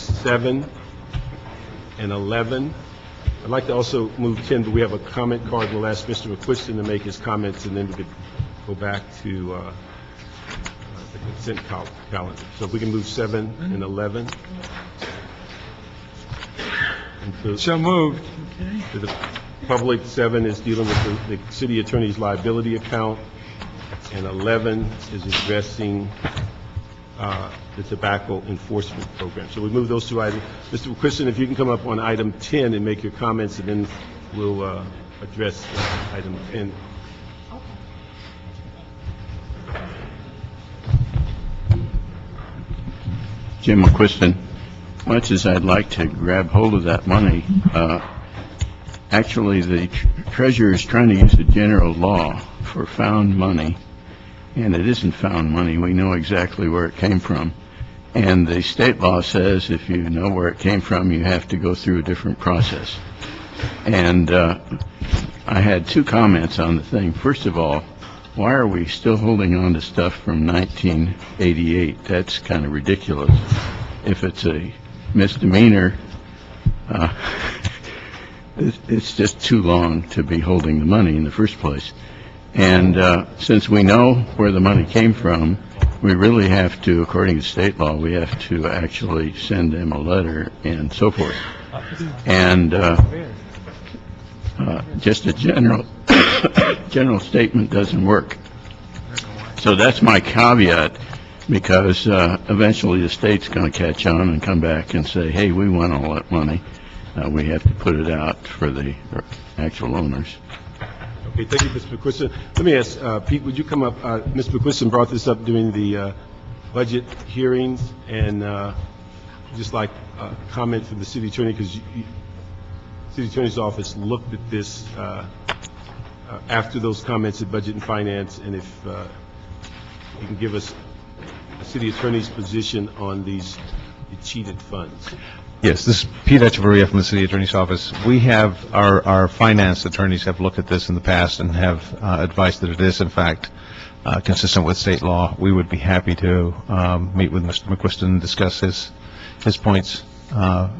7 and 11. I'd like to also move 10, but we have a comment card. We'll ask Mr. McQuiston to make his comments, and then we could go back to the consent calendar. So if we can move 7 and 11. And So moved. to the public, 7 is dealing with the city attorney's liability account, and 11 is addressing the tobacco enforcement program. So we move those two items. Mr. McQuiston, if you can come up on item 10 and make your comments, and then we'll address item 10. Jim McQuiston, much as I'd like to grab hold of that money, actually the treasurer is trying to use the general law for found money, and it isn't found money. We know exactly where it came from. And the state law says if you know where it came from, you have to go through a different process. And I had two comments on the thing. First of all, why are we still holding on to stuff from 1988? That's kind of ridiculous. If it's a misdemeanor, it's just too long to be holding the money in the first place. And since we know where the money came from, we really have to, according to state law, we have to actually send them a letter and so forth. And just a general statement doesn't work. So that's my caveat, because eventually the state's going to catch on and come back and say, hey, we want all that money. We have to put it out for the actual owners. Okay, thank you, Mr. McQuiston. Let me ask, Pete, would you come up? Mr. McQuiston brought this up during the budget hearings, and just like comment from the city attorney, because city attorney's office looked at this after those comments at Budget and Finance, and if you can give us the city attorney's position on the cheated funds. Yes, this is Pete Echeverria from the City Attorney's Office. We have, our finance attorneys have looked at this in the past and have advised that it is, in fact, consistent with state law. We would be happy to meet with Mr. McQuiston and discuss his points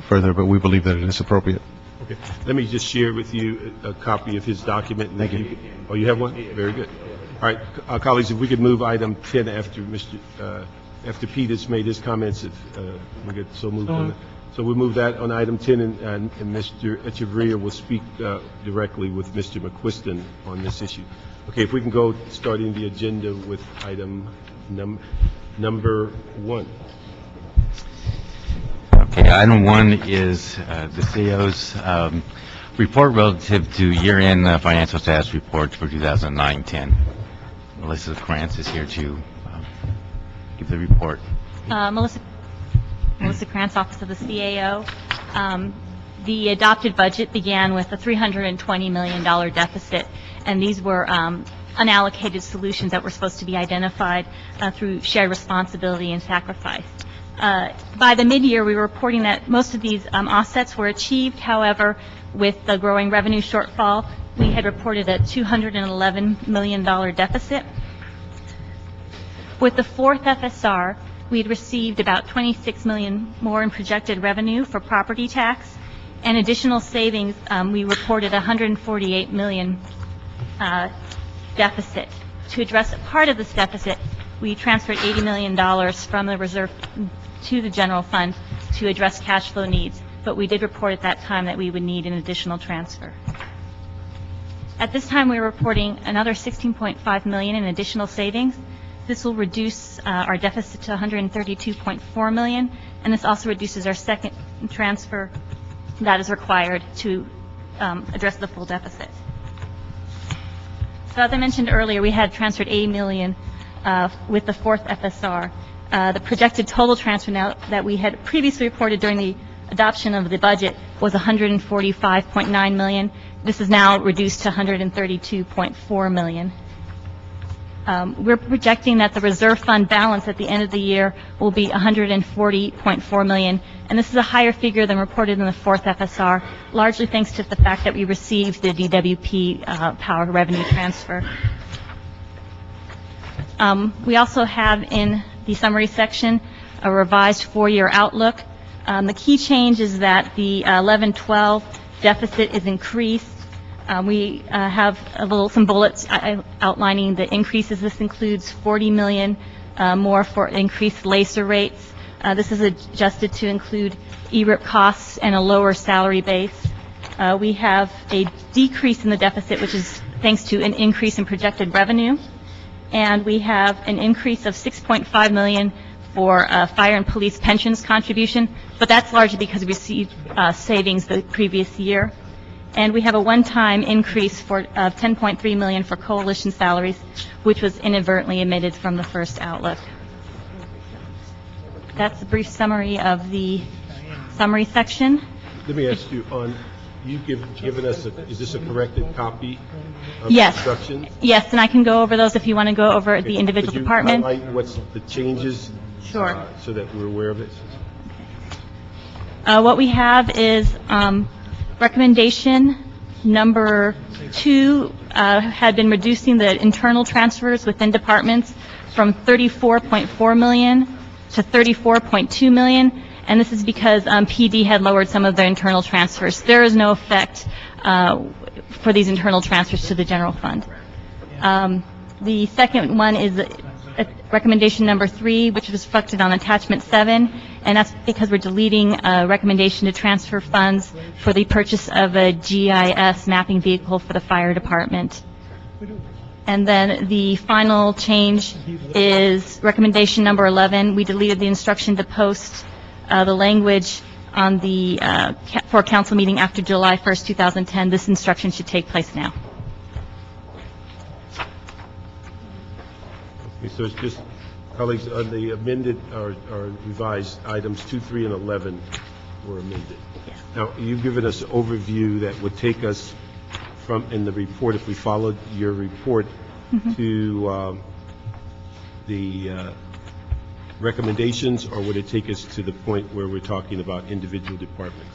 further, but we believe that it is appropriate. Okay. Let me just share with you a copy of his document. Thank you. Oh, you have one? Very good. All right, colleagues, if we could move item 10 after after Pete has made his comments, if we get so moved on. So we'll move that on item 10, and Mr. Echeverria will speak directly with Mr. McQuiston on this issue. Okay, if we can go starting the agenda with item number 1. Okay, item 1 is the CEO's report relative to year-end financial status reports for 2009-10. Melissa Krantz is here to give the report. Melissa Krantz, Office of the CAO. The adopted budget began with a $320 million deficit, and these were unallocated solutions that were supposed to be identified through shared responsibility and sacrifice. By the mid-year, we were reporting that most of these offsets were achieved. However, with the growing revenue shortfall, we had reported a $211 million deficit. With the fourth FSR, we had received about $26 million more in projected revenue for property tax and additional savings. We reported $148 million deficit. To address part of this deficit, we transferred $80 million from the reserve to the general fund to address cash flow needs, but we did report at that time that we would need an additional transfer. At this time, we're reporting another $16.5 million in additional savings. This will reduce our deficit to $132.4 million, and this also reduces our second transfer that is required to address the full deficit. So as I mentioned earlier, we had transferred $80 million with the fourth FSR. The projected total transfer now that we had previously reported during the adoption of the budget was $145.9 million. This is now reduced to $132.4 million. We're projecting that the reserve fund balance at the end of the year will be $140.4 million, and this is a higher figure than reported in the fourth FSR, largely thanks to the fact that we received the DWP power revenue transfer. We also have in the summary section a revised 4-year outlook. The key change is that the 11-12 deficit is increased. We have some bullets outlining the increases. This includes $40 million more for increased LACER rates. This is adjusted to include ERIP costs and a lower salary base. We have a decrease in the deficit, which is thanks to an increase in projected revenue. And we have an increase of $6.5 million for fire and police pensions contribution, but that's largely because we received savings the previous year. And we have a one-time increase of $10.3 million for coalition salaries, which was inadvertently omitted from the first outlook. That's a brief summary of the summary section. Let me ask you, you've given us, is this a corrected copy of Yes. instructions? Yes, and I can go over those if you want to go over the individual departments. Could you highlight what's the changes? Sure. So that we're aware of it? What we have is recommendation number 2 had been reducing the internal transfers within departments from $34.4 million to $34.2 million, and this is because PD had lowered some of their internal transfers. There is no effect for these internal transfers to the general fund. The second one is recommendation number 3, which was reflected on attachment 7, and that's because we're deleting a recommendation to transfer funds for the purchase of a GIS mapping vehicle for the fire department. And then the final change is recommendation number 11. We deleted the instruction to post the language on the for council meeting after July 1st, 2010. This instruction should take place now. Okay, so it's just, colleagues, on the amended or revised items 2, 3, and 11 were amended. Yes. Now, you've given us an overview that would take us from, in the report, if we followed your report, to the recommendations, or would it take us to the point where we're talking about individual departments?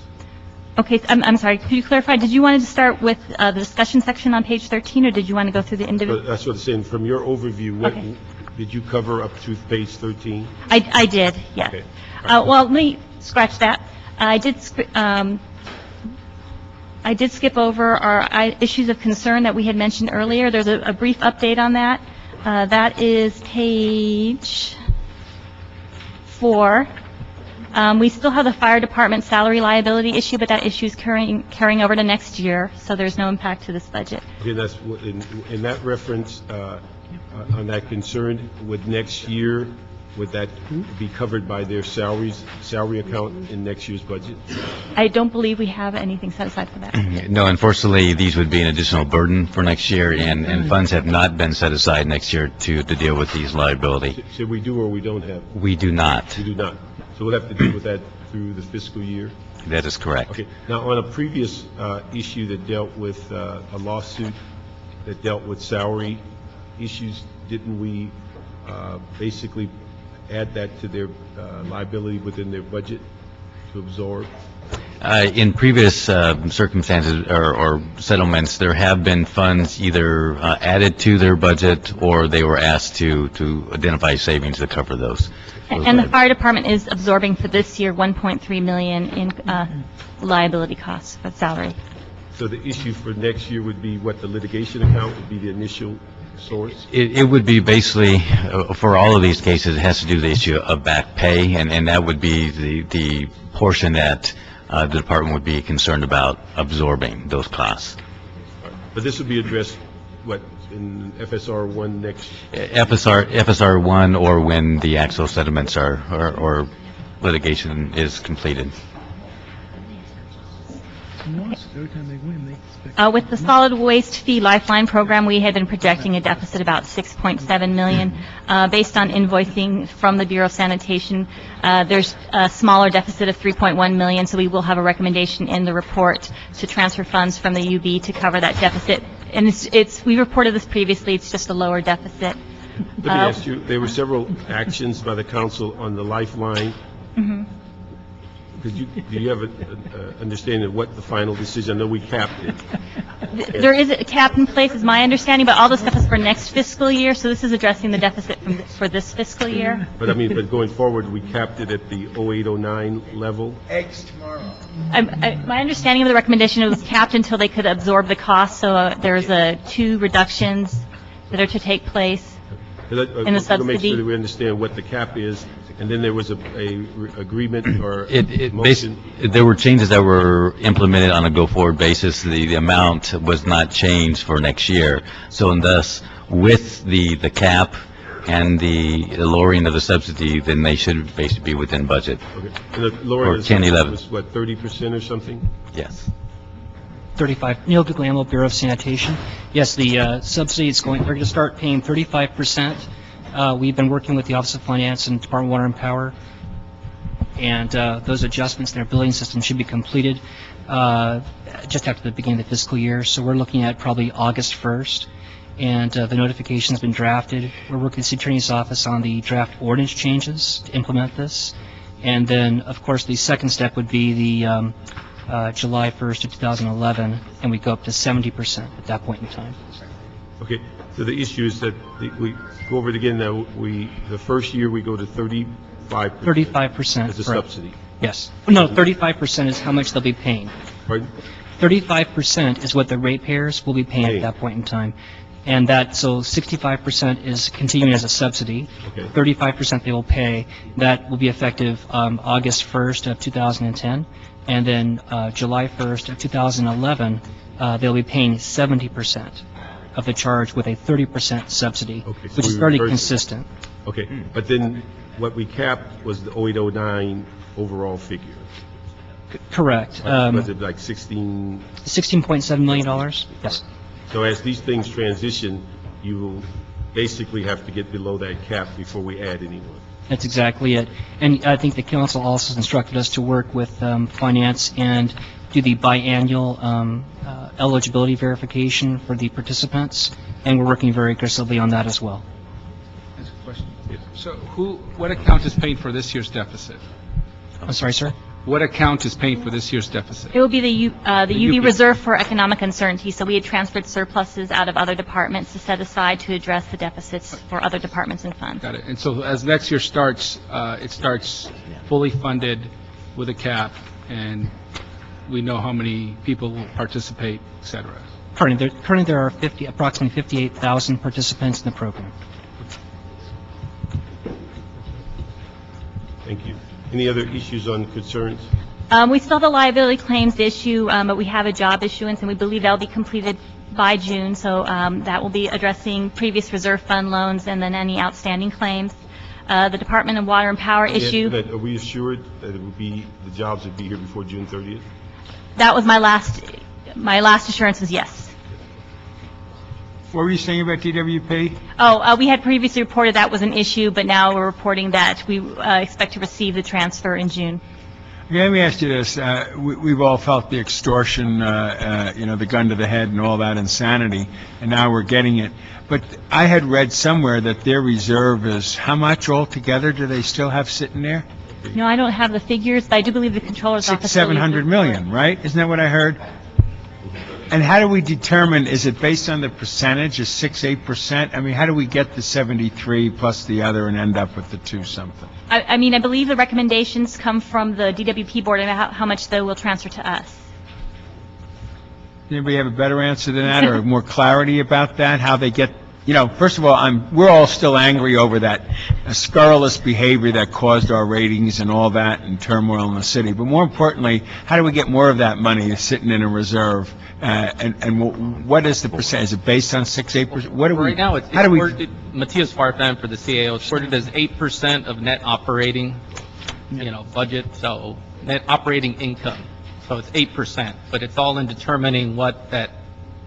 Okay, I'm sorry, could you clarify, did you want to start with the discussion section on page 13, or did you want to go through the individual? That's what I'm saying. From your overview, what Okay. did you cover up to page 13? I did, yes. Okay. Well, let me scratch that. I did skip over our issues of concern that we had mentioned earlier. There's a brief update on that. That is page 4. We still have the fire department salary liability issue, but that issue is carrying over to next year, so there's no impact to this budget. Okay, that's, in that reference, on that concern, would next year, would that be covered by their salary account in next year's budget? I don't believe we have anything set aside for that. No, unfortunately, these would be an additional burden for next year, and funds have not been set aside next year to deal with these liability. So we do or we don't have? We do not. We do not. So we'll have to deal with that through the fiscal year? That is correct. Okay. Now, on a previous issue that dealt with a lawsuit that dealt with salary issues, didn't we basically add that to their liability within their budget to absorb? In previous circumstances or settlements, there have been funds either added to their budget or they were asked to identify savings to cover those. And the fire department is absorbing for this year $1.3 million in liability costs for salary. So the issue for next year would be what, the litigation account would be the initial source? It would be basically, for all of these cases, it has to do with the issue of back pay, and that would be the portion that the department would be concerned about absorbing those costs. But this would be addressed, what, in FSR 1 next? FSR 1 or when the actual settlements or litigation is completed. With the solid waste fee lifeline program, we had been projecting a deficit about $6.7 million. Based on invoicing from the Bureau of Sanitation, there's a smaller deficit of $3.1 million, so we will have a recommendation in the report to transfer funds from the UB to cover that deficit. And we reported this previously, it's just a lower deficit. Let me ask you, there were several actions by the council on the lifeline. Do you have an understanding of what the final decision, I know we capped it, There is a cap in place, is my understanding, but all this stuff is for next fiscal year, so this is addressing the deficit for this fiscal year. But I mean, but going forward, we capped it at the 0809 level. My understanding of the recommendation, it was capped until they could absorb the cost, so there's two reductions that are to take place. In the To make subsidy. sure that we understand what the cap is, and then there was a agreement or It motion. there were changes that were implemented on a go-forward basis. The amount was not changed for next year. So and thus, with the cap and the lowering of the subsidy, then they should basically be within budget. Okay. And the lowering Or of the 10, subsidy 11. was what, 30% or something? Yes. 35, Neil Guglielmo, Bureau of Sanitation. Yes, the subsidy is going, we're going to start paying 35%. We've been working with the Office of Finance and Department of Water and Power, and those adjustments in our billing system should be completed just after the beginning of the fiscal year. So we're looking at probably August 1st, and the notification's been drafted. We're working with the Attorney's Office on the draft ordinance changes to implement this. And then, of course, the second step would be the July 1st of 2011, and we go up to 70% at that point in time. Okay, so the issue is that we go over it again now, the first year we go to 35%. 35%. As a correct. subsidy. Yes. No, 35% is how much they'll be paying. Pardon? 35% is what the ratepayers will be paying Paying. at that point in time. And so 65% is continuing as a subsidy. Okay. 35% they will pay. That will be effective August 1st of 2010. And then July 1st of 2011, they'll be paying 70% of the charge with a 30% subsidy, Okay, so which is we fairly reversed it. consistent. Okay, but then what we capped was the 0809 overall figure. Correct. Was it like 16? $16.7 million? Yes. So as these things transition, you will basically have to get below that cap before we add anyone. That's exactly it. And I think the council also instructed us to work with finance and do the biannual eligibility verification for the participants, and we're working very aggressively on that as well. That's a question. So what account is paying for this year's deficit? I'm sorry, sir? What account is paying for this year's deficit? It will be the UV UP. Reserve for Economic Uncertainty, so we had transferred surpluses out of other departments to set aside to address the deficits for other departments and funds. Got it. And so as next year starts, it starts fully funded with a cap, and we know how many people will participate, et cetera. Currently, there are approximately 58,000 participants in the program. Thank you. Any other issues on concerns? We still have a liability claims issue, but we have a job issuance, and we believe that'll be completed by June, so that will be addressing previous reserve fund loans and then any outstanding claims. The Department of Water and Power issue, Are we assured that the jobs would be here before June 30th? that was my last assurance was yes. What were you saying about DWP? We had previously reported that was an issue, but now we're reporting that we expect to receive the transfer in June. Okay, let me ask you this. We've all felt the extortion, the gun to the head and all that insanity, and now we're getting it. But I had read somewhere that their reserve is, how much altogether do they still have sitting there? No, I don't have the figures, but I do believe the Controller's Office. 700 million, right? Isn't that what I heard? And how do we determine, is it based on the percentage, is 6-8%? I mean, how do we get the 73 plus the other and end up with the 2 something? I mean, I believe the recommendations come from the DWP board and how much they will transfer to us. Anybody have a better answer than that, or more clarity about that? How they get, first of all, we're all still angry over that scurrilous behavior that caused our ratings and all that and turmoil in the city. But more importantly, how do we get more of that money sitting in a reserve? And what is the percent? Is it based on 6-8%? What do we? Right now, it's how do we? worded, Matthias Farfan for the CAO, it's worded as 8% of net operating, budget, so net operating income. So it's 8%, but it's all in determining what that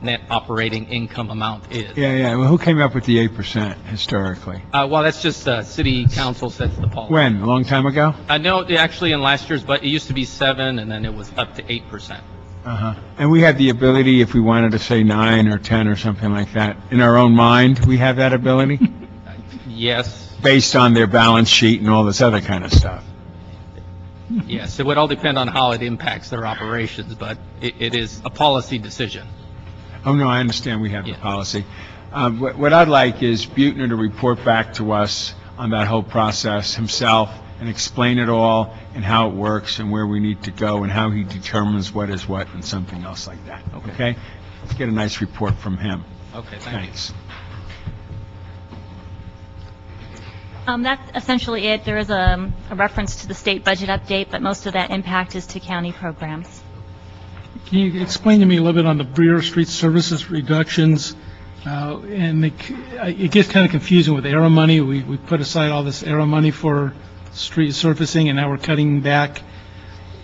net operating income amount is. Yeah. Well, who came up with the 8% historically? Well, that's just city council sets the policy. When? A long time ago? No, actually in last year's, but it used to be 7, and then it was up to 8%. And we have the ability, if we wanted to say 9 or 10 or something like that, in our own mind, we have that ability? Yes, Based on their balance sheet and all this other kind of stuff. yes, it would all depend on how it impacts their operations, but it is a policy decision. Oh, no, I understand we have the Yeah. policy. What I'd like is Buechner to report back to us on that whole process himself and explain it all and how it works and where we need to go and how he determines what is what and something else like that, okay? Let's get a nice report from him. Okay, thank you. Thanks. That's essentially it. There is a reference to the state budget update, but most of that impact is to county programs. Can you explain to me a little bit on the Bureau of Street Services reductions? And it gets kind of confusing with aero money. We put aside all this aero money for street surfacing, and now we're cutting back.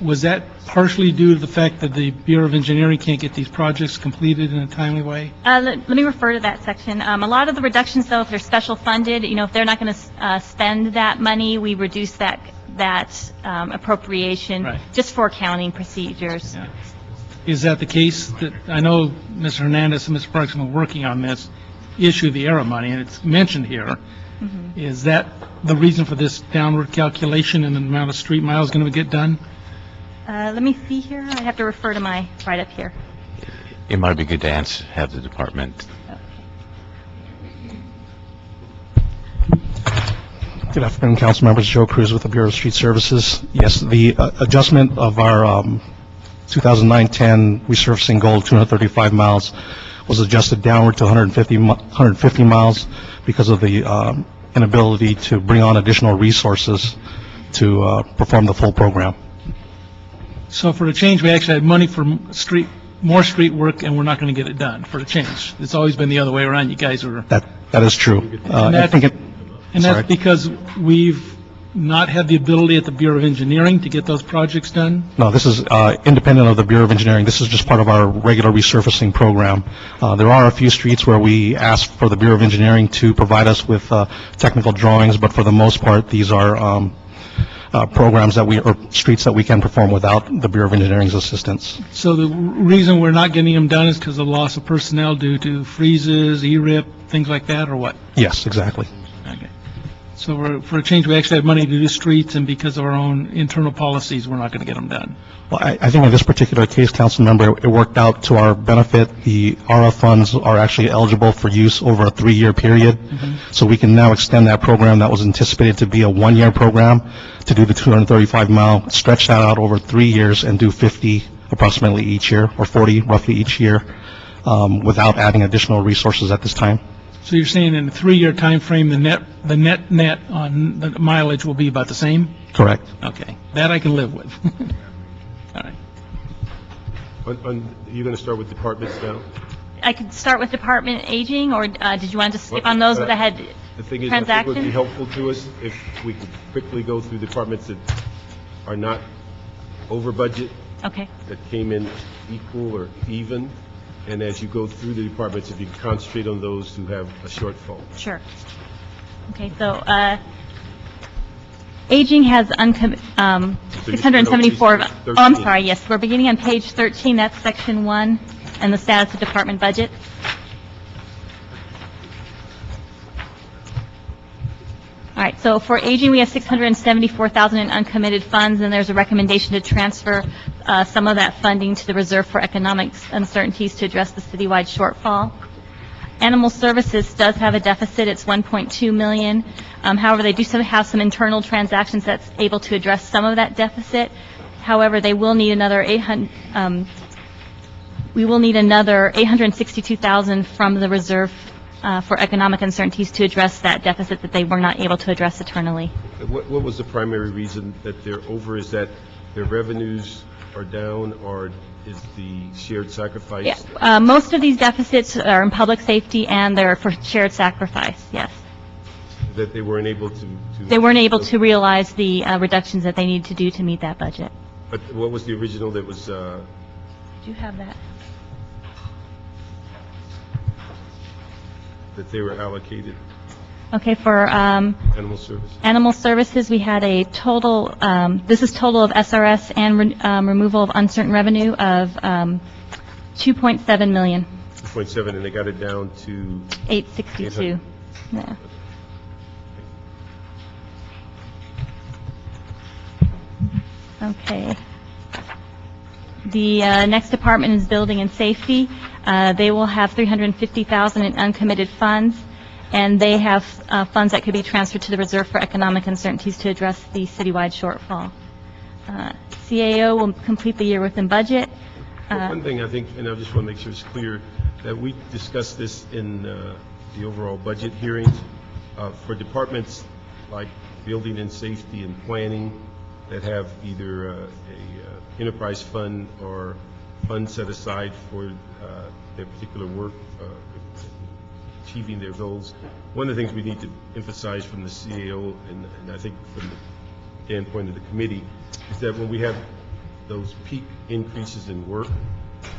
Was that partially due to the fact that the Bureau of Engineering can't get these projects completed in a timely way? Let me refer to that section. A lot of the reductions, though, if they're special funded, if they're not going to spend that money, we reduce that appropriation Right. just for accounting procedures. Yeah. Is that the case? That I know Mr. Hernandez and Mr. Parks have been working on this issue of the aero money, and it's mentioned here. Is that the reason for this downward calculation in the amount of street miles going to get done? Let me see here. I have to refer to my write-up here. It might be good to have the department. Good afternoon, council members. Joe Cruz with the Bureau of Street Services. Yes, the adjustment of our 2009-10 resurfacing goal, 235 miles, was adjusted downward to 150 miles because of the inability to bring on additional resources to perform the full program. So for a change, we actually had money for more street work, and we're not going to get it done for a change. It's always been the other way around. You guys are... That is true. I think it... And Sorry. that's because we've not had the ability at the Bureau of Engineering to get those projects done? No, this is independent of the Bureau of Engineering. This is just part of our regular resurfacing program. There are a few streets where we ask for the Bureau of Engineering to provide us with technical drawings, but for the most part, these are programs or streets that we can perform without the Bureau of Engineering's assistance. So the reason we're not getting them done is because of loss of personnel due to freezes, ERIP, things like that, or what? Yes, exactly. Okay. So for a change, we actually have money to do streets, and because of our own internal policies, we're not going to get them done. Well, I think in this particular case, council member, it worked out to our benefit. The ARA funds are actually eligible for use over a 3-year period. So we can now extend that program that was anticipated to be a 1-year program to do the 235-mile, stretch that out over 3 years and do 50 approximately each year, or 40 roughly each year, without adding additional resources at this time. So you're saying in a 3-year time frame, the net on the mileage will be about the same? Correct. Okay. That I can live with. All right. You're going to start with departments now? I could start with Department Aging, or did you want to skip on those that had The thing is, I think it would be transactions? helpful to us if we could quickly go through departments that are not over budget, Okay. that came in equal or even, and as you go through the departments, if you can concentrate on those who have a shortfall. Sure. Okay, so Aging has 674, oh, I'm sorry, yes, we're beginning on page 13, that's section 1, and the status of department budget. All right, so for Aging, we have 674,000 in uncommitted funds, and there's a recommendation to transfer some of that funding to the Reserve for Economic Uncertainties to address the citywide shortfall. Animal Services does have a deficit, it's 1.2 million. However, they do have some internal transactions that's able to address some of that deficit. However, they will need another we will need another 862,000 from the Reserve for Economic Uncertainties to address that deficit that they were not able to address internally. What was the primary reason that they're over? Is that their revenues are down, or is the shared sacrifice? Yeah, most of these deficits are in public safety, and they're for shared sacrifice, yes. That they weren't able to... They weren't able to realize the reductions that they need to do to meet that budget. But what was the original that was... Do you have that? that they were allocated? Okay, for Animal Services? Animal Services, we had a total, this is total of SRS and removal of uncertain revenue of 2.7 million. 2.7, and they got it down to... 862. Yeah. Okay. The next department is Building and Safety. They will have $350,000 in uncommitted funds, and they have funds that could be transferred to the Reserve for Economic Uncertainties to address the citywide shortfall. CAO will complete the year within budget. One thing I think, and I just want to make sure it's clear, that we discussed this in the overall budget hearings, for departments like building and safety and planning that have either a enterprise fund or fund set aside for their particular work, achieving their goals. One of the things we need to emphasize from the CAO, and I think from the standpoint of the committee, is that when we have those peak increases in work,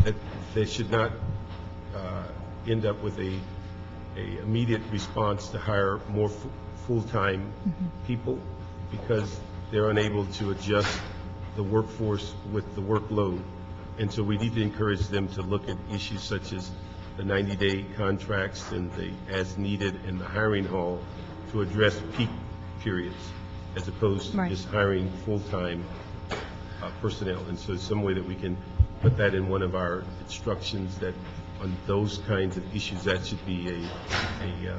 that they should not end up with a immediate response to hire more full-time people, because they're unable to adjust the workforce with the workload. And so we need to encourage them to look at issues such as the 90-day contracts and the as-needed and the hiring hall to address peak periods, as opposed to just hiring full-time personnel. And so some way that we can put that in one of our instructions, that on those kinds of issues, that should be a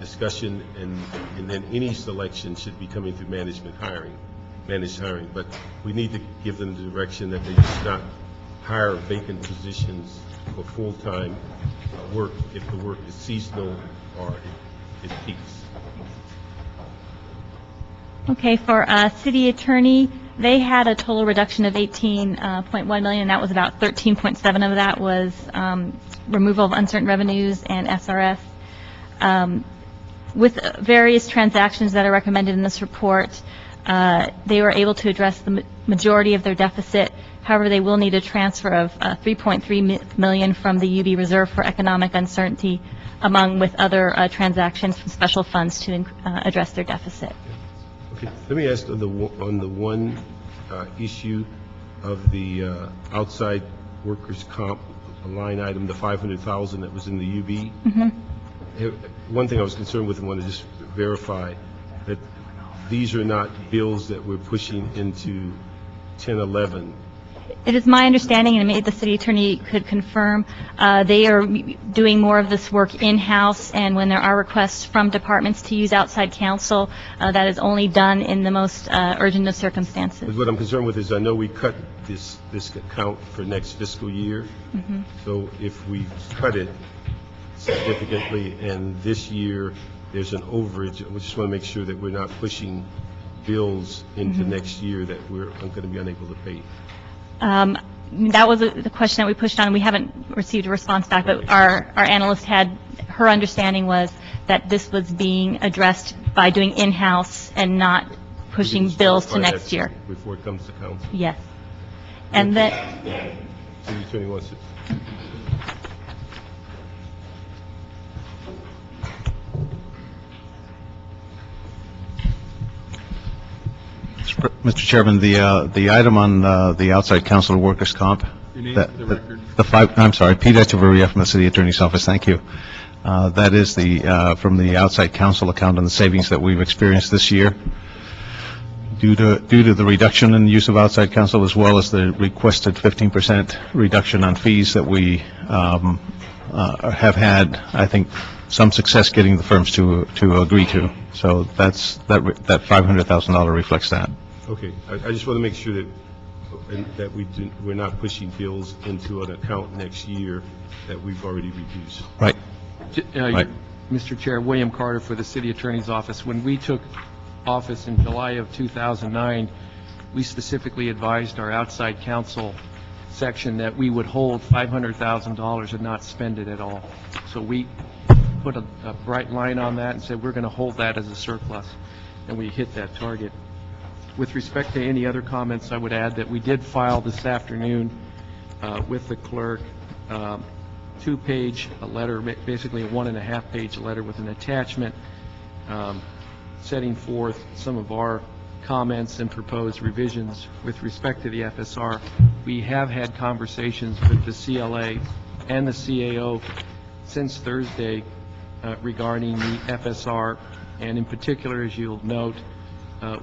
discussion, and then any selection should be coming through managed hiring. But we need to give them the direction that they should not hire vacant positions for full-time work if the work is seasonal or it peaks. Okay, for city attorney, they had a total reduction of 18.1 million. That was about 13.7 of that was removal of uncertain revenues and SRS. With various transactions that are recommended in this report, they were able to address the majority of their deficit. However, they will need a transfer of 3.3 million from the UB Reserve for Economic Uncertainty, among with other transactions from special funds to address their deficit. Okay, let me ask on the one issue of the outside workers' comp line item, the 500,000 that was in the UB. One thing I was concerned with and want to just verify that these are not bills that we're pushing into 1011. It is my understanding, and maybe the city attorney could confirm, they are doing more of this work in-house, and when there are requests from departments to use outside counsel, that is only done in the most urgent of circumstances. What I'm concerned with is I know we cut this account for next fiscal year. So if we cut it significantly and this year there's an overage, we just want to make sure that we're not pushing bills into next year that we're going to be unable to pay. That was the question that we pushed on. We haven't received a response back, but our analyst her understanding was that this was being addressed by doing in-house and not pushing bills to next year. Before it comes to council. Yes. And that... City attorney wants it. Mr. Chairman, the item on the outside counsel workers' comp, Your name for the record. I'm sorry, Pete Echeverria from the City Attorney's Office, thank you. That is from the outside counsel account on the savings that we've experienced this year due to the reduction in the use of outside counsel, as well as the requested 15% reduction on fees that we have had, I think, some success getting the firms to agree to. So that $500,000 reflects that. Okay, I just want to make sure that we're not pushing bills into an account next year that we've already reduced. Right. Right. Mr. Chair, William Carter for the City Attorney's Office. When we took office in July of 2009, we specifically advised our outside counsel section that we would hold $500,000 and not spend it at all. So we put a bright line on that and said we're going to hold that as a surplus, and we hit that target. With respect to any other comments, I would add that we did file this afternoon with the clerk two-page letter, basically a 1.5-page letter with an attachment setting forth some of our comments and proposed revisions with respect to the FSR. We have had conversations with the CLA and the CAO since Thursday regarding the FSR, and in particular, as you'll note,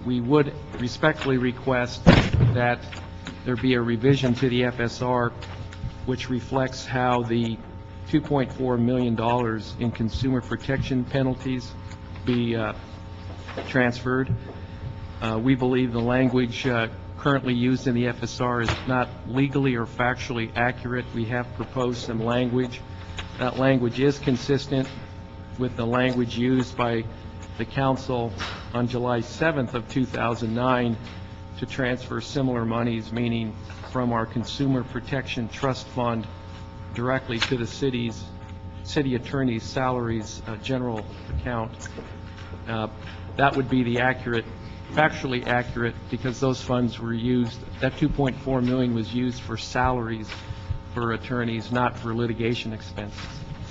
we would respectfully request that there be a revision to the FSR which reflects how the $2.4 million in consumer protection penalties be transferred. We believe the language currently used in the FSR is not legally or factually accurate. We have proposed some language. That language is consistent with the language used by the council on July 7th of 2009 to transfer similar monies, meaning from our Consumer Protection Trust Fund directly to the city attorney's salaries general account. That would be the factually accurate, because those funds were used, that $2.4 million was used for salaries for attorneys, not for litigation expenses.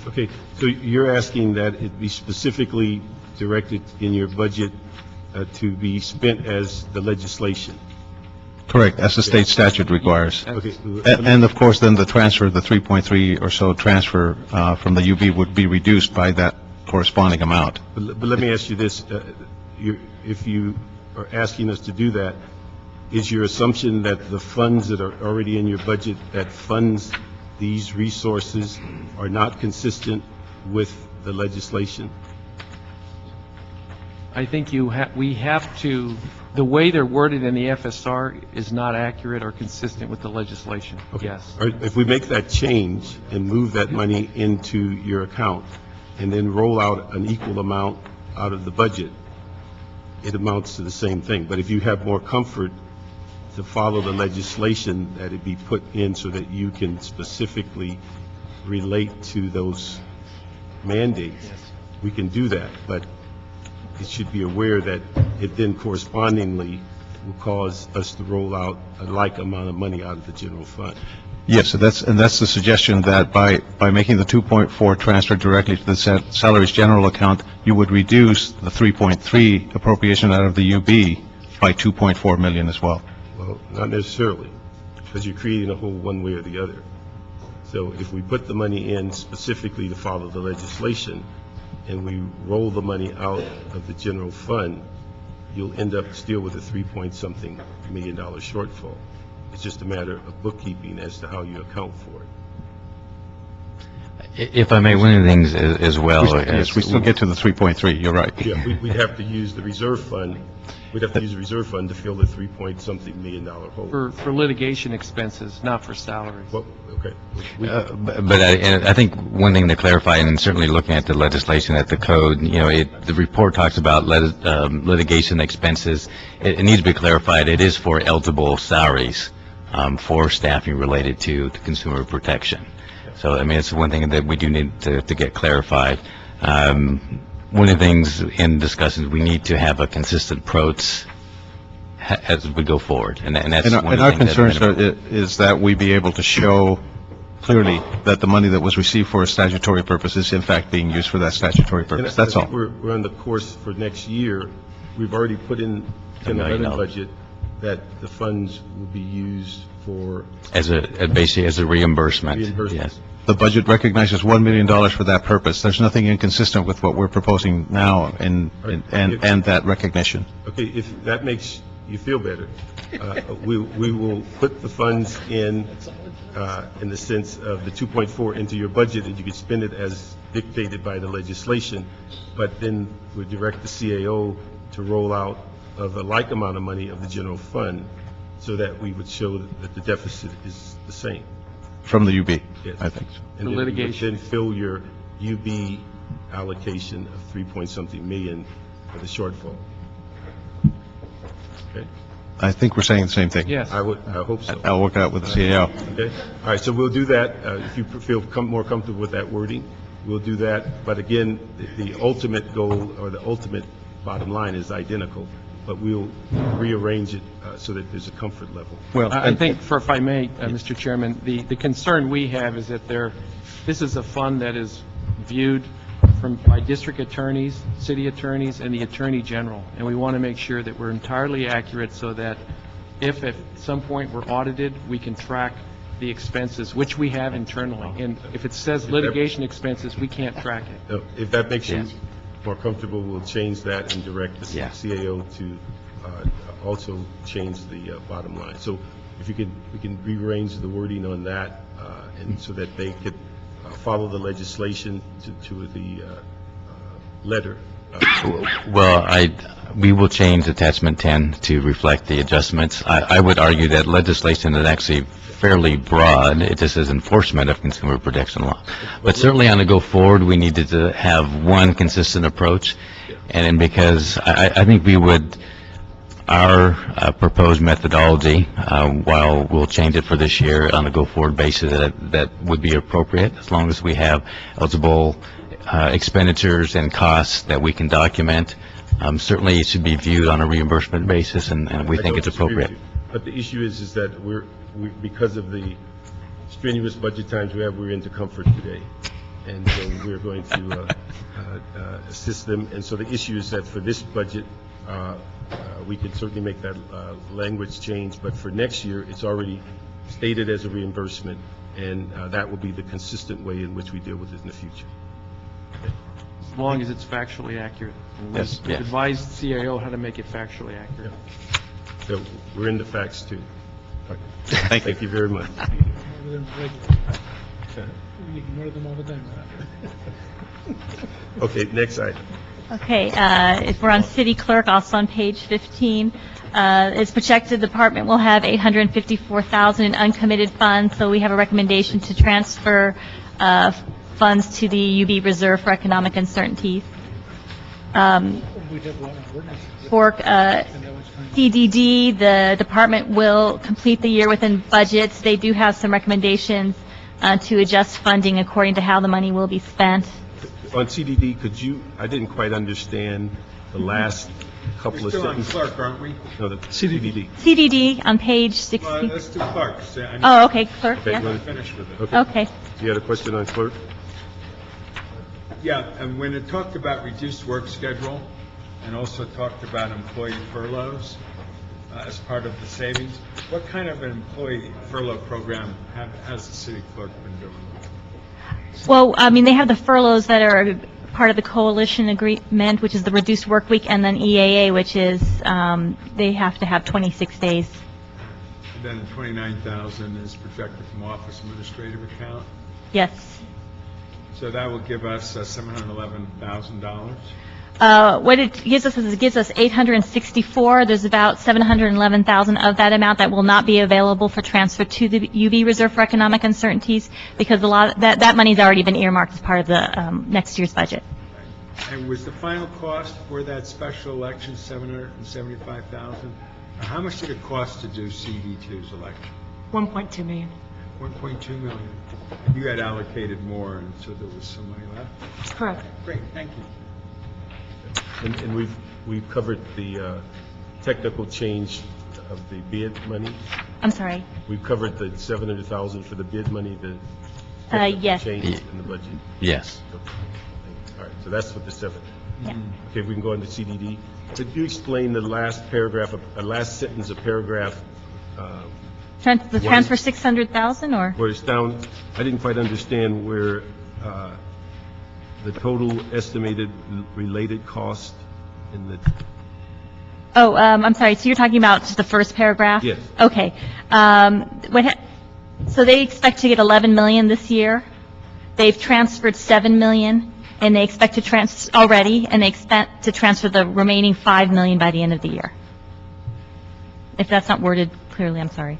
Okay, so you're asking that it be specifically directed in your budget to be spent as the legislation? Correct, as the state statute requires. Okay. And of course, then the transfer, the 3.3 or so transfer from the UB would be reduced by that corresponding amount. But let me ask you this. If you are asking us to do that, is your assumption that the funds that are already in your budget that funds these resources are not consistent with the legislation? I think we have to, the way they're worded in the FSR is not accurate or consistent with the legislation. Okay. Yes. Or if we make that change and move that money into your account and then roll out an equal amount out of the budget, it amounts to the same thing. But if you have more comfort to follow the legislation, that it be put in so that you can specifically relate to those mandates, we can do that. But it should be aware that it then correspondingly will cause us to roll out a like amount of money out of the general fund. Yes, and that's the suggestion, that by making the 2.4 transfer directly to the salaries general account, you would reduce the 3.3 appropriation out of the UB by 2.4 million as well. Well, not necessarily, because you're creating a whole one way or the other. So if we put the money in specifically to follow the legislation and we roll the money out of the general fund, you'll end up still with a 3-point-something million dollar shortfall. It's just a matter of bookkeeping as to how you account for it. If I may, one of the things as well. Yes, we still get to the 3.3, you're right. Yeah, we'd have to use the reserve fund. We'd have to use the reserve fund to fill the 3-point-something million dollar hole. For litigation expenses, not for salaries. Well, okay. But I think one thing to clarify, and certainly looking at the legislation, at the code, the report talks about litigation expenses. It needs to be clarified. It is for eligible salaries for staffing related to consumer protection. So, I mean, it's one thing that we do need to get clarified. One of the things in discussions, we need to have a consistent approach as we go forward, and that's one of the things. And our concern is that we be able to show clearly that the money that was received for a statutory purpose is in fact being used for that statutory purpose. That's all. We're on the course for next year. We've already put in $10 million budget that the funds will be used for. Basically as a reimbursement. Yes. The budget recognizes $1 million for that purpose. There's nothing inconsistent with what we're proposing now and that recognition. Okay, if that makes you feel better, we will put the funds in the sense of the 2.4 into your budget, and you can spend it as dictated by the legislation, but then we direct the CAO to roll out of a like amount of money of the general fund so that we would show that the deficit is the same. From the UB, Yes. I think so. And then litigation, fill your UB allocation of 3-point-something million for the shortfall. Okay? I think we're saying the same thing. Yes. I hope so. I'll work out with the CAO. Okay? All right, so we'll do that. If you feel more comfortable with that wording, we'll do that. But again, the ultimate goal or the ultimate bottom line is identical, but we'll rearrange it so that there's a comfort level. Well, I think, if I may, Mr. Chairman, the concern we have is that this is a fund that is viewed by district attorneys, city attorneys, and the attorney general, and we want to make sure that we're entirely accurate so that if at some point we're audited, we can track the expenses, which we have internally. And if it says litigation expenses, we can't track it. If that makes you more comfortable, we'll change that and direct the CAO to also change the bottom line. So if we can rearrange the wording on that, and so that they could follow the legislation to the letter. Well, we will change attachment 10 to reflect the adjustments. I would argue that legislation is actually fairly broad. It just is enforcement of consumer protection law. But certainly on the go forward, we needed to have one consistent approach. And then because I think our proposed methodology, while we'll change it for this year on a go forward basis, that would be appropriate as long as we have eligible expenditures and costs that we can document. Certainly, it should be viewed on a reimbursement basis, and we think it's appropriate. But the issue is that because of the strenuous budget times we have, we're into comfort today. And so we're going to assist them. And so the issue is that for this budget, we can certainly make that language change. But for next year, it's already stated as a reimbursement, and that will be the consistent way in which we deal with it in the future. As long as it's factually accurate. And Yes. we've advised CAO how to make it factually accurate. So we're in the facts, too. Thank you. Very much. We ignore them all the time. Okay, next item. Okay, if we're on city clerk, also on page 15, it's projected the department will have $854,000 in uncommitted funds, so we have a recommendation to transfer funds to the UB Reserve for Economic Uncertainties. For CDD, the department will complete the year within budgets. They do have some recommendations to adjust funding according to how the money will be spent. On CDD, I didn't quite understand the last couple of sentences. clerk, aren't we? No, the CDD. CDD on page 16. Let's do clerk. Oh, okay, clerk, Okay, you yeah. want to Finish with it. Okay. You had a question on clerk? Yeah, and when it talked about reduced work schedule, and also talked about employee furloughs as part of the savings, what kind of an employee furlough program has the city clerk been doing? Well, I mean, they have the furloughs that are part of the coalition agreement, which is the reduced work week, and then EAA, which is they have to have 26 days. And then $29,000 is projected from office administrative account, Yes. so that will give us $711,000. What it gives us is it gives us 864. There's about 711,000 of that amount that will not be available for transfer to the UB Reserve for Economic Uncertainties because a lot of that money's already been earmarked as part of the next year's budget. And was the final cost for that special election $775,000? How much did it cost to do CD2's election? $1.2 million. $1.2 million. You had allocated more, and so there was some money left? Correct. Great, thank you. And we've covered the technical change of the bid money. I'm sorry. We've covered the $700,000 for the bid money, the technical Yes. change in the budget. Yes. All right, so that's what the seven. Yeah. Okay, we can go on to CDD. Could you explain the last paragraph, last sentence of paragraph, The transfer 600,000 or? where it's down, I didn't quite understand where the total estimated related cost in the, Oh, I'm sorry. So you're talking about just the first paragraph? Yes. Okay. So they expect to get 11 million this year. They've transferred 7 million, and they expect to and they expect to transfer the remaining 5 million by the end of the year. If that's not worded clearly, I'm sorry.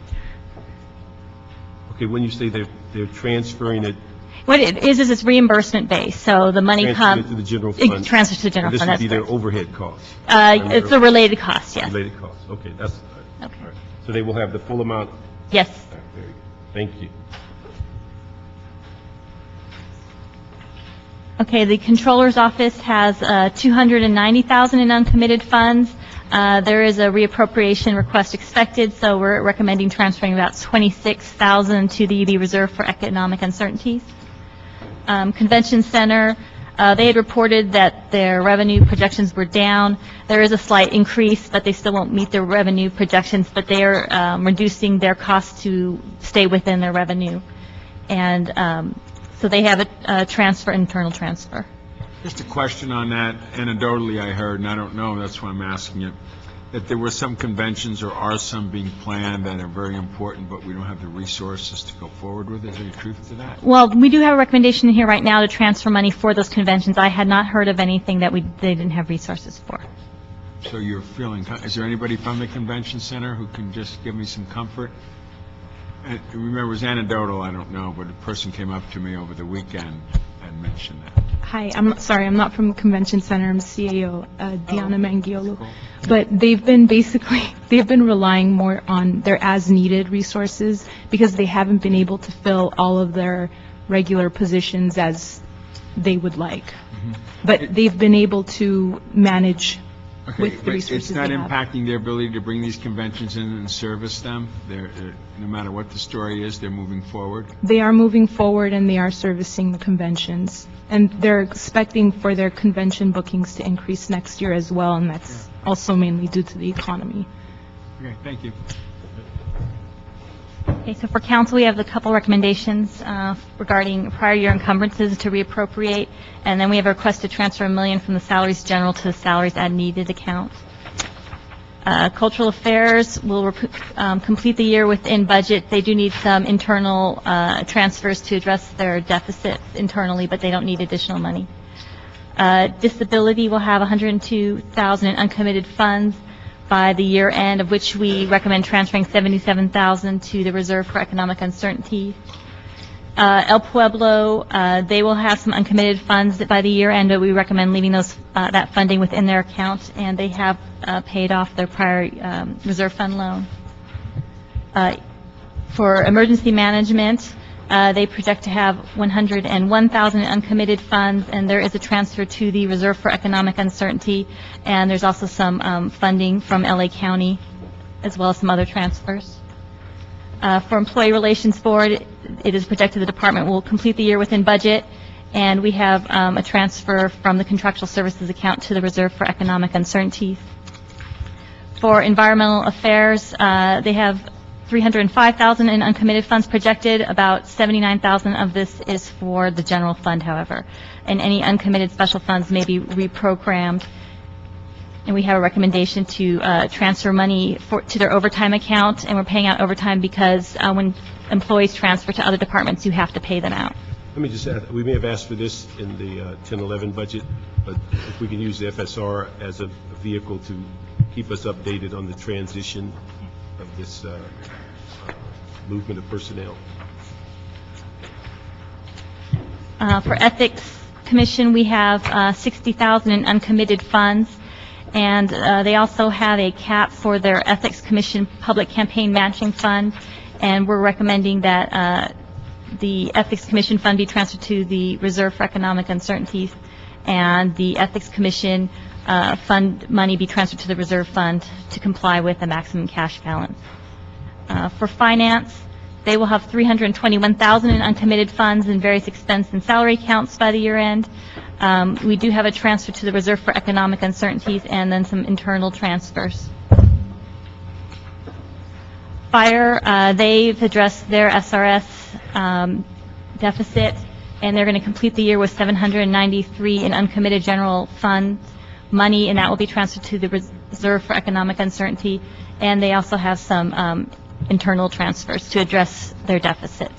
okay, when you say they're transferring it, What it is it's reimbursement based, so the money transferring comes. it to the general It fund. transfers to the general and fund, this that's would be their correct. overhead costs. It's a related cost, yes. Related costs, okay, that's, Okay. all right. So they will have the full amount? All Yes. right, very good. Thank you. Okay, the controller's office has 290,000 in uncommitted funds. There is a reappropriation request expected, so we're recommending transferring about 26,000 to the UB Reserve for Economic Uncertainties. Convention Center, they had reported that their revenue projections were down. There is a slight increase, but they still won't meet their revenue projections, but they are reducing their costs to stay within their revenue. And so they have a internal transfer. Just a question on that. Anecdotally, I heard, and I don't know, that's why I'm asking it. that there were some conventions, or are some being planned that are very important, but we don't have the resources to go forward with? Is there any truth to that? Well, we do have a recommendation here right now to transfer money for those conventions. I had not heard of anything that they didn't have resources for. So you're feeling, is there anybody from the convention center who can just give me some comfort? And remember, it was anecdotal, I don't know, but a person came up to me over the weekend and mentioned that. Hi, I'm sorry, I'm not from the convention center. I'm CAO, Diana Mangiolo. But they've been relying more on their as-needed resources because they haven't been able to fill all of their regular positions as they would like. But they've been able to manage with the but resources it's not they have. impacting their ability to bring these conventions in and service them? No matter what the story is, they're moving forward? They are moving forward and they are servicing the conventions. And they're expecting for their convention bookings to increase next year as well, and that's also mainly due to the economy. Okay, thank you. Okay, so for council, we have a couple recommendations regarding prior year encumbrances to reappropriate, and then we have a request to transfer $1 million from the salaries general to the salaries as needed account. Cultural Affairs will complete the year within budget. They do need some internal transfers to address their deficits internally, but they don't need additional money. Disability will have $102,000 in uncommitted funds by the year end, of which we recommend transferring $77,000 to the Reserve for Economic Uncertainty. El Pueblo, they will have some uncommitted funds by the year end, but we recommend leaving those that funding within their account, and they have paid off their prior reserve fund loan. For emergency management, they project to have $101,000 in uncommitted funds, and there is a transfer to the Reserve for Economic Uncertainty, and there's also some funding from LA County, as well as some other transfers. For Employee Relations Board, it is projected the department will complete the year within budget, and we have a transfer from the Contractual Services account to the Reserve for Economic Uncertainties. For Environmental Affairs, they have $305,000 in uncommitted funds projected. About $79,000 of this is for the general fund, however, and any uncommitted special funds may be reprogrammed. And we have a recommendation to transfer money to their overtime account, and we're paying out overtime because when employees transfer to other departments, you have to pay them out. Let me just add, we may have asked for this in the 10-11 budget, but if we can use the FSR as a vehicle to keep us updated on the transition of this movement of personnel. For Ethics Commission, we have $60,000 in uncommitted funds, and they also have a cap for their Ethics Commission Public Campaign Matching Fund, and we're recommending that the Ethics Commission fund be transferred to the Reserve for Economic Uncertainties, and the Ethics Commission fund money be transferred to the reserve fund to comply with the maximum cash balance. For Finance, they will have $321,000 in uncommitted funds in various expense and salary accounts by the year end. We do have a transfer to the Reserve for Economic Uncertainties and then some internal transfers. Fire, they've addressed their SRS deficit, and they're going to complete the year with $793 in uncommitted general fund money, and that will be transferred to the Reserve for Economic Uncertainty, and they also have some internal transfers to address their deficit.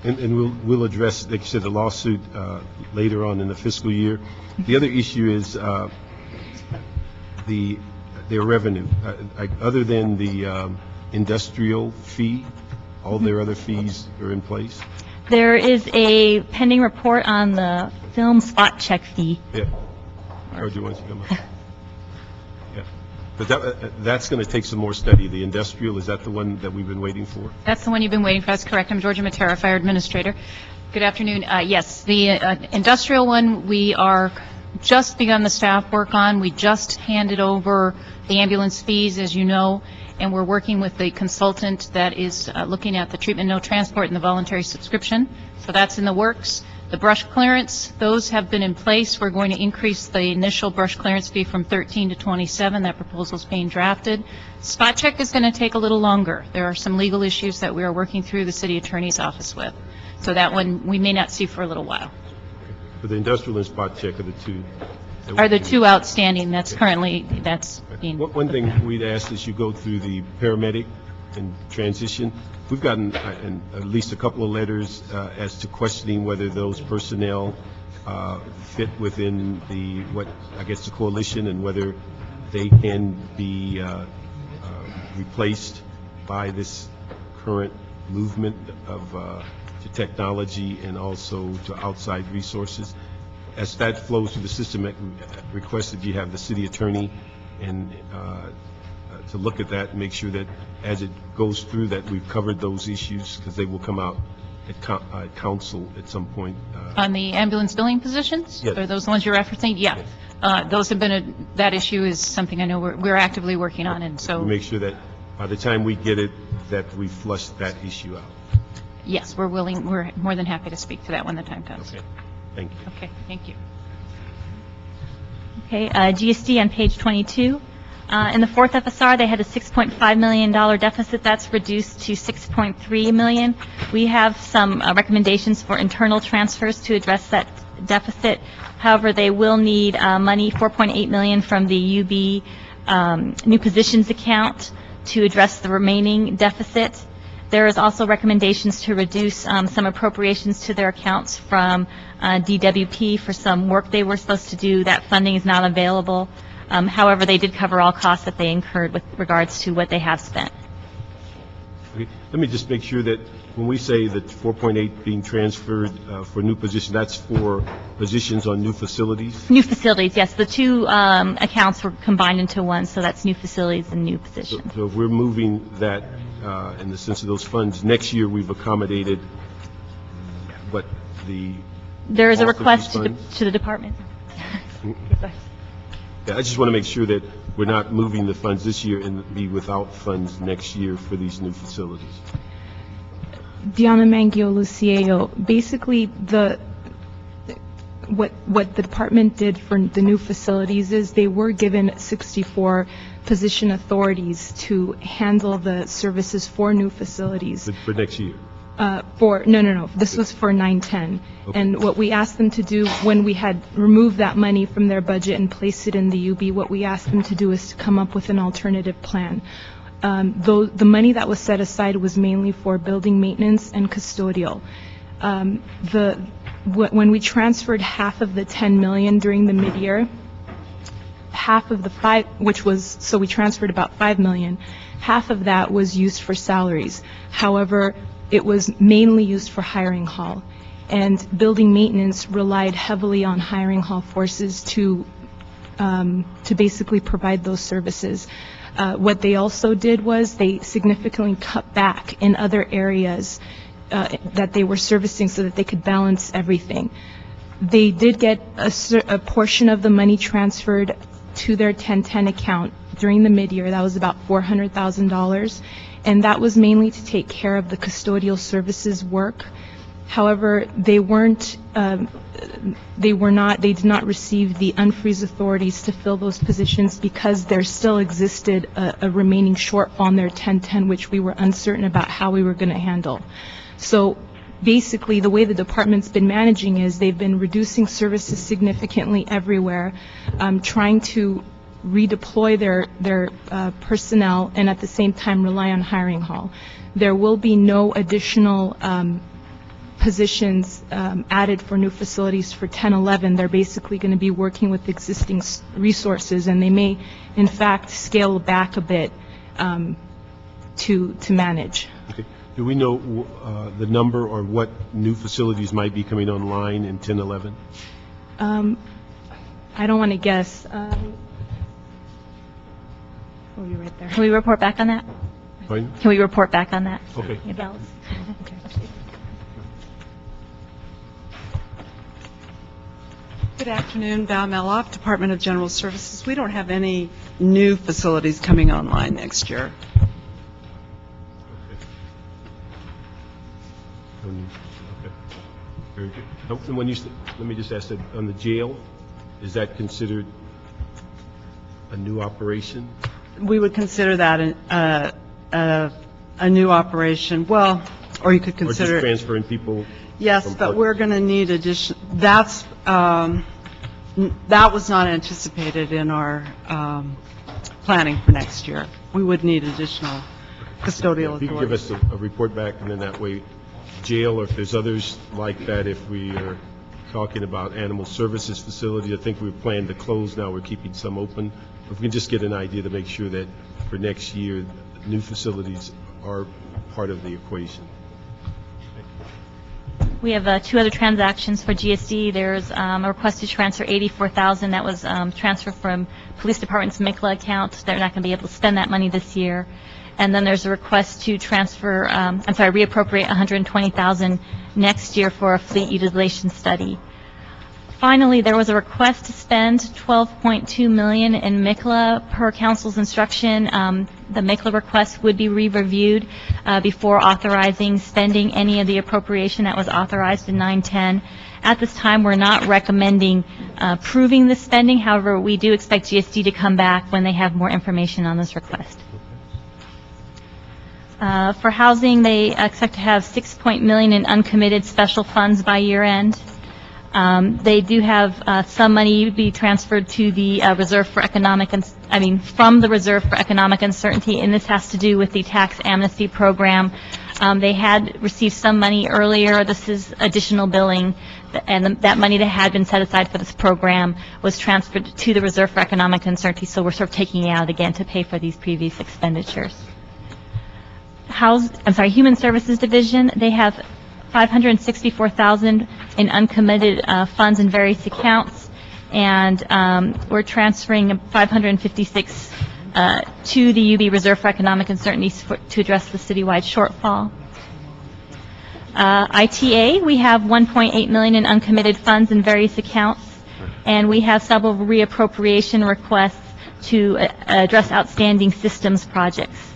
And we'll address, like you said, the lawsuit later on in the fiscal year. The other issue is their revenue. Other than the industrial fee, all their other fees are in place? There is a pending report on the film spot check fee. Yeah. Or do you want to come up? Yeah. But that's going to take some more study. The industrial, is that the one that we've been waiting for? That's the one you've been waiting for. That's correct. I'm Georgia Matera, Fire Administrator. Good afternoon. Yes, the industrial one we are just begun the staff work on. We just handed over the ambulance fees, as you know, and we're working with the consultant that is looking at the treatment no transport and the voluntary subscription. So that's in the works. The brush clearance, those have been in place. We're going to increase the initial brush clearance fee from 13 to 27. That proposal is being drafted. Spot check is going to take a little longer. There are some legal issues that we are working through the city attorney's office with. So that one we may not see for a little while. For the industrial and spot check are the two are the two outstanding that's currently, that's being... One thing we'd ask is you go through the paramedic and transition. We've gotten at least a couple of letters as to questioning whether those personnel fit within the coalition, and whether they can be replaced by this current movement to technology and also to outside resources. As that flows through the system, I request that you have the city attorney and to look at that and make sure that as it goes through that we've covered those issues, because they will come out at council at some point. On the ambulance billing positions? Yes. Are those the ones you're referencing? Yeah. Those have been, that issue is something I know we're actively working on, and so... We make sure that by the time we get it, that we flush that issue out. Yes, we're more than happy to speak to that when the time comes. Okay, thank you. Okay, thank you. Okay, GSD on page 22. In the fourth FSR, they had a $6.5 million deficit. That's reduced to $6.3 million. We have some recommendations for internal transfers to address that deficit. However, they will need money, $4.8 million from the UB new positions account to address the remaining deficit. There is also recommendations to reduce some appropriations to their accounts from DWP for some work they were supposed to do. That funding is not available. However, they did cover all costs that they incurred with regards to what they have spent. Okay. Let me just make sure that when we say that 4.8 being transferred for new positions, that's for positions on new facilities? New facilities, yes. The two accounts were combined into one, so that's new facilities and new positions. So if we're moving that in the sense of those funds, next year we've accommodated what the... There is a request to the department. Yeah, I just want to make sure that we're not moving the funds this year and be without funds next year for these new facilities. Diana Mangiolo, CAO, basically what the department did for the new facilities is they were given 64 position authorities to handle the services for new facilities. For next year? No. This was for 910. Okay. And what we asked them to do when we had removed that money from their budget and placed it in the UB, what we asked them to do is to come up with an alternative plan. Though the money that was set aside was mainly for building maintenance and custodial. When we transferred half of the $10 million during the mid-year, half of the so we transferred about $5 million, half of that was used for salaries. However, it was mainly used for hiring hall, and building maintenance relied heavily on hiring hall forces to basically provide those services. What they also did was they significantly cut back in other areas that they were servicing so that they could balance everything. They did get a portion of the money transferred to their 1010 account during the mid-year. That was about $400,000, and that was mainly to take care of the custodial services work. However, they did not receive the unfreeze authorities to fill those positions because there still existed a remaining shortfall in their 1010, which we were uncertain about how we were going to handle. So basically, the way the department's been managing is they've been reducing services significantly everywhere, trying to redeploy their personnel and at the same time rely on hiring hall. There will be no additional positions added for new facilities for 1011. They're basically going to be working with existing resources, and they may, in fact, scale back a bit to manage. Okay. Do we know the number or what new facilities might be coming online in 1011? I don't want to guess. We'll be right there. Can we report back on that? Pardon? Can we report back on that? Okay. Okay. Good afternoon, Val Meloff, Department of General Services. We don't have any new facilities coming online next year. Okay. Very good. And when let me just ask that, on the jail, is that considered a new operation? We would consider that a new operation. Well, or you could consider... Or just transferring people? Yes, but we're going to need addition. That's that was not anticipated in our planning for next year. We would need additional custodial If you can give authority. us a report back, and then that way, jail, or if there's others like that, if we are talking about animal services facility, I think we plan to close now, we're keeping some open. If we can just get an idea to make sure that for next year, new facilities are part of the equation. We have two other transactions for GSD. There's a request to transfer $84,000 that was transferred from Police Department's MICLA account. They're not going to be able to spend that money this year. And then there's a request to transfer, reappropriate $120,000 next year for a fleet utilization study. Finally, there was a request to spend $12.2 million in MICLA per council's instruction. The MICLA request would be re-reviewed before authorizing spending any of the appropriation that was authorized in 910. At this time, we're not recommending approving the spending. However, we do expect GSD to come back when they have more information on this request. For housing, they expect to have $6 million in uncommitted special funds by year end. They do have some money be transferred to the Reserve for Economic, from the Reserve for Economic Uncertainty, and this has to do with the tax amnesty program. They had received some money earlier. This is additional billing, and that money that had been set aside for this program was transferred to the Reserve for Economic Uncertainty, so we're sort of taking it out again to pay for these previous expenditures. Human Services Division, they have $564,000 in uncommitted funds in various accounts, and we're transferring $556 to the UB Reserve for Economic Uncertainty to address the citywide shortfall. ITA, we have $1.8 million in uncommitted funds in various accounts, and we have several reappropriation requests to address outstanding systems projects.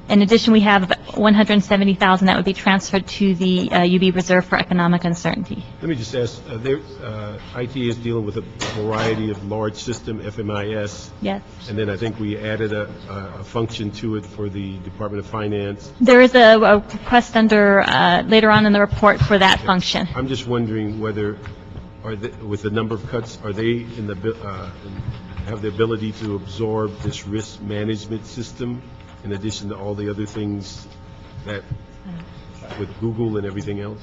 In addition, we have $170,000 that would be transferred to the UB Reserve for Economic Uncertainty. Let me just ask, IT is dealing with a variety of large system, FMIS. Yes. And then I think we added a function to it for the Department of Finance. There is a request under, later on in the report for that function. I'm just wondering whether, with the number of cuts, are they have the ability to absorb this risk management system in addition to all the other things that, with Google and everything else?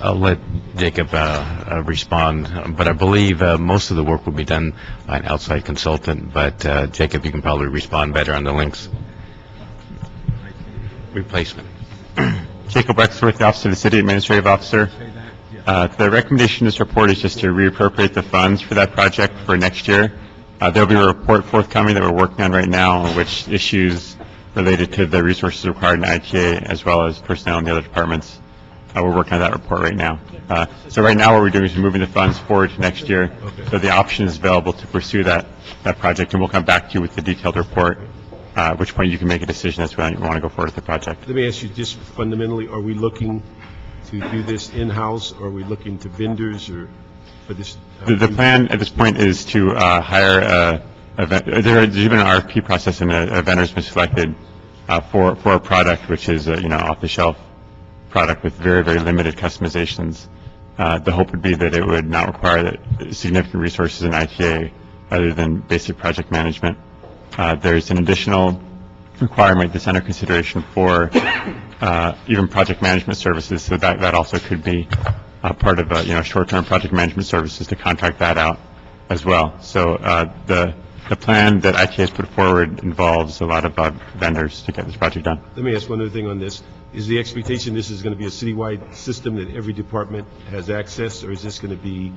I'll let Jacob respond, but I believe most of the work will be done by an outside consultant, but Jacob, you can probably respond better on the links. Replacement. Jacob Wexler with the Office of the City Administrative Officer. The recommendation in this report is just to reappropriate the funds for that project for next year. There'll be a report forthcoming that we're working on right now, on which issues related to the resources required in ITA as well as personnel in the other departments. We're working on that report right now. So right now what we're doing is moving the funds forward to next year, so the option is available to pursue that project, and we'll come back to you with the detailed report, at which point you can make a decision as to whether you want to go forward with the project. Let me ask you just fundamentally, are we looking to do this in-house, or are we looking to vendors, or for this? The plan at this point is to hire there's been an RFP process, and a vendor's been selected for a product which is off-the-shelf product with very, very limited customizations. The hope would be that it would not require significant resources in ITA other than basic project management. There's an additional requirement that's under consideration for even project management services, so that also could be part of short-term project management services to contract that out as well. So the plan that ITA has put forward involves a lot of vendors to get this project done. Let me ask one other thing on this. Is the expectation this is going to be a citywide system that every department has access, or is this going to be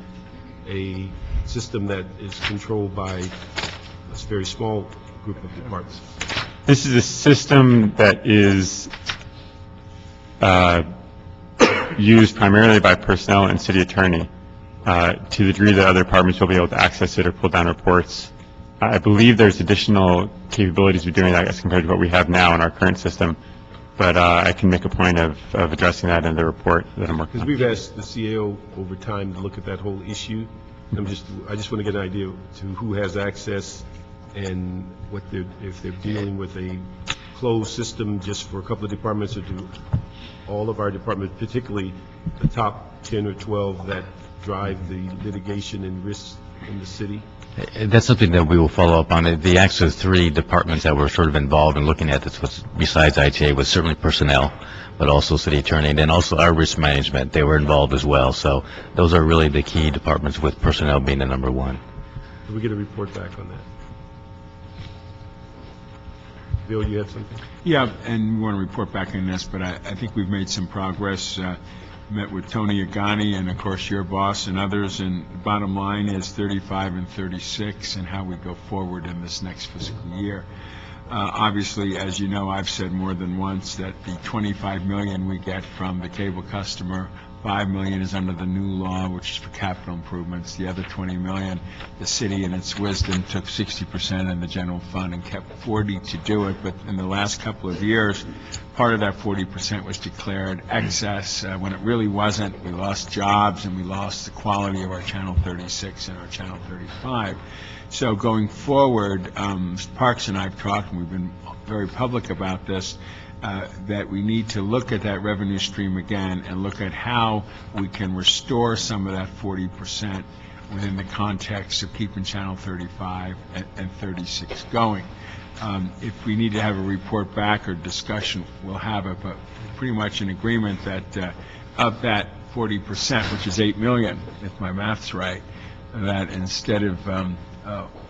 a system that is controlled by a very small group of departments? This is a system that is used primarily by personnel and city attorney. To the degree that other departments will be able to access it or pull down reports, I believe there's additional capabilities of doing that as compared to what we have now in our current system. But I can make a point of addressing that in the report that I'm working on. Because we've asked the CAO over time to look at that whole issue. I just want to get an idea to who has access and if they're dealing with a closed system just for a couple of departments, or do all of our departments, particularly the top 10 or 12 that drive the litigation and risks in the city? That's something that we will follow up on. The actual three departments that were sort of involved in looking at this was, besides ITA, was certainly personnel, but also city attorney, and then also our risk management. They were involved as well. So those are really the key departments, with personnel being the number one. Can we get a report back on that? Bill, you had something? Yeah, and we want to report back on this, but I think we've made some progress. Met with Tony Agani and, of course, your boss and others, and the bottom line is 35 and 36 and how we go forward in this next fiscal year. Obviously, as you know, I've said more than once that the $25 million we get from the cable customer, $5 million is under the new law, which is for capital improvements. The other $20 million, the city in its wisdom took 60% in the general fund and kept 40% to do it. But in the last couple of years, part of that 40% was declared excess when it really wasn't. We lost jobs and we lost the quality of our Channel 36 and our Channel 35. So going forward, Parks and I have talked, and we've been very public about this, that we need to look at that revenue stream again and look at how we can restore some of that 40% within the context of keeping Channel 35 and 36 going. If we need to have a report back or discussion, we'll have it, but pretty much in agreement that of that 40%, which is $8 million, if my math's right, that instead of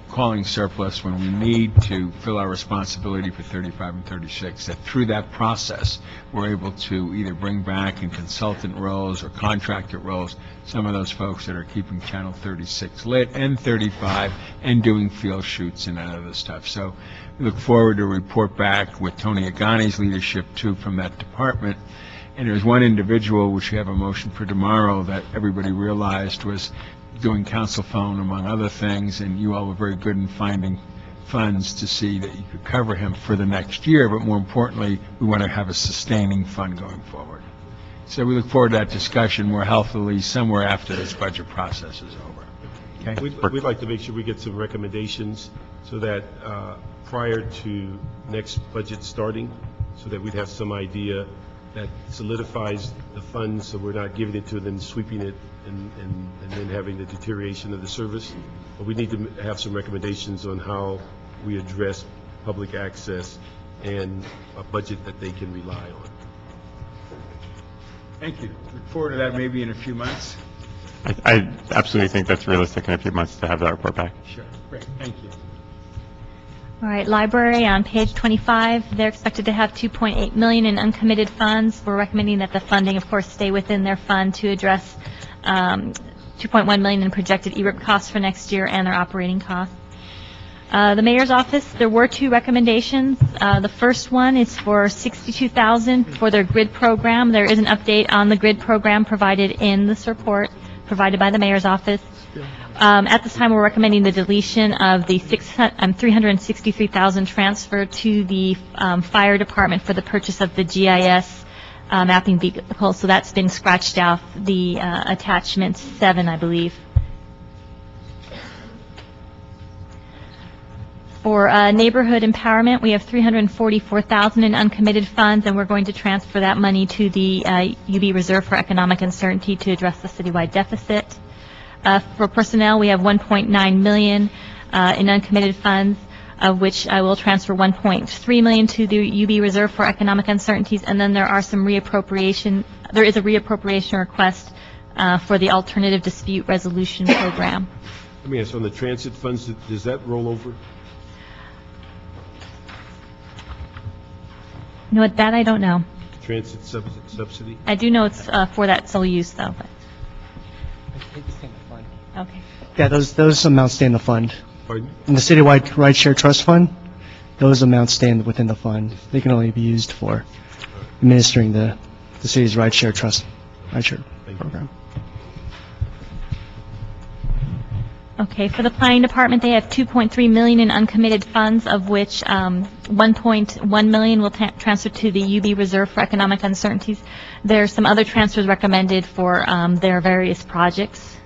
calling surplus when we need to fill our responsibility for 35 and 36, that through that process, we're able to either bring back in consultant roles or contractor roles some of those folks that are keeping Channel 36 lit and 35 and doing field shoots and other stuff. So we look forward to a report back with Tony Agani's leadership, too, from that department. And there's one individual, which we have a motion for tomorrow, that everybody realized was doing council phone, among other things, and you all were very good in finding funds to see that you could cover him for the next year, but more importantly, we want to have a sustaining fund going forward. So we look forward to that discussion more healthily somewhere after this budget process is over. Okay? We'd like to make sure we get some recommendations so that prior to next budget starting, so that we'd have some idea that solidifies the funds, so we're not giving it to them, sweeping it, and then having the deterioration of the service. But we need to have some recommendations on how we address public access and a budget that they can rely on. Thank you. Look forward to that maybe in a few months. I absolutely think that's realistic in a few months to have that report back. Sure. Great. Thank you. All right, library on page 25, they're expected to have $2.8 million in uncommitted funds. We're recommending that the funding, of course, stay within their fund to address $2.1 million in projected ERIP costs for next year and their operating costs. The mayor's office, there were two recommendations. The first one is for $62,000 for their grid program. There is an update on the grid program provided in this report provided by the mayor's office. At this time, we're recommending the deletion of the $363,000 transfer to the fire department for the purchase of the GIS mapping vehicle. So that's been scratched off the attachment 7, I believe. For neighborhood empowerment, we have $344,000 in uncommitted funds, and we're going to transfer that money to the UB Reserve for Economic Uncertainty to address the citywide deficit. For personnel, we have $1.9 million in uncommitted funds, of which I will transfer $1.3 million to the UB Reserve for Economic Uncertainties, and then there are some reappropriation. There is a reappropriation request for the Alternative Dispute Resolution Program. Let me ask, on the transit funds, does that roll over? You know what, that I don't know. Transit subsidy? I do know it's for that sole use, though. But. Okay. Yeah, those amounts stay in the fund. Pardon? In the citywide rideshare trust fund, those amounts stay within the fund. They can only be used for administering the city's rideshare program. Okay, for the planning department, they have $2.3 million in uncommitted funds, of which $1.1 million will transfer to the UB Reserve for Economic Uncertainties. There are some other transfers recommended for their various projects.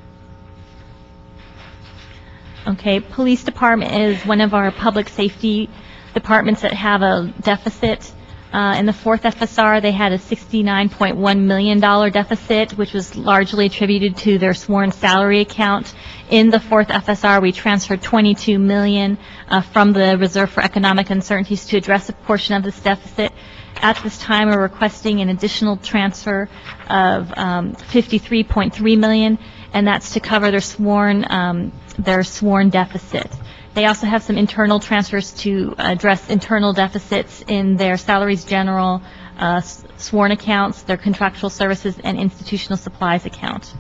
Okay, police department is one of our public safety departments that have a deficit. In the fourth FSR, they had a $69.1 million deficit, which was largely attributed to their sworn salary account. In the fourth FSR, we transferred $22 million from the Reserve for Economic Uncertainties to address a portion of this deficit. At this time, we're requesting an additional transfer of $53.3 million, and that's to cover their sworn deficit. They also have some internal transfers to address internal deficits in their salaries general, sworn accounts, their contractual services, and institutional supplies account.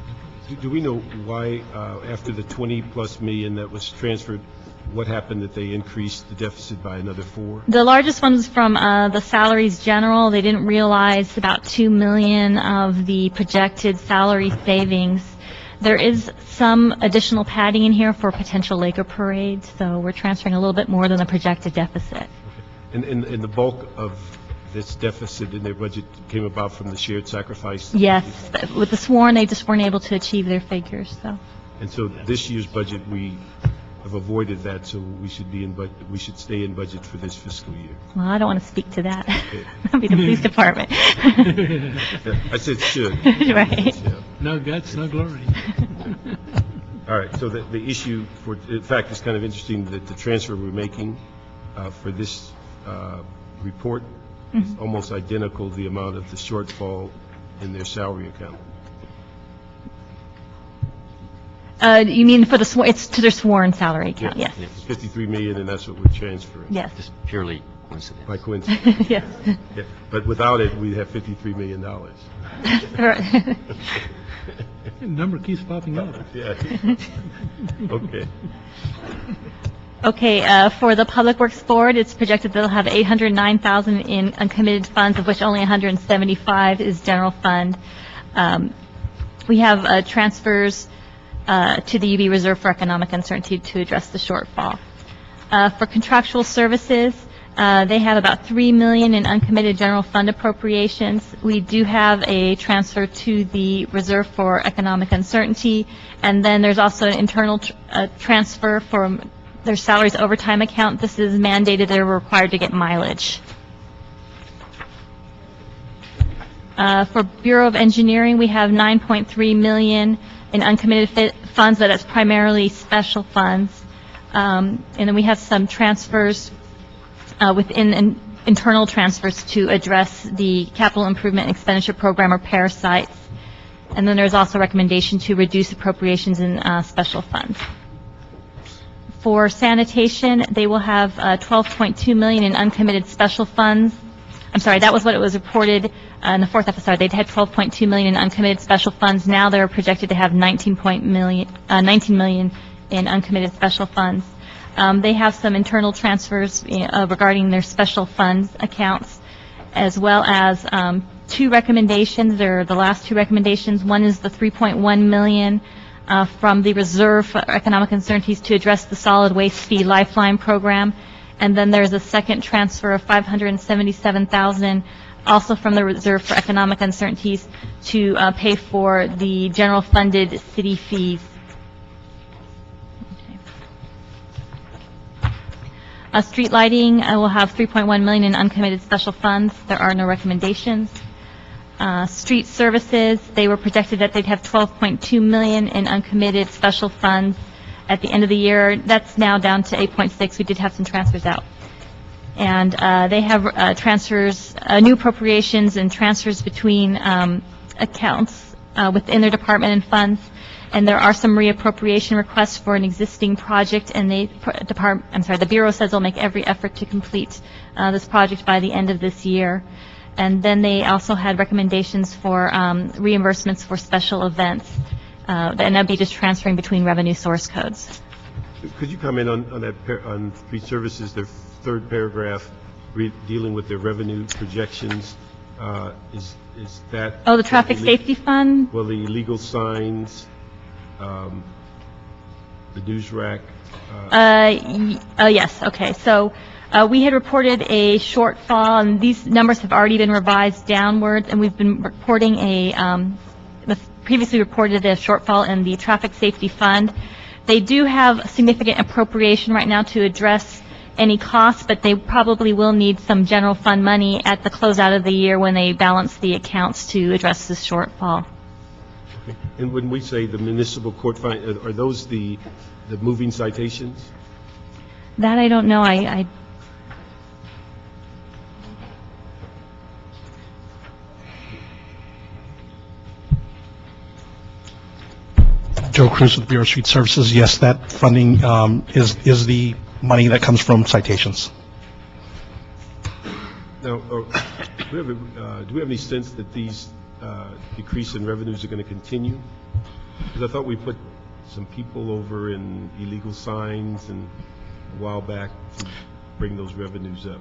Do we know why, after the 20-plus million that was transferred, what happened that they increased the deficit by another 4? The largest one was from the salaries general. They didn't realize about $2 million of the projected salary savings. There is some additional padding in here for potential Laker parades, so we're transferring a little bit more than the projected deficit. And the bulk of this deficit in their budget came about from the shared sacrifice? Yes. With the sworn, they just weren't able to achieve their figures, so. And so this year's budget, we have avoided that, so we should we should stay in budget for this fiscal year. Well, I don't want to speak to that. That'd be the police department. I said should. Right. Yeah. No guts, no glory. All right, so the issue in fact, it's kind of interesting that the transfer we're making for this report is almost identical to the amount of the shortfall in their salary account. You mean for it's to their sworn salary account, yes. It's 53 million, and that's what we're transferring. Yes. Just purely coincidence. By coincidence. Yes. Yeah. But without it, we'd have $53 million. Right. The number keeps popping up. Yeah. Okay. Okay, for the Public Works Board, it's projected they'll have $809,000 in uncommitted funds, of which only $175 is general fund. We have transfers to the UB Reserve for Economic Uncertainty to address the shortfall. For contractual services, they have about $3 million in uncommitted general fund appropriations. We do have a transfer to the Reserve for Economic Uncertainty, and then there's also an internal transfer from their salaries overtime account. This is mandated. They're required to get mileage. For Bureau of Engineering, we have $9.3 million in uncommitted funds, but that's primarily special funds. And then we have some transfers within internal transfers to address the Capital Improvement Expenditure Program or parasites. And then there's also a recommendation to reduce appropriations in special funds. For sanitation, they will have $12.2 million in uncommitted special funds. I'm sorry, that was what it was reported in the fourth FSR. They'd had $12.2 million in uncommitted special funds. Now they're projected to have $19 million in uncommitted special funds. They have some internal transfers regarding their special funds accounts, as well as two recommendations. They're the last two recommendations. One is the $3.1 million from the Reserve for Economic Uncertainties to address the solid waste fee lifeline program. And then there's a second transfer of $577,000 also from the Reserve for Economic Uncertainties to pay for the general funded city fees. Street lighting will have $3.1 million in uncommitted special funds. There are no recommendations. Street services, they were projected that they'd have $12.2 million in uncommitted special funds at the end of the year. That's now down to 8.6. We did have some transfers out. And they have transfers, new appropriations and transfers between accounts within their department and funds. And there are some reappropriation requests for an existing project, and the Bureau says they'll make every effort to complete this project by the end of this year. And then they also had recommendations for reimbursements for special events, and that'd be just transferring between revenue source codes. Could you comment on that, on street services, their third paragraph, dealing with their revenue projections? Is that... Oh, the traffic safety fund? Well, the illegal signs, the news rack. Yes, okay. So we had reported a shortfall, and these numbers have already been revised downwards, and we've been reporting previously reported a shortfall in the traffic safety fund. They do have significant appropriation right now to address any costs, but they probably will need some general fund money at the closeout of the year when they balance the accounts to address this shortfall. And when we say the municipal court fine, are those the moving citations? That I don't know. I Joe Cruz with Bureau of Street Services. Yes, that funding is the money that comes from citations. Now, do we have any sense that these decrease in revenues are going to continue? Because I thought we put some people over in illegal signs and a while back to bring those revenues up.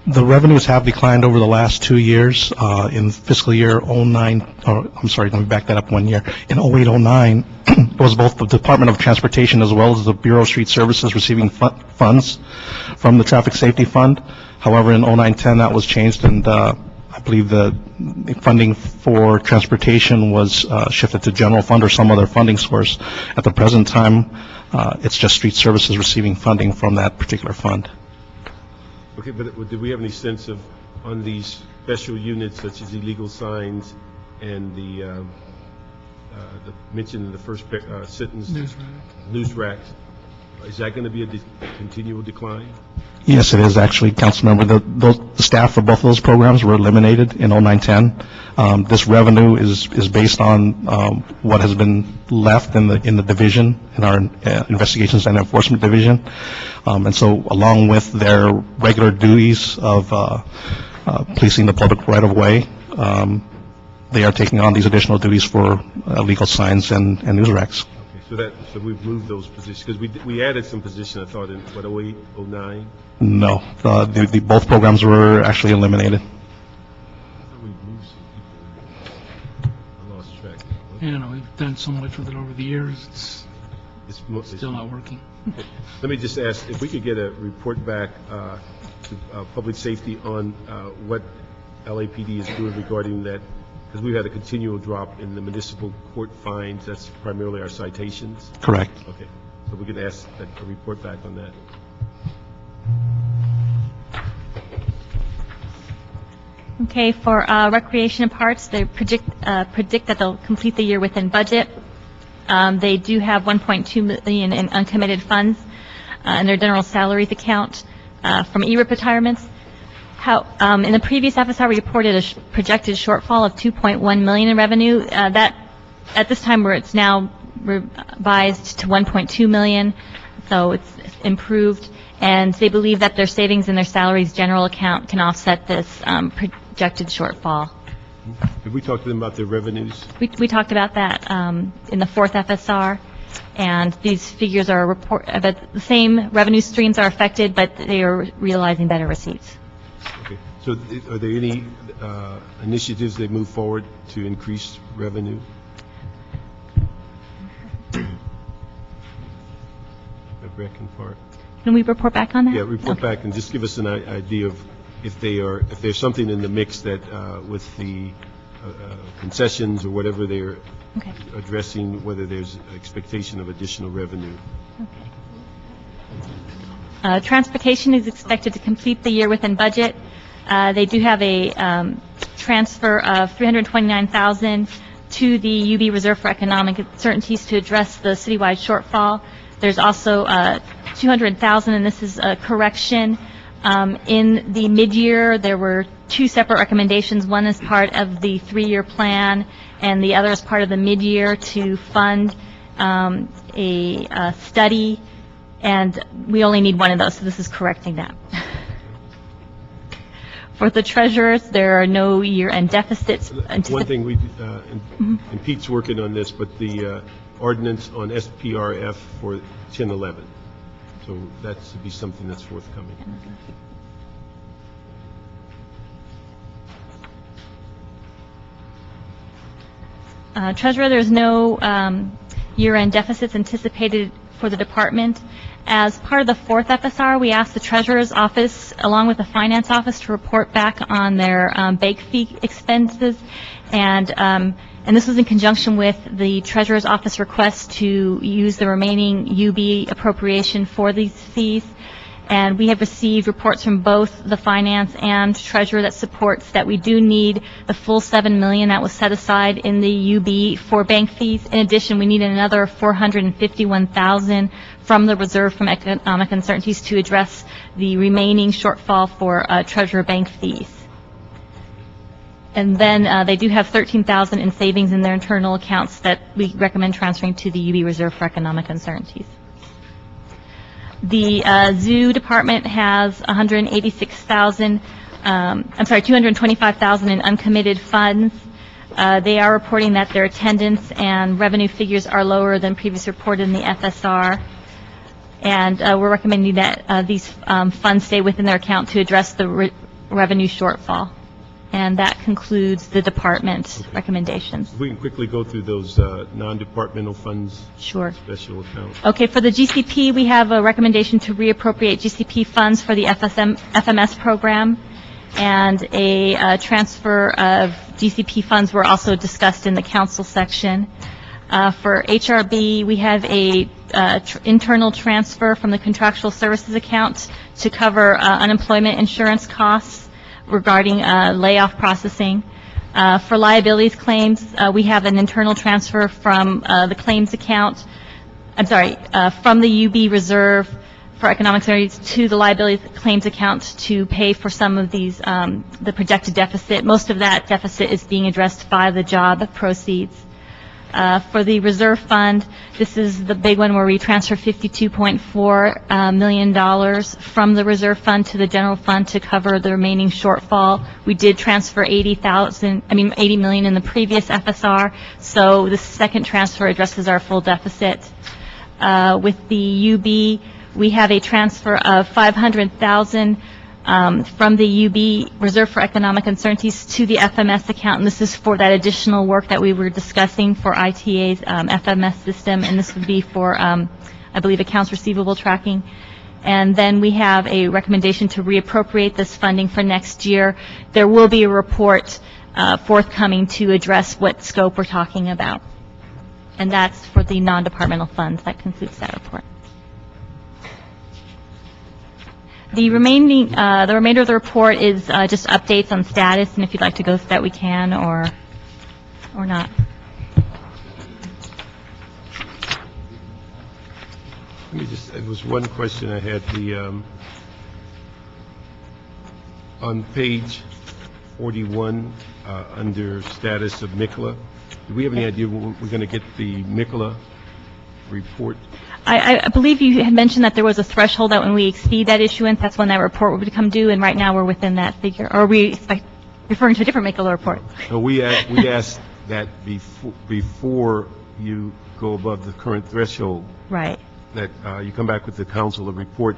The revenues have declined over the last 2 years. In fiscal year 09, or I'm sorry, let me back that up 1 year. In 08-09, it was both the Department of Transportation as well as the Bureau of Street Services receiving funds from the Traffic Safety Fund. However, in 09-10, that was changed, and I believe the funding for transportation was shifted to general fund or some other funding source. At the present time, it's just street services receiving funding from that particular fund. Okay, but do we have any sense of, on these special units such as illegal signs and the mentioned in the first sentence, news racks, is that going to be a continual decline? Yes, it is actually, Councilmember. The staff for both of those programs were eliminated in 09-10. This revenue is based on what has been left in the division, in our investigations and enforcement division. And so along with their regular duties of policing the public right-of-way, they are taking on these additional duties for illegal signs and news racks. So we've moved those positions, because we added some positions, I thought, in, 08, 09? No, both programs were actually eliminated. I thought we moved some people. I lost track. You know, we've done so much with it over the years, it's still not working. Let me just ask, if we could get a report back to public safety on what LAPD is doing regarding that, because we've had a continual drop in the municipal court fines. That's primarily our citations. Correct. Okay, so we can ask a report back on that. Okay, for recreation and parks, they predict that they'll complete the year within budget. They do have $1.2 million in uncommitted funds in their general salaries account from ERIP retirements. In the previous FSR, we reported a projected shortfall of $2.1 million in revenue. That at this time, where it's now revised to $1.2 million, so it's improved. And they believe that their savings in their salaries general account can offset this projected shortfall. Have we talked to them about their revenues? We talked about that in the fourth FSR, and these figures are but the same revenue streams are affected, but they are realizing better receipts. Okay. So are there any initiatives they move forward to increase revenue? Can we report back on that? Yeah, report back and just give us an idea of if there's something in the mix that with the concessions or whatever they're addressing, whether there's expectation of additional revenue. Okay. Transportation is expected to complete the year within budget. They do have a transfer of $329,000 to the UB Reserve for Economic Uncertainties to address the citywide shortfall. There's also $200,000, and this is a correction. In the mid-year, there were two separate recommendations. One is part of the 3-year plan, and the other is part of the mid-year to fund a study, and we only need one of those, so this is correcting that. For the treasurers, there are no year-end deficits. One thing, and Pete's working on this, but the ordinance on SPRF for 1011. So that should be something that's forthcoming. Treasurer, there's no year-end deficits anticipated for the department. As part of the fourth FSR, we asked the Treasurer's Office, along with the Finance Office, to report back on their bake fee expenses, and this was in conjunction with the Treasurer's Office request to use the remaining UB appropriation for these fees. And we have received reports from both the finance and treasurer that supports that we do need the full $7 million that was set aside in the UB for bank fees. In addition, we need another $451,000 from the reserve from economic uncertainties to address the remaining shortfall for treasurer bank fees. And then they do have $13,000 in savings in their internal accounts that we recommend transferring to the UB reserve for economic uncertainties. The zoo department has $225,000 in uncommitted funds. They are reporting that their attendance and revenue figures are lower than previously reported in the FSR. And we're recommending that these funds stay within their account to address the revenue shortfall. And that concludes the department recommendations. If we can quickly go through those non-departmental funds. Sure. Special accounts. Okay, for the GCP, we have a recommendation to reappropriate GCP funds for the FMS program, and a transfer of GCP funds were also discussed in the council section. For HRB, we have a internal transfer from the contractual services account to cover unemployment insurance costs regarding layoff processing. For liabilities claims, we have an internal transfer from the claims account, from the UB reserve for economic securities to the liabilities claims account to pay for some of these, the projected deficit. Most of that deficit is being addressed by the job proceeds. For the reserve fund, this is the big one where we transfer $52.4 million from the reserve fund to the general fund to cover the remaining shortfall. We did transfer $80 million in the previous FSR, so the second transfer addresses our full deficit. With the UB, we have a transfer of $500,000 from the UB Reserve for Economic Uncertainties to the FMS account, and this is for that additional work that we were discussing for ITA's FMS system, and this would be for, I believe, accounts receivable tracking. And then we have a recommendation to reappropriate this funding for next year. There will be a report forthcoming to address what scope we're talking about. And that's for the non-departmental funds. That concludes that report. The remainder of the report is just updates on status, and if you'd like to go through that, we can, or not. There was one question I had. On page 41, under status of MICLA, do we have any idea when we're going to get the MICLA report? I believe you had mentioned that there was a threshold that when we exceed that issuance, that's when that report would become due, and right now we're within that figure. Or are we referring to a different MICLA report? No, we asked that before you go above the current threshold. Right. That you come back with the council a report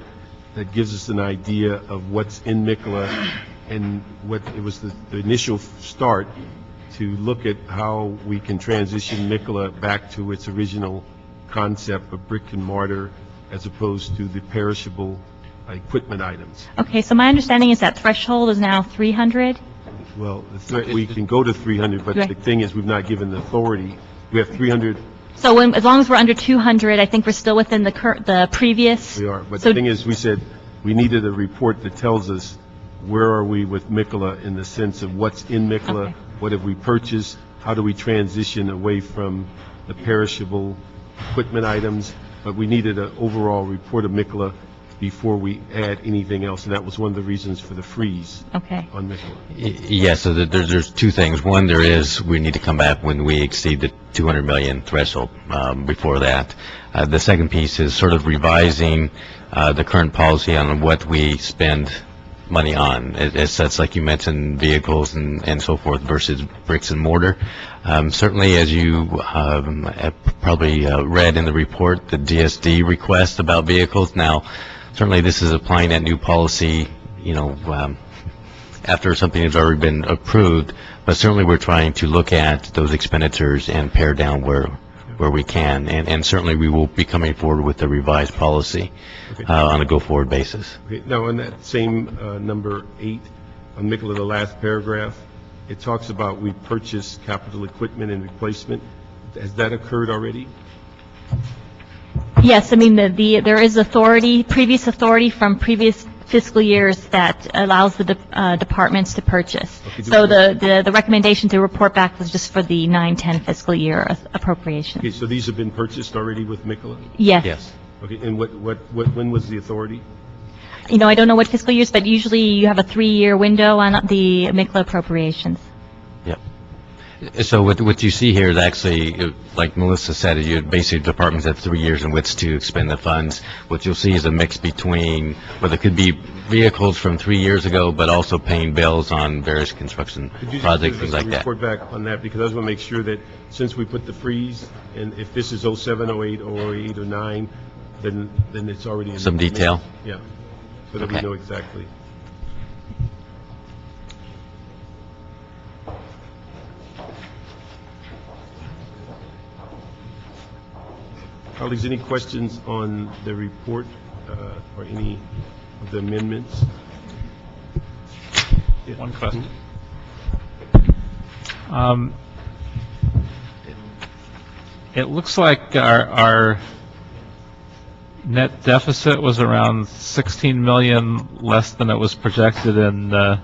that gives us an idea of what's in MICLA and what it was the initial start to look at how we can transition MICLA back to its original concept of brick and mortar as opposed to the perishable equipment items. Okay, so my understanding is that threshold is now 300? Well, we can go to 300, but the thing is we've not given the authority. We have 300. So as long as we're under 200, I think we're still within the previous. We are, but the thing is we said we needed a report that tells us where are we with MICLA in the sense of what's in MICLA, what have we purchased, how do we transition away from the perishable equipment items, but we needed an overall report of MICLA before we add anything else, and that was one of the reasons for the freeze on MICLA. Yes, so there's two things. One, we need to come back when we exceed the 200 million threshold before that. The second piece is sort of revising the current policy on what we spend money on, as such, like you mentioned, vehicles and so forth versus bricks and mortar. Certainly, as you have probably read in the report, the DSD request about vehicles. Now, certainly this is applying that new policy, after something has already been approved, but certainly we're trying to look at those expenditures and pare down where we can, and certainly we will be coming forward with the revised policy on a go-forward basis. Okay. Now, on that same number 8, on MICLA, the last paragraph, it talks about we purchase capital equipment and replacement. Has that occurred already? Yes, I mean, there is authority, previous authority from previous fiscal years that allows the departments to purchase. Okay, So the recommendation to report back was just for the 9-10 fiscal year appropriation. Okay, so these have been purchased already with Mikla? Yes. Yes. Okay, and when was the authority? You know, I don't know what fiscal years, but usually you have a 3-year window on the MICLA appropriations. Yep. So what you see here is actually, like Melissa said, you basically departments have 3 years in which to expend the funds. What you'll see is a mix between, well, there could be vehicles from 3 years ago, but also paying bills on various construction projects, things like that. Report back on that, because I just want to make sure that since we put the freeze, and if this is 07, 08, 08, or 9, then it's already in Some the detail? mix. Yeah, so that we Okay. know exactly. Colleagues, any questions on the report or any of the amendments? Yeah. One question. It looks like our net deficit was around 16 million less than it was projected in the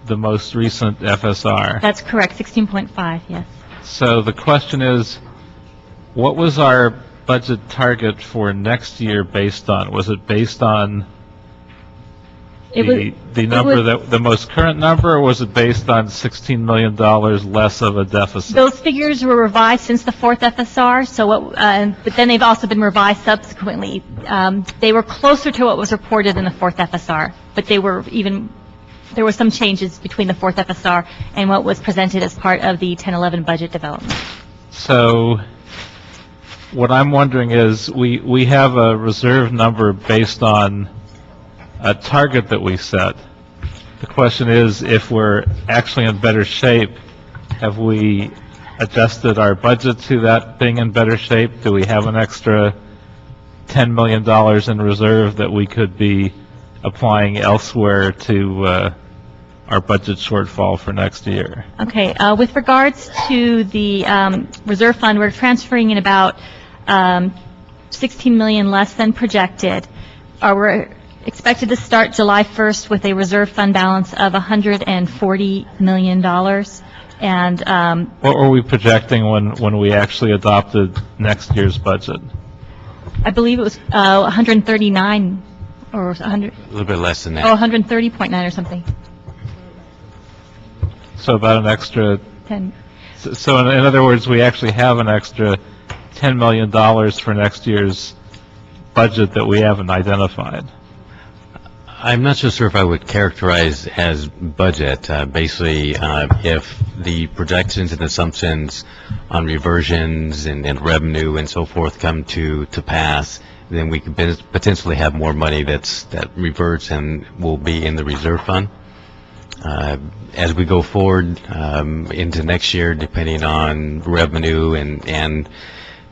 most recent FSR. That's correct, 16.5, yes. So the question is, what was our budget target for next year based on? Was it based on the most current number, or was it based on $16 million less of a deficit? Those figures were revised since the fourth FSR, but then they've also been revised subsequently. They were closer to what was reported in the fourth FSR, but there were some changes between the fourth FSR and what was presented as part of the 10-11 budget development. So what I'm wondering is, we have a reserve number based on a target that we set. The question is, if we're actually in better shape, have we adjusted our budget to that being in better shape? Do we have an extra $10 million in reserve that we could be applying elsewhere to our budget shortfall for next year? Okay, with regards to the reserve fund, we're transferring in about 16 million less than projected. We're expected to start July 1st with a reserve fund balance of $140 million. And what were we projecting when we actually adopted next year's budget? I believe it was 139 or 100. A little bit less than that. Oh, 130.9 or something. So about an extra 10. So in other words, we actually have an extra $10 million for next year's budget that we haven't identified. I'm not so sure if I would characterize as budget. Basically, if the projections and assumptions on reversions and revenue and so forth come to pass, then we could potentially have more money that reverts and will be in the reserve fund. As we go forward into next year, depending on revenue and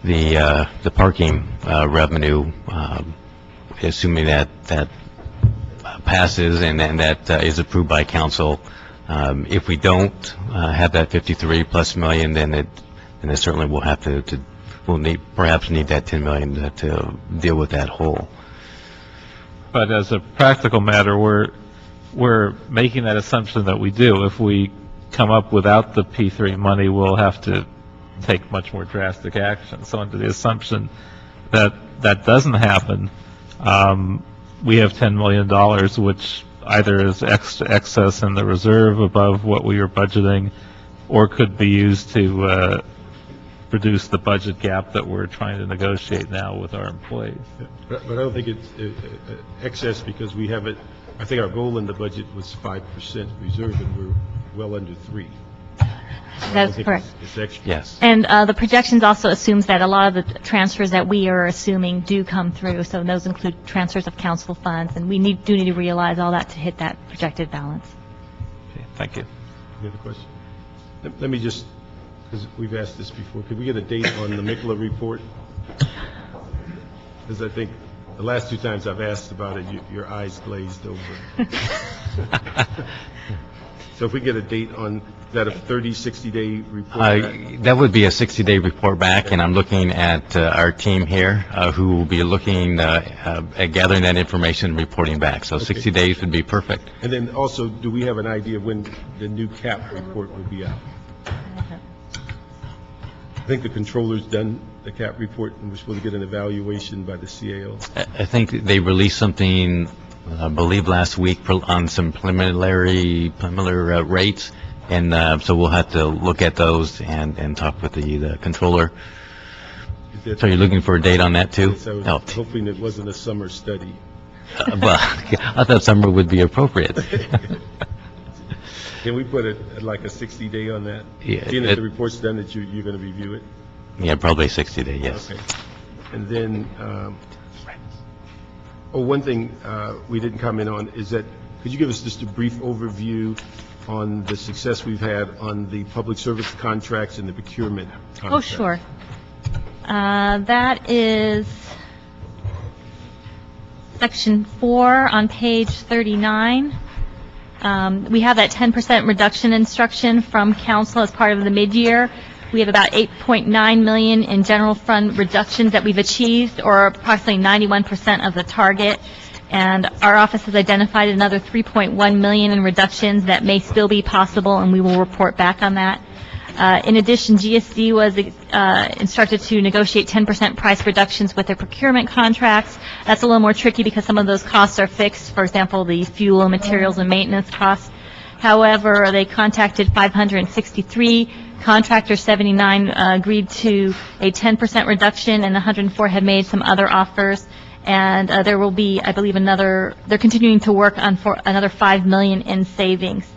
the parking revenue, assuming that passes and that is approved by council. If we don't have that 53+ million, then it certainly will have we'll perhaps need that 10 million to deal with that hole. But as a practical matter, we're making that assumption that we do. If we come up without the P3 money, we'll have to take much more drastic action. So under the assumption that that doesn't happen, we have $10 million, which either is excess in the reserve above what we are budgeting, or could be used to reduce the budget gap that we're trying to negotiate now with our employees. But I don't think it's excess, because we have it, I think our goal in the budget was 5% reserve, and we're well under 3. That's correct. It's extra. Yes. And the projections also assumes that a lot of the transfers that we are assuming do come through. So those include transfers of council funds, and we do need to realize all that to hit that projected balance. Okay, thank you. Any other question? Let me just, because we've asked this before, could we get a date on the MICLA report? Because I think the last 2 times I've asked about it, your eyes glazed over. So if we get a date on, is that a 30, 60-day report? back? That would be a 60-day report back, and I'm looking at our team here, who will be looking at gathering that information and reporting back. So 60 days would be perfect. And then also, do we have an idea of when the new CAP report will be out? I think the controller's done the CAP report, and we're supposed to get an evaluation by the CAO. I think they released something, I believe, last week on some preliminary rates, and so we'll have to look at those and talk with the controller. So you're looking for a date on that, too? Yes, I was hoping it wasn't a summer study. Well, I thought summer would be appropriate. Can we put it like a 60-day on that? Yeah, Seeing that the report's done, that you're going to review it? Yeah, probably 60-day, yes. Okay. And then, one thing we didn't comment on is that, could you give us just a brief overview on the success we've had on the public service contracts and the procurement contracts? Oh, sure. That is section 4 on page 39. We have that 10% reduction instruction from council as part of the mid-year. We have about $8.9 million in general fund reductions that we've achieved, or approximately 91% of the target. And our office has identified another $3.1 million in reductions that may still be possible, and we will report back on that. In addition, GSD was instructed to negotiate 10% price reductions with their procurement contracts. That's a little more tricky because some of those costs are fixed, for example, the fuel, materials, and maintenance costs. However, they contacted 563 contractors, 79 agreed to a 10% reduction, and 104 have made some other offers. And there will be, I believe, they're continuing to work on for another $5 million in savings.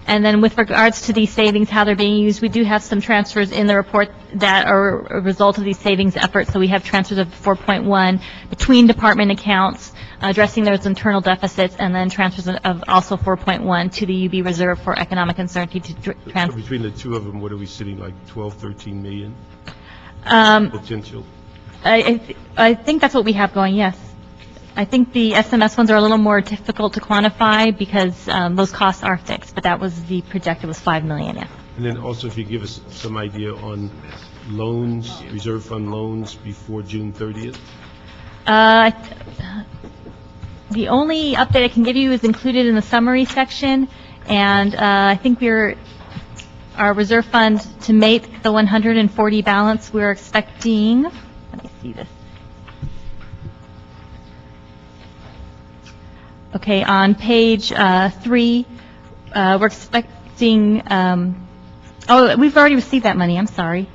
And then with regards to these savings, how they're being used, we do have some transfers in the report that are a result of these savings efforts. So we have transfers of 4.1 between department accounts, addressing those internal deficits, and then transfers of also 4.1 to the UB Reserve for economic uncertainty to So between the two of them, what are we sitting, like 12, 13 million? Potential? I think that's what we have going, yes. I think the SMS ones are a little more difficult to quantify because those costs are fixed, but that was the projected was $5 million, yeah. And then also, if you give us some idea on loans, reserve fund loans before June 30th? The only update I can give you is included in the summary section, and I think our reserve fund to make the 140 balance, we're expecting, let me see this. Okay, on page 3, we're expecting, we've already received that money, I'm sorry.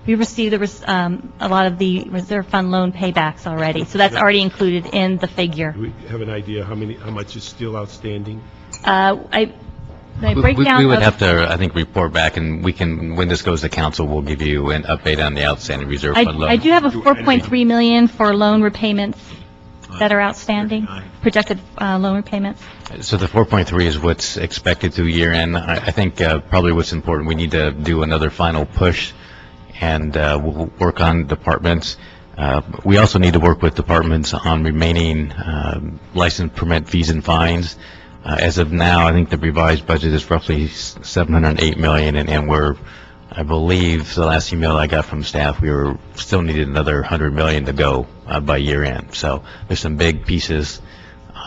We received a lot of the reserve fund loan paybacks already, so that's already included in the figure. Do we have an idea how much is still outstanding? The We breakdown would of- have to, I think, report back, and we can, when this goes to council, we'll give you an update on the outstanding reserve fund loan. I do have a $4.3 million for loan repayments that are outstanding, projected loan repayments. So the 4.3 is what's expected through year end. I think probably what's important, we need to do another final push, and we'll work on departments. We also need to work with departments on remaining license permit fees and fines. As of now, I think the revised budget is roughly $708 million, and we're, I believe, the last email I got from staff, we were still needed another $100 million to go by year end. So there's some big pieces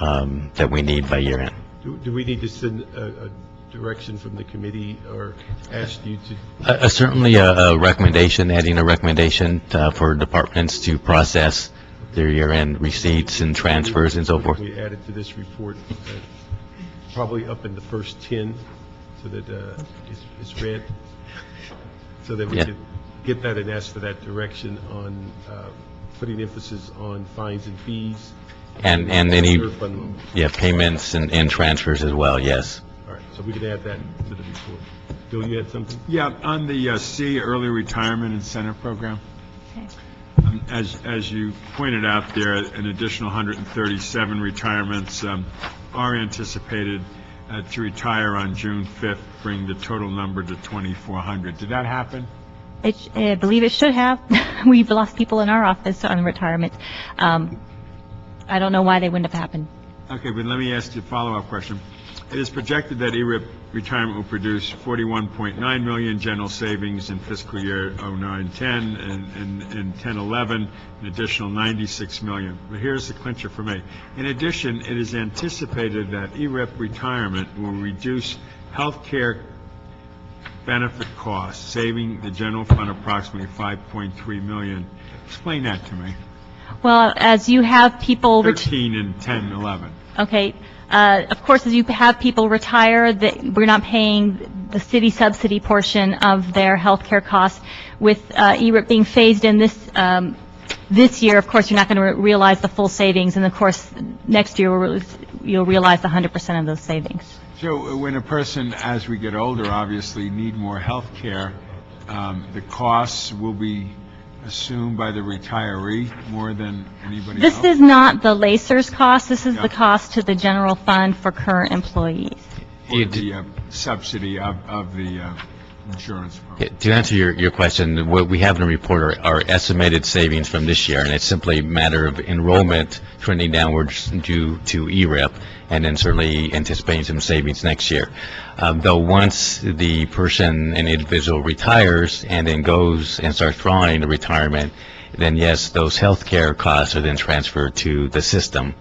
that we need by year end. Do we need to send a direction from the committee or ask you to? Certainly a recommendation, adding a recommendation for departments to process their year-end receipts and transfers and so forth. We added to this report, probably up in the first 10, so that it's read, so that we could get that and ask for that direction on putting emphasis on fines and fees. And any, payments and transfers as well, yes. All right, so we can add that to the report. Bill, you had something? Yeah, on the C, Early Retirement Incentive Program. As you pointed out there, an additional 137 retirements are anticipated to retire on June 5th, bring the total number to 2,400. Did that happen? I believe it should have. We've lost people in our office on retirement. I don't know why they wouldn't have happened. Okay, but let me ask you a follow-up question. It is projected that ERIP retirement will produce 41.9 million general savings in fiscal year 09-10 and 10-11, an additional 96 million. But here's the clincher for me. In addition, it is anticipated that ERIP retirement will reduce health care benefit costs, saving the general fund approximately 5.3 million. Explain that to me. Well, as you have people... 13 and 10, 11. Okay. Of course, as you have people retire, we're not paying the city subsidy portion of their health care costs. With ERIP being phased in this year, of course, you're not going to realize the full savings, and of course, next year you'll realize 100% of those savings. So when a person, as we get older, obviously need more health care, the costs will be assumed by the retiree more than anybody else? This is not the LACER's cost. This is the cost to the general fund for current employees. For the subsidy of the insurance program. To answer your question, what we have in the report are estimated savings from this year, and it's simply a matter of enrollment trending downwards due to ERIP, and then certainly anticipating some savings next year. Though once the person, an individual, retires and then goes and starts drawing the retirement, then yes, those health care costs are then transferred to the system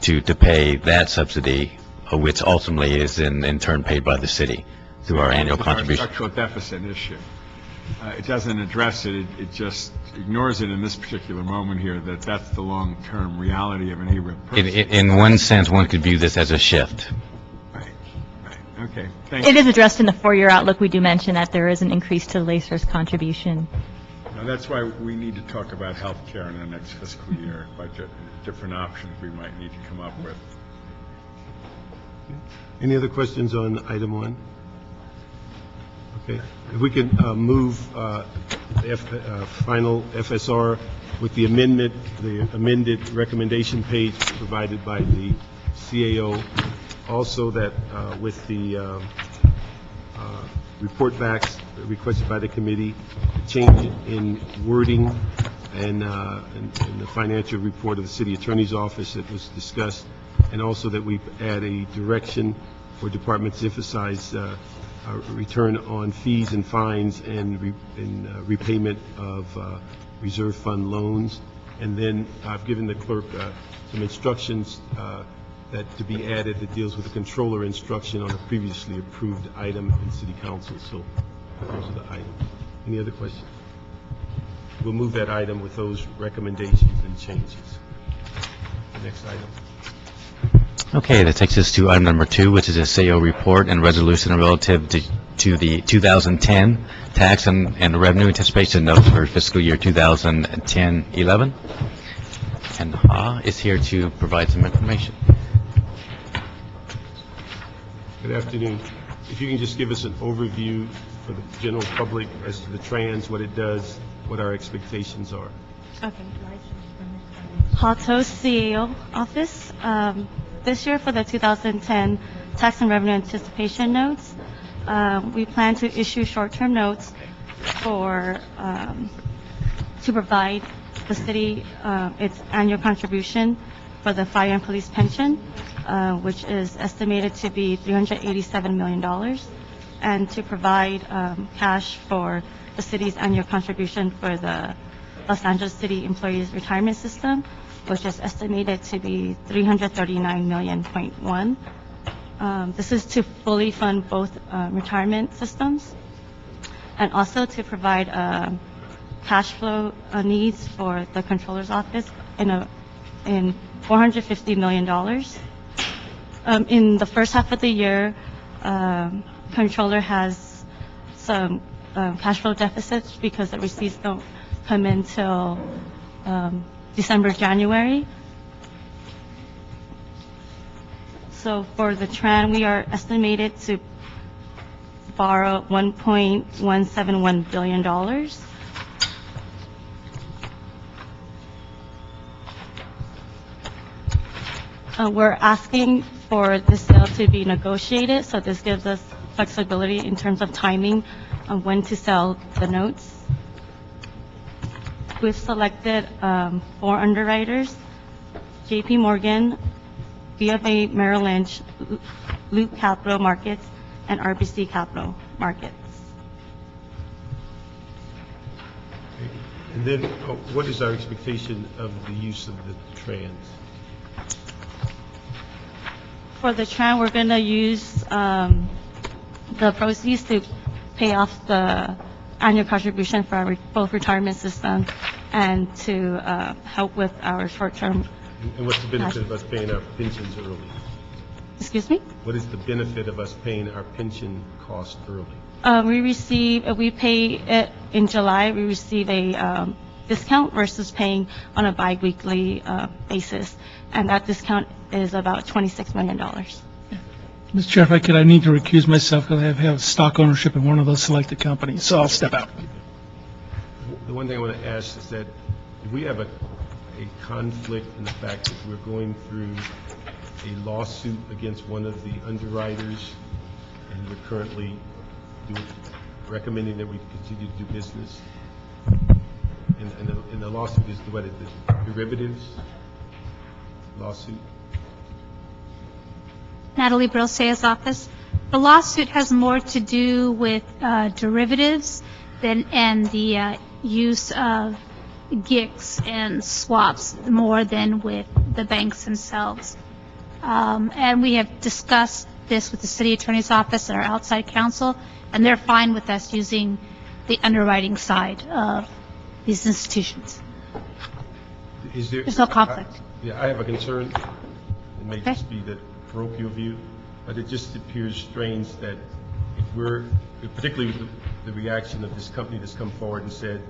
to pay that subsidy, which ultimately is in turn paid by the city through our annual contribution. Structural deficit issue. It doesn't address it. It just ignores it in this particular moment here, that that's the long-term reality of an ERIP person. In one sense, one could view this as a shift. Right. Okay. Thank you. It is addressed in the four-year outlook. We do mention that there is an increase to LACER's contribution. Now, that's why we need to talk about health care in the next fiscal year budget, different options we might need to come up with. Any other questions on item 1? Okay. If we can move the final FSR with the amendment, the amended recommendation page provided by the CAO. Also that with the report backs requested by the committee, change in wording and the financial report of the city attorney's office that was discussed, and also that we add a direction for departments to emphasize return on fees and fines and repayment of reserve fund loans. And then I've given the clerk some instructions that to be added that deals with the controller instruction on a previously approved item in city council. So those are the items. Any other questions? We'll move that item with those recommendations and changes. The next item. Okay, that takes us to item number 2, which is a CAO report and resolution relative to the 2010 tax and revenue anticipation notes for fiscal year 2010-11. And Ha is here to provide some information. Good afternoon. If you can just give us an overview for the general public as to the trans, what it does, what our expectations are. Okay. Hatos CAO office. This year for the 2010 tax and revenue anticipation notes, we plan to issue short-term notes for to provide the city its annual contribution for the fire and police pension, which is estimated to be $387 million, and to provide cash for the city's annual contribution for the Los Angeles City Employees Retirement System, which is estimated to be $339.1 million. This is to fully fund both retirement systems, and also to provide cash flow needs for the controller's office in $450 million. In the first half of the year, controller has some cash flow deficits because the receipts don't come in till December, January. So for the TRAN, we are estimated to borrow $1.171 billion. We're asking for the sale to be negotiated, so this gives us flexibility in terms of timing of when to sell the notes. We've selected 4 underwriters: J.P. Morgan, BofA Merrill Lynch, Loop Capital Markets, and RBC Capital Markets. And then, what is our expectation of the use of the trans? For the trend, we're going to use the proceeds to pay off the annual contribution for our both retirement system and to help with our short-term. And what's the benefit of us paying our pensions early? Excuse me? What is the benefit of us paying our pension cost early? We pay it in July, we receive a discount versus paying on a biweekly basis, and that discount is about $26 million. Mr. Chair, if I could, I need to recuse myself because I have stock ownership in one of those selected companies, so I'll step out. The one thing I want to ask is that if we have a conflict in the fact that we're going through a lawsuit against one of the underwriters, and we're currently recommending that we continue to do business, and the lawsuit is what is the derivatives lawsuit? Natalie Brilsea's office. The lawsuit has more to do with derivatives and the use of GICs and swaps more than with the banks themselves. And we have discussed this with the city attorney's office and our outside counsel, and they're fine with us using the underwriting side of these institutions. There's no conflict. I have a concern. It may just be the parochial view, but it just appears strange that particularly with the reaction of this company that's come forward and said,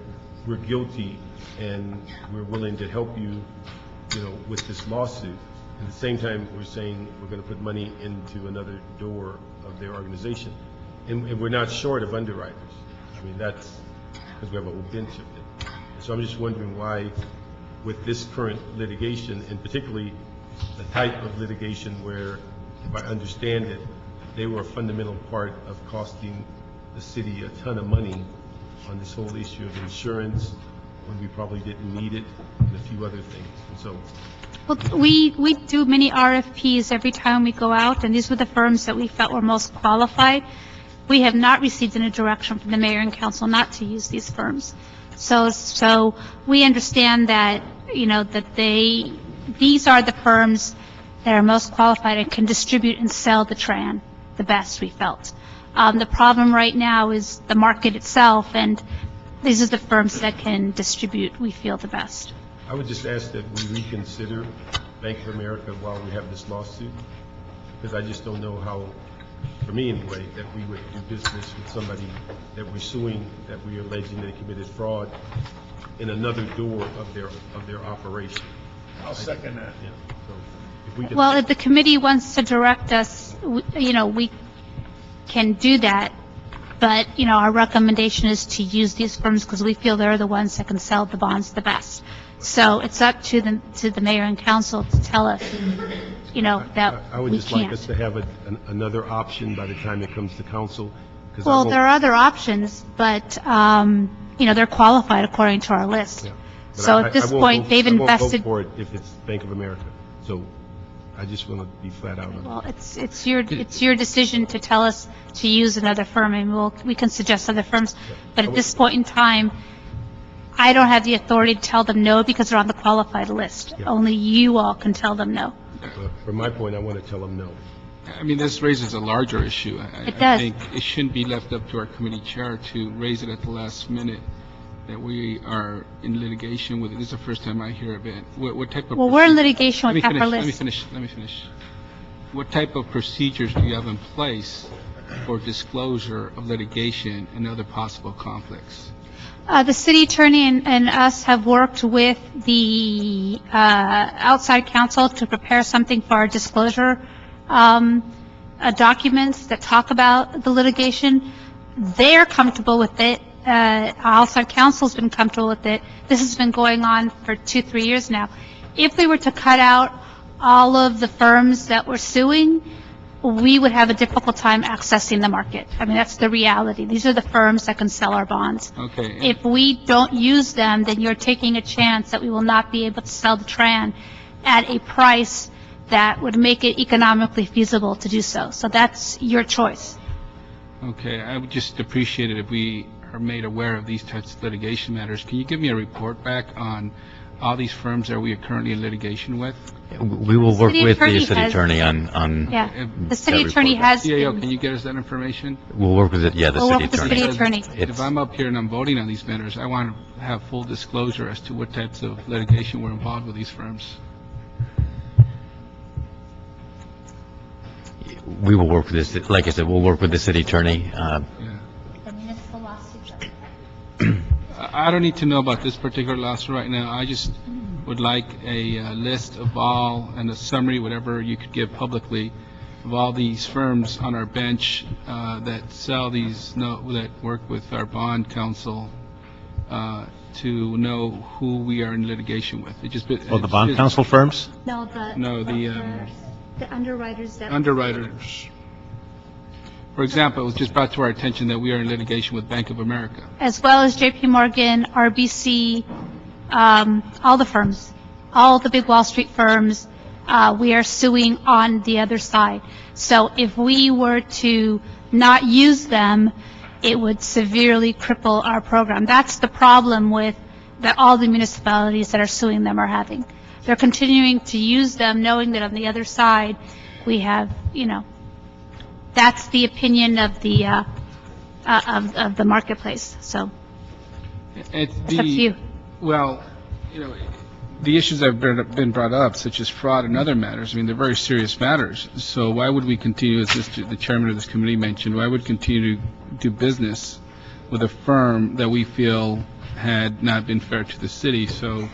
we're guilty and we're willing to help you, with this lawsuit. At the same time, we're saying we're going to put money into another door of their organization. And we're not short of underwriters. I mean, that's because we have a whole bench of them. So I'm just wondering why, with this current litigation, and particularly the type of litigation where, if I understand it, they were a fundamental part of costing the city a ton of money on this whole issue of insurance when we probably didn't need it, and a few other things. And so, well, we do many RFPs every time we go out, and these were the firms that we felt were most qualified. We have not received any direction from the mayor and council not to use these firms. So we understand that, that these are the firms that are most qualified and can distribute and sell the TRAN the best, we felt. The problem right now is the market itself, and these are the firms that can distribute, we feel, the best. I would just ask that we reconsider Bank of America while we have this lawsuit, because I just don't know how, for me anyway, that we would do business with somebody that we're suing, that we are alleging they committed fraud in another door of their operation. I'll second that. Yeah. So if we could, Well, if the committee wants to direct us, we can do that. But, our recommendation is to use these firms because we feel they're the ones that can sell the bonds the best. So it's up to the mayor and council to tell us, that I would we just like can't. us to have another option by the time it comes to council. 'Cause I Well, won't- there are other options, but, they're qualified according to our list. Yeah. But So I at this won't point, vote- they've I won't invested. vote for it if it's Bank of America. So I just want to be flat out on it. Well, it's your decision to tell us to use another firm, and we can suggest other firms. But at this point in time, I don't have the authority to tell them no because they're on the qualified list. Yeah. Only you all can tell them no. But from my point, I want to tell them no. I mean, this raises a larger issue. It I does. think it shouldn't be left up to our committee chair to raise it at the last minute, that we are in litigation with it. This is the first time I hear of it. What type of... Well, we're in litigation with Let me Pepper finish. Let me finish. What type of procedures do you have in place for disclosure of litigation and other possible conflicts? The city attorney and us have worked with the outside counsel to prepare something for our disclosure documents that talk about the litigation. They're comfortable with it. Outside counsel's been comfortable with it. This has been going on for 2-3 years now. If we were to cut out all of the firms that we're suing, we would have a difficult time accessing the market. I mean, that's the reality. These are the firms that can sell our bonds. Okay. If we don't use them, then you're taking a chance that we will not be able to sell the TRAN at a price that would make it economically feasible to do so. So that's your choice. Okay, I would just appreciate it if we are made aware of these types of litigation matters. Can you give me a report back on all these firms that we are currently in litigation with? We will work City with the attorney city has- attorney on. Yeah, the city that attorney report. has CAO, been- can you get us that information? We'll work with it, yeah, the We'll work city with the attorney. city attorney. If I'm up here and I'm voting on these matters, I want to have full disclosure as to what types of litigation were involved with these firms. We will work with this, like I said, we'll work with the city attorney. I don't need to know about this particular lawsuit right now. I just would like a list of all, and a summary, whatever you could give publicly, of all these firms on our bench that sell these, that work with our bond counsel, to know who we are in litigation with. It just Oh, the bond counsel firms? No, the underwriters that. underwriters. For example, it was just brought to our attention that we are in litigation with Bank of America. As well as JP Morgan, RBC, all the firms, all the big Wall Street firms, we are suing on the other side. So if we were to not use them, it would severely cripple our program. That's the problem with that all the municipalities that are suing them are having. They're continuing to use them, knowing that on the other side, we have, that's the opinion of the marketplace. So It's it's up to you. Well, the issues that have been brought up, such as fraud and other matters, I mean, they're very serious matters. So why would we continue, as the chairman of this committee mentioned, why would continue to do business with a firm that we feel had not been fair to the city? So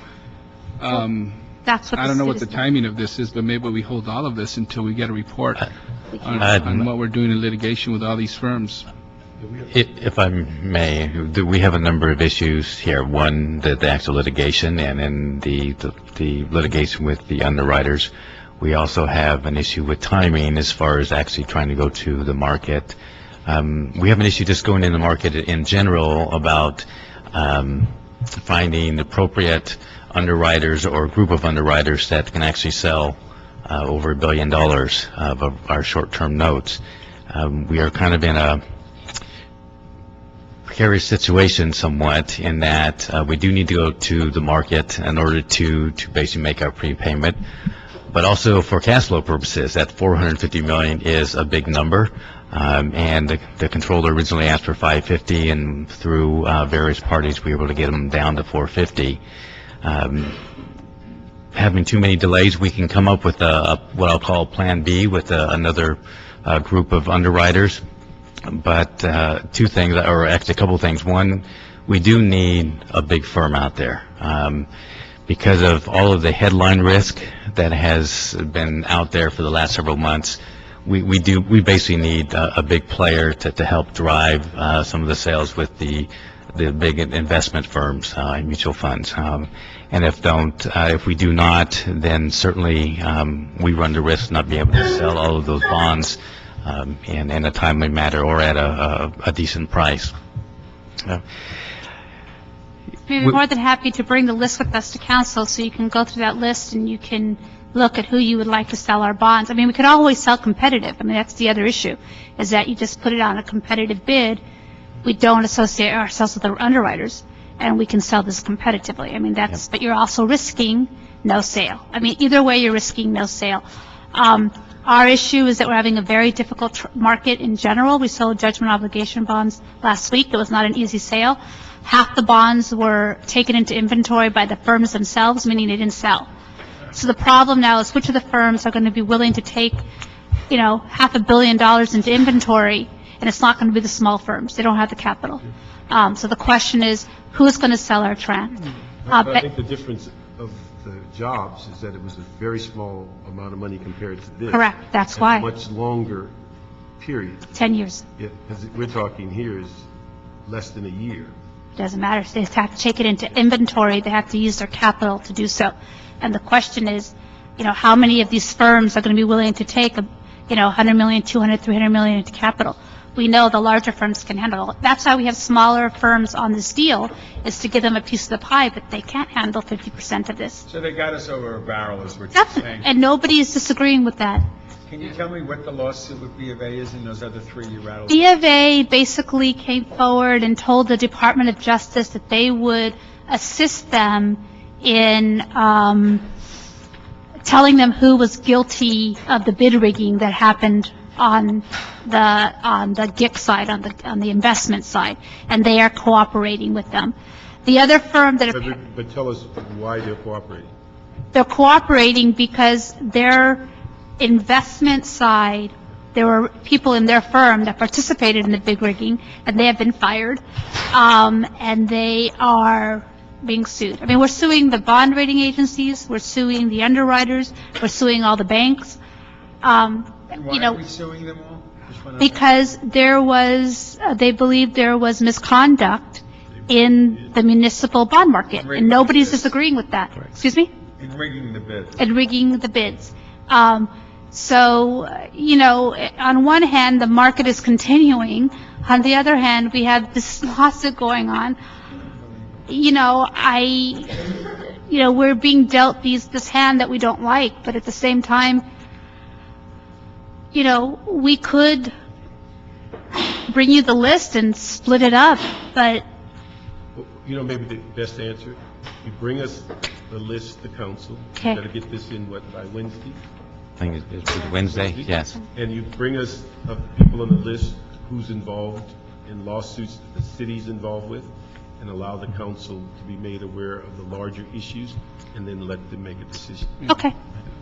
that's what I don't know what the citizens- timing of this is, but maybe we hold all of this until we get a report on what we're doing in litigation with all these firms. If I may, we have a number of issues here. One, the actual litigation, and then the litigation with the underwriters. We also have an issue with timing as far as actually trying to go to the market. We have an issue just going in the market in general about finding appropriate underwriters or a group of underwriters that can actually sell over $1 billion of our short-term notes. We are kind of in a precarious situation somewhat in that we do need to go to the market in order to basically make our prepayment, but also for cash flow purposes, that $450 million is a big number, and the controller originally asked for $550, and through various parties we were able to get them down to $450. Having too many delays, we can come up with what I'll call Plan B with another group of underwriters. But two things, or actually a couple of things. One, we do need a big firm out there because of all of the headline risk that has been out there for the last several months. We basically need a big player to help drive some of the sales with the big investment firms, mutual funds. And if we do not, then certainly we run the risk of not being able to sell all of those bonds in a timely manner or at a decent price. We'd be more than happy to bring the list with us to council so you can go through that list and you can look at who you would like to sell our bonds. I mean, we could always sell competitive. I mean, that's the other issue, is that you just put it on a competitive bid. We don't associate ourselves with the underwriters, and we can sell this competitively. I mean, but you're also risking no sale. I mean, either way, you're risking no sale. Our issue is that we're having a very difficult market in general. We sold judgment obligation bonds last week. It was not an easy sale. Half the bonds were taken into inventory by the firms themselves, meaning they didn't sell. So the problem now is which of the firms are going to be willing to take, $500 million into inventory, and it's not going to be the small firms. They don't have the capital. So the question is, who's going to sell our Tran? But I think the difference of the jobs is that it was a very small amount of money compared to this. Correct. That's why. A much longer period. 10 years. Yeah, because we're talking here is less than a year. Doesn't matter. They have to take it into inventory. They have to use their capital to do so. And the question is, how many of these firms are going to be willing to take, $100 million, $200, $300 million into capital? we know the larger firms can handle it. That's why we have smaller firms on this deal, is to give them a piece of the pie, but they can't handle 50% of this. So they got us over a barrel, is what you're saying. And nobody is disagreeing with that. Can you tell me what the lawsuit with B of A is and those other three you rattled? B of A basically came forward and told the Department of Justice that they would assist them in telling them who was guilty of the bid rigging that happened on the GIC side, on the investment side, and they are cooperating with them. The other firm that But tell us why they're cooperating. they're cooperating because their investment side, there were people in their firm that participated in the bid rigging, and they have been fired, and they are being sued. I mean, we're suing the bond rating agencies, we're suing the underwriters, we're suing all the banks. And why are we suing them all? Because there was, they believe there was misconduct in the municipal bond market, and nobody's disagreeing with that. Excuse me? In rigging the bids. And rigging the bids. So, on one hand, the market is continuing. On the other hand, we have this lawsuit going on. We're being dealt this hand that we don't like, but at the same time, we could bring you the list and split it up, but... Maybe the best answer, you bring us the list to council. Okay. You got to get this in, by Wednesday? I think it's Wednesday, yes. And you bring us people on the list who's involved in lawsuits that the city's involved with, and allow the council to be made aware of the larger issues, and then let them make a decision. Okay.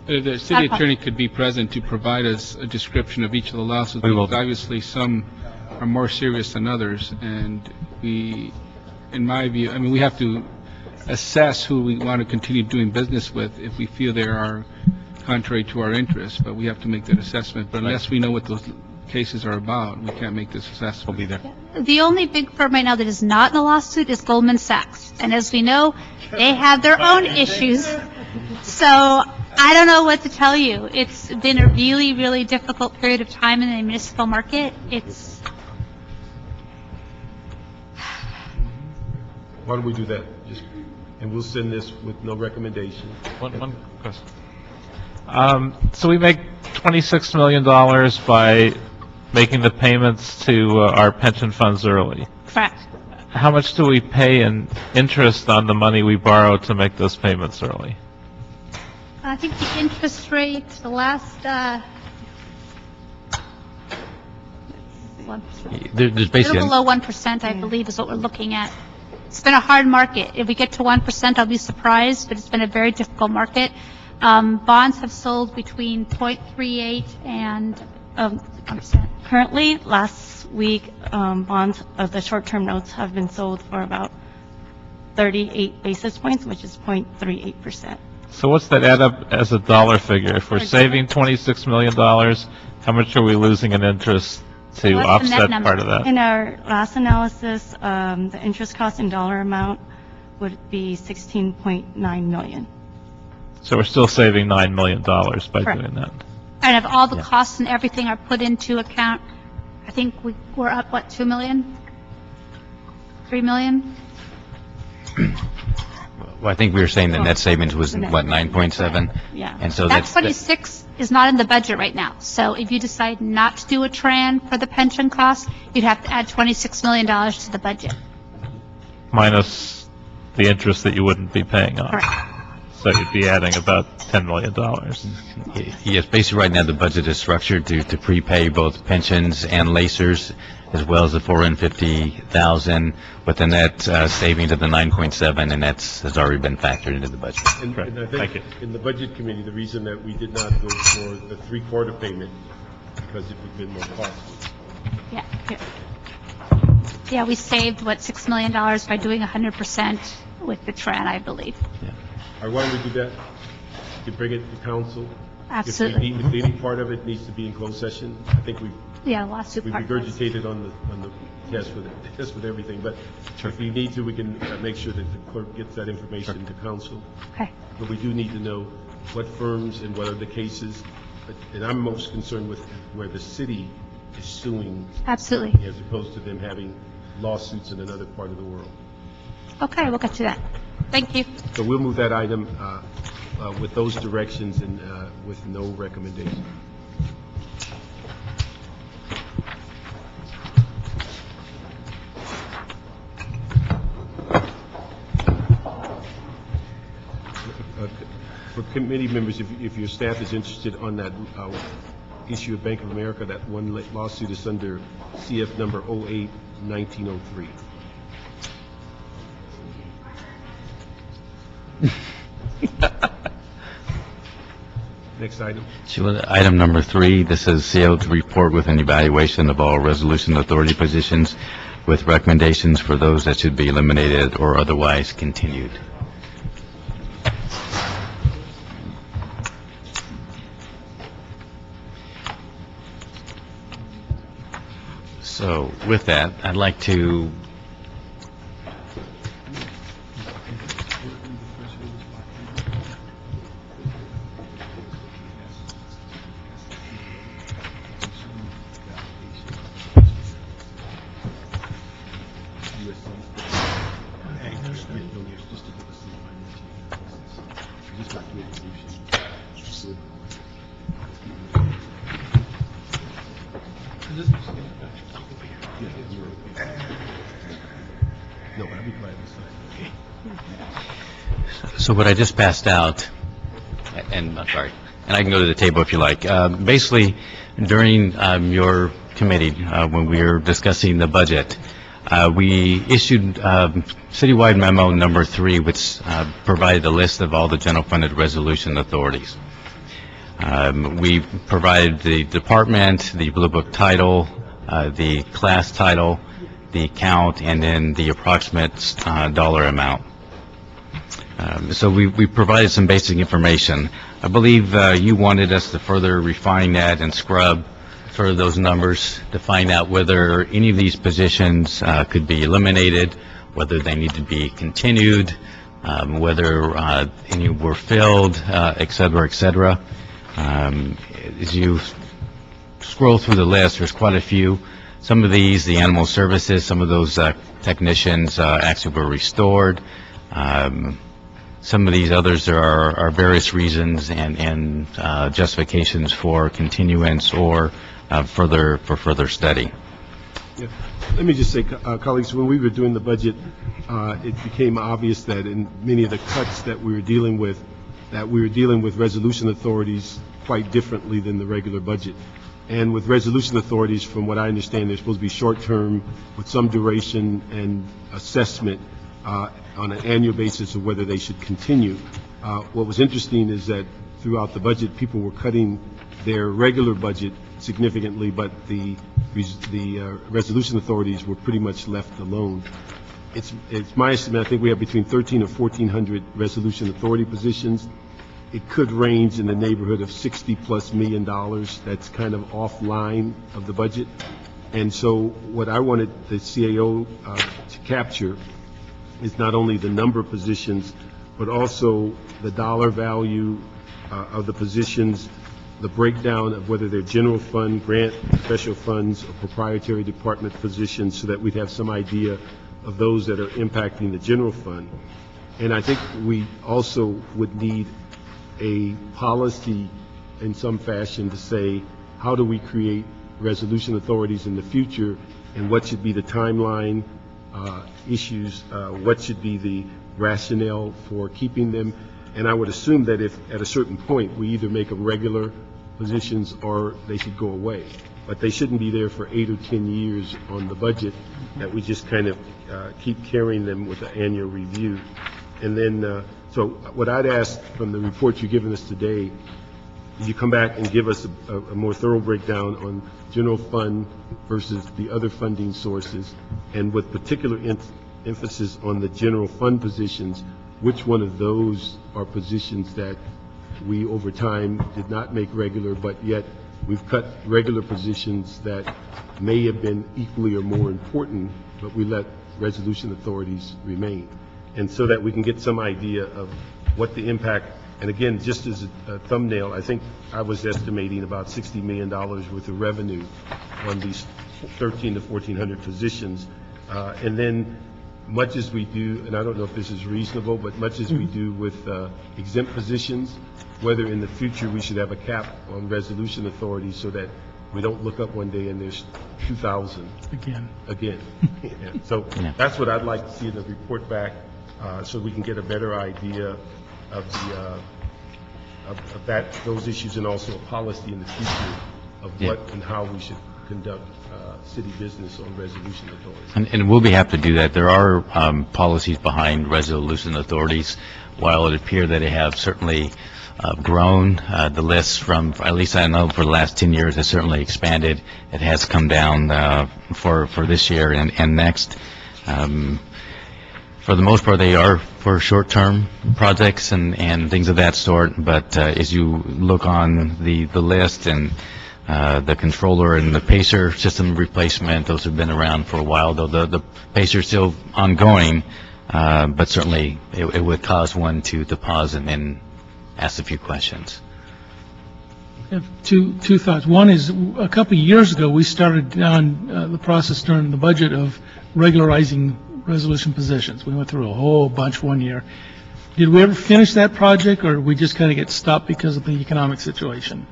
The city attorney could be present to provide us a description of each of the lawsuits. We will. Because obviously, some are more serious than others, and we, in my view, we have to assess who we want to continue doing business with if we feel they are contrary to our interests, but we have to make that assessment. But unless we know what those cases are about, we can't make this assessment. We'll be there. The only big firm right now that is not in a lawsuit is Goldman Sachs. And as we know, they have their own issues. So I don't know what to tell you. It's been a really, really difficult period of time in the municipal market. Why don't we do that? And we'll send this with no recommendation. One question. So we make $26 million by making the payments to our pension funds early. Correct. How much do we pay in interest on the money we borrow to make those payments early? I think the interest rate, the last, There's a basically... little below 1%, I believe, is what we're looking at. It's been a hard market. If we get to 1%, I'll be surprised, but it's been a very difficult market. Bonds have sold between 0.38 and 1%. Currently, last week, bonds of the short-term notes have been sold for about 38 basis points, which is 0.38%. So what's that add up as a dollar figure? If we're saving $26 million, how much are we losing in interest to offset part of that? In our last analysis, the interest cost in dollar amount would be $16.9 million. So we're still saving $9 million by Correct. doing that. And if all the costs and everything are put into account, I think we're up, what, 2 million? 3 million? Well, I think we were saying the net savings was, what, 9.7? Yeah. And so That that's... 26 is not in the budget right now. So if you decide not to do a tran for the pension costs, you'd have to add $26 million to the budget. Minus the interest that you wouldn't be paying on. Correct. So you'd be adding about $10 million. Yes, basically right now the budget is structured to prepay both pensions and lacers, as well as the $450,000, with the net savings of the 9.7, and has already been factored into the budget. And I think in the budget committee, the reason that we did not go for the three-quarter payment, because it would have been more costly. Yeah. Yeah, we saved, what, $6 million by doing 100% with the tran, I believe. All right, why don't we do that? You can bring it to council. Absolutely. If any part of it needs to be in closed session, I think we've lawsuit part. regurgitated on the test with everything. But if we need to, we can make sure that the clerk gets that information to council. Okay. But we do need to know what firms and what are the cases. And I'm most concerned with where the city is suing Absolutely. as opposed to them having lawsuits in another part of the world. Okay, we'll get to that. Thank you. So we'll move that item with those directions and with no recommendation. For committee members, if your staff is interested on that issue of Bank of America, that one lawsuit is under CF number 08-1903. Next item. Sure. Item number 3, this is CO to report with an evaluation of all resolution authority positions with recommendations for those that should be eliminated or otherwise continued. So with that, I'd like to So what I just passed out, and I'm sorry, and I can go to the table if you like. Basically, during your committee, when we were discussing the budget, we issued citywide memo number 3, which provided a list of all the general funded resolution authorities. We provided the department, the Blue Book title, the class title, the account, and then the approximate dollar amount. So we provided some basic information. I believe you wanted us to further refine that and scrub for those numbers to find out whether any of these positions could be eliminated, whether they need to be continued, whether any were filled, et cetera, et cetera. As you scroll through the list, there's quite a few. Some of these, the animal services, some of those technicians actually were restored. Some of these others, there are various reasons and justifications for continuance or for further study. Yeah. Let me just say, colleagues, when we were doing the budget, it became obvious that in many of the cuts that we were dealing with resolution authorities quite differently than the regular budget. And with resolution authorities, from what I understand, they're supposed to be short-term with some duration and assessment on an annual basis of whether they should continue. What was interesting is that throughout the budget, people were cutting their regular budget significantly, but the resolution authorities were pretty much left alone. It's my estimate, I think we have between 1,300 and 1,400 resolution authority positions. It could range in the neighborhood of $60+ million. That's kind of offline of the budget. And so what I wanted the CAO to capture is not only the number of positions, but also the dollar value of the positions, the breakdown of whether they're general fund, grant, special funds, or proprietary department positions, so that we'd have some idea of those that are impacting the general fund. And I think we also would need a policy in some fashion to say, how do we create resolution authorities in the future, and what should be the timeline issues, what should be the rationale for keeping them. And I would assume that if at a certain point we either make them regular positions or they should go away. But they shouldn't be there for 8 or 10 years on the budget, that we just kind of keep carrying them with the annual review. And then, so what I'd ask from the report you've given us today, you come back and give us a more thorough breakdown on general fund versus the other funding sources, and with particular emphasis on the general fund positions, which one of those are positions that we over time did not make regular, but yet we've cut regular positions that may have been equally or more important, but we let resolution authorities remain. And so that we can get some idea of what the impact And again, just as a thumbnail, I think I was estimating about $60 million worth of revenue on these 1,300 to 1,400 positions. And then much as we do, and I don't know if this is reasonable, but much as we do with exempt positions, whether in the future we should have a cap on resolution authority so that we don't look up one day and there's 2,000. Again. Yeah. So that's what I'd like to see in the report back, so we can get a better idea of the of that, those issues, and also a policy in the future of what and how we should conduct city business on resolution authorities. And we'll be happy to do that. There are policies behind resolution authorities. While it appears that they have certainly grown, the list from, at least I know for the last 10 years, has certainly expanded. It has come down for this year and next. For the most part, they are for short-term projects and things of that sort, but as you look on the list and the controller and the PACER system replacement, those have been around for a while, though the PACER is still ongoing, but certainly it would cause one to pause and then ask a few questions. I have two thoughts. One is, a couple of years ago, we started on the process during the budget of regularizing resolution positions. We went through a whole bunch one year. Did we ever finish that project, or did we just kind of get stopped because of the economic situation?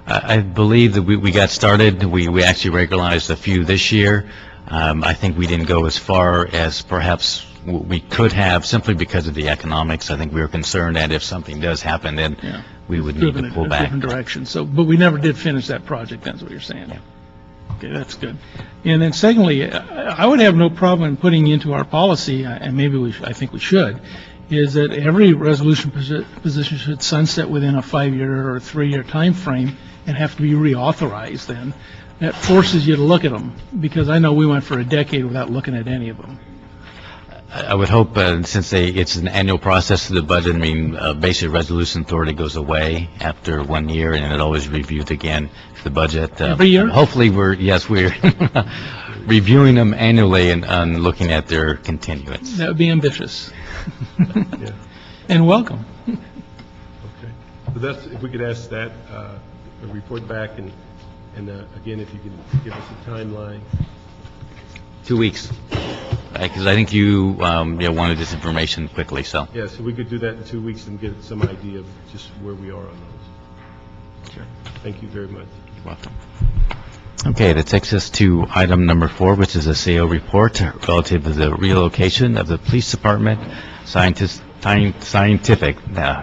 I believe that we got started. We actually regularized a few this year. I think we didn't go as far as perhaps we could have, simply because of the economics. I think we were concerned that if something does happen, then we would need to pull back. Different direction. So, but we never did finish that project. That's what you're saying. Yeah. Okay, that's good. And then secondly, I would have no problem in putting into our policy, and maybe I think we should, is that every resolution position should sunset within a 5-year or a 3-year time frame and have to be reauthorized then. That forces you to look at them, because I know we went for a decade without looking at any of them. I would hope, since it's an annual process of the budget, I mean, basic resolution authority goes away after 1 year, and it always reviewed again, the budget. Every year? Hopefully we're reviewing them annually and looking at their continuance. That would be ambitious. And welcome. Okay. So that's, if we could ask that, a report back, and again, if you can give us a timeline. 2 weeks. Because I think you wanted this information quickly, so. Yeah, so we could do that in 2 weeks and get some idea of just where we are on those. Sure. Thank you very much. You're welcome. Okay, that takes us to item number 4, which is a CO report relative to the relocation of the Police Department Scientific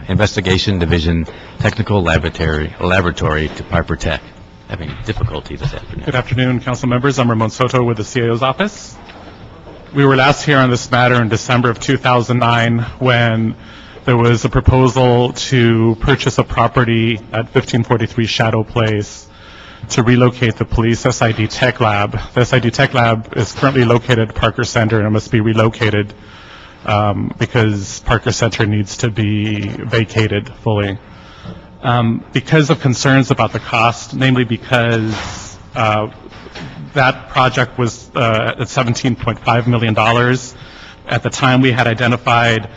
Investigation Division Technical Laboratory to Piper Tech. Having difficulty this afternoon. Good afternoon, council members. I'm Ramon Soto with the CAO's office. We were last here on this matter in December of 2009 when there was a proposal to purchase a property at 1543 Shadow Place to relocate the police SID Tech Lab. The SID Tech Lab is currently located at Parker Center and must be relocated because Parker Center needs to be vacated fully. Because of concerns about the cost, namely because that project was at $17.5 million. At the time, we had identified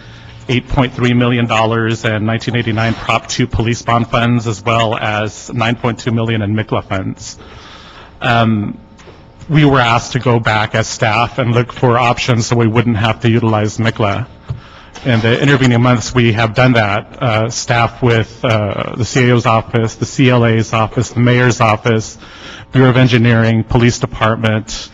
$8.3 million in 1989 Prop 2 police bond funds, as well as $9.2 million in MICLA funds. We were asked to go back as staff and look for options so we wouldn't have to utilize MICLA. In the intervening months, we have done that, staff with the CAO's office, the CLA's office, the mayor's office, Bureau of Engineering, Police Department,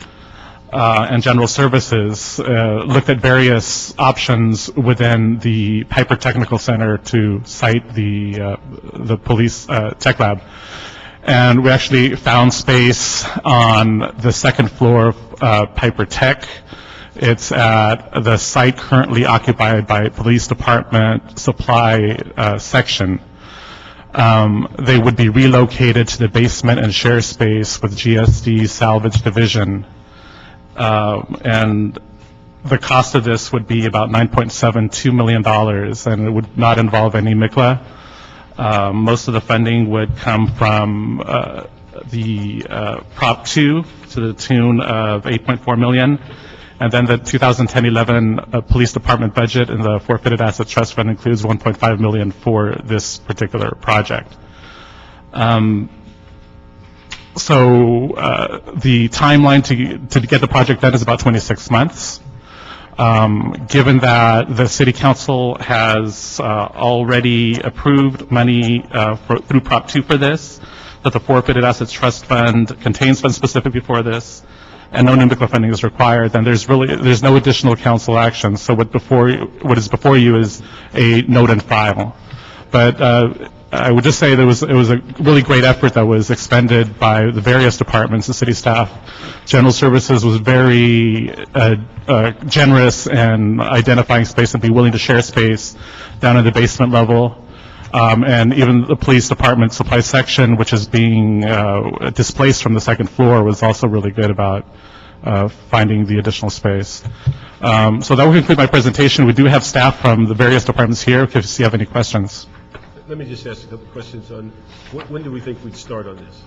and General Services, looked at various options within the Piper Technical Center to site the police tech lab. And we actually found space on the second floor of Piper Tech. It's at the site currently occupied by Police Department Supply Section. They would be relocated to the basement and share space with GSD Salvage Division. And the cost of this would be about $9.72 million, and it would not involve any MICLA. Most of the funding would come from the Prop 2 to the tune of $8.4 million. And then the 2010-11 Police Department budget in the Forfeited Asset Trust Fund includes $1.5 million for this particular project. So the timeline to get the project done is about 26 months. Given that the City Council has already approved money through Prop 2 for this, that the Forfeited Assets Trust Fund contains funds specifically for this, and no new MICLA funding is required, then there's no additional council action. So what is before you is a note and file. But I would just say it was a really great effort that was expended by the various departments, the city staff. General Services was very generous in identifying space and be willing to share space down in the basement level. And even the police department supply section, which is being displaced from the second floor, was also really good about finding the additional space. So that will conclude my presentation. We do have staff from the various departments here if you have any questions. Let me just ask a couple questions on, when do we think we'd start on this?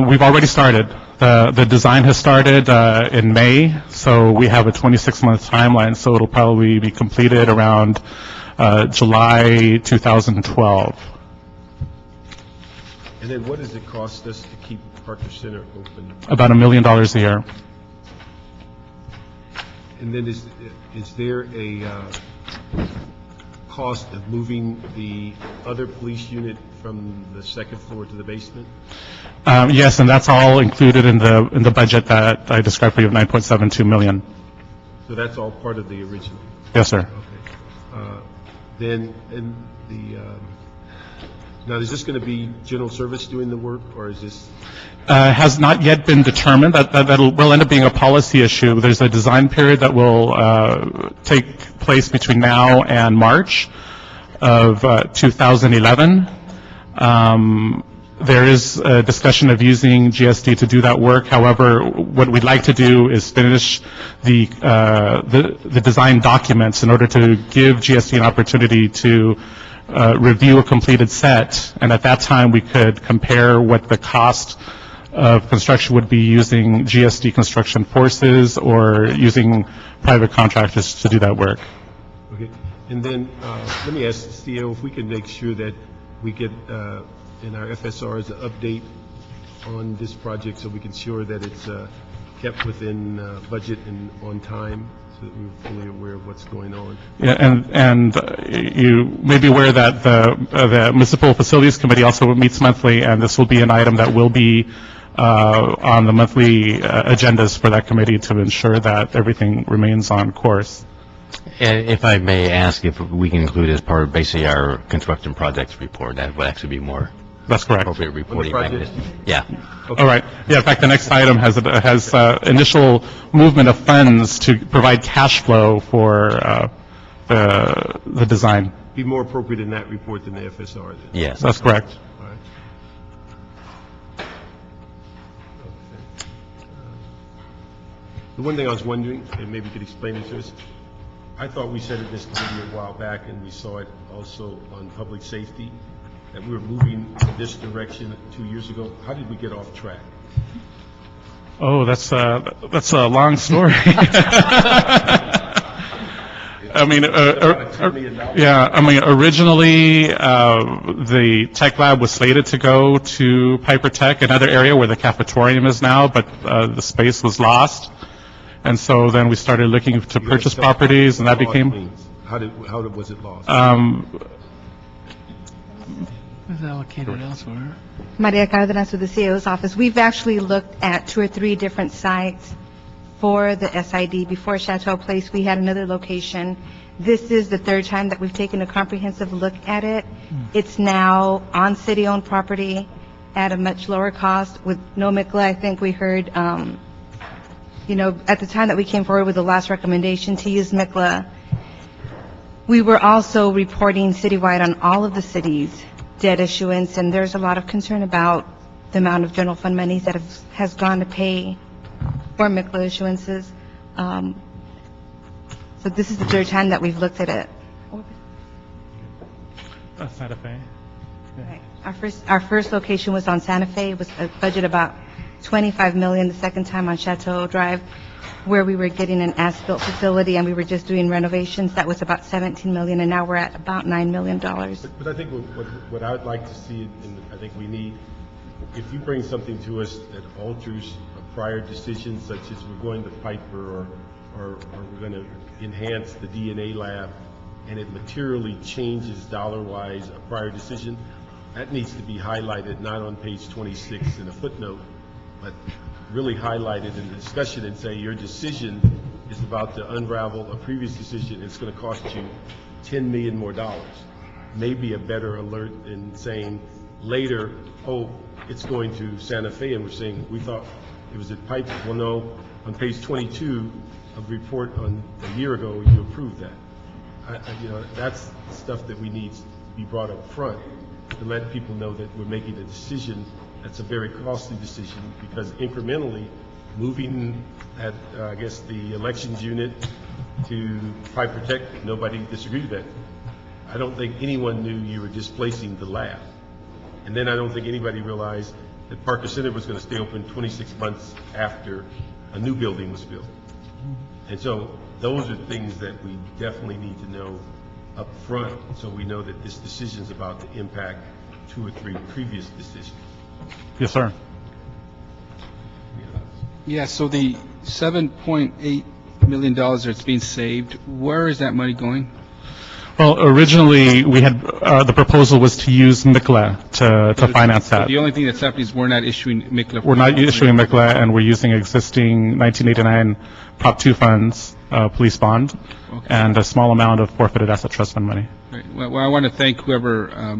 We've already started. The design has started in May, so we have a 26-month timeline, so it'll probably be completed around July 2012. And then what does it cost us to keep Parker Center open? About $1 million a year. And then is there a cost of moving the other police unit from the second floor to the basement? Yes, and that's all included in the budget that I described for you of $9.72 million. So that's all part of the original? Yes, sir. Okay. Then, now is this going to be General Service doing the work, or is this? Has not yet been determined. That will end up being a policy issue. There's a design period that will take place between now and March of 2011. There is a discussion of using GSD to do that work. However, what we'd like to do is finish the design documents in order to give GSD an opportunity to review a completed set, and at that time we could compare what the cost of construction would be using GSD construction forces or using private contractors to do that work. Okay. And then let me ask the CEO if we can make sure that we get in our FSRs an update on this project so we can ensure that it's kept within budget and on time, so that we're fully aware of what's going on. Yeah, and you may be aware that the Municipal Facilities Committee also meets monthly, and this will be an item that will be on the monthly agendas for that committee to ensure that everything remains on course. If I may ask if we can include as part of basically our construction projects report, that would actually be more. That's correct. Appropriate reporting mechanism. Yeah. Okay. All right. Yeah, in fact, the next item has initial movement of funds to provide cash flow for the design. Be more appropriate in that report than the FSR. Then. Yes. That's correct. All right. The one thing I was wondering, and maybe you could explain it to us, I thought we said in this committee a while back, and we saw it also on public safety, that we were moving in this direction 2 years ago. How did we get off track? Oh, that's a long story. I mean, originally, the tech lab was slated to go to Piper Tech, another area where the cafetorium is now, but the space was lost. And so then we started looking to purchase properties, and that became... How was it lost? It was allocated elsewhere. Maria Cardenas with the CEO's office. We've actually looked at 2 or 3 different sites for the SID. Before Chateau Place, we had another location. This is the 3rd time that we've taken a comprehensive look at it. It's now on city-owned property at a much lower cost with no MICLA. I think we heard, at the time that we came forward with the last recommendation to use MICLA, we were also reporting citywide on all of the cities' debt issuance, and there's a lot of concern about the amount of general fund monies that has gone to pay for MICLA issuances. So this is the 3rd time that we've looked at it. Santa Fe. Right. Our first location was on Santa Fe. It was a budget about $25 million the second time on Chateau Drive, where we were getting an as-built facility and we were just doing renovations. That was about $17 million, and now we're at about $9 million. But I think what I would like to see, and I think we need, if you bring something to us that alters a prior decision, such as we're going to Piper or we're going to enhance the DNA lab, and it materially changes dollar-wise a prior decision, that needs to be highlighted, not on page 26 in a footnote, but really highlighted in the discussion and say your decision is about to unravel a previous decision. It's going to cost you $10 million more dollars. Maybe a better alert than saying later, oh, it's going to Santa Fe, and we're saying we thought it was at Piper. Well, no, on page 22 of the report on a year ago, you approved that. That's stuff that we need to be brought up front to let people know that we're making a decision that's a very costly decision, because incrementally moving at, I guess, the elections unit to Piper Tech, nobody disagreed with that. I don't think anyone knew you were displacing the lab. And then I don't think anybody realized that Parker Center was going to stay open 26 months after a new building was built. And so those are things that we definitely need to know up front, so we know that this decision is about to impact 2 or 3 previous decisions. Yes, sir. Yeah, so the $7.8 million that's being saved, where is that money going? Well, originally, we had, the proposal was to use MICLA to finance that. The only thing that's happening is we're not issuing MICLA. We're not issuing MICLA, and we're using existing 1989 Prop 2 funds, police bond, and a small amount of forfeited asset trust fund money. Right. Well, I want to thank whoever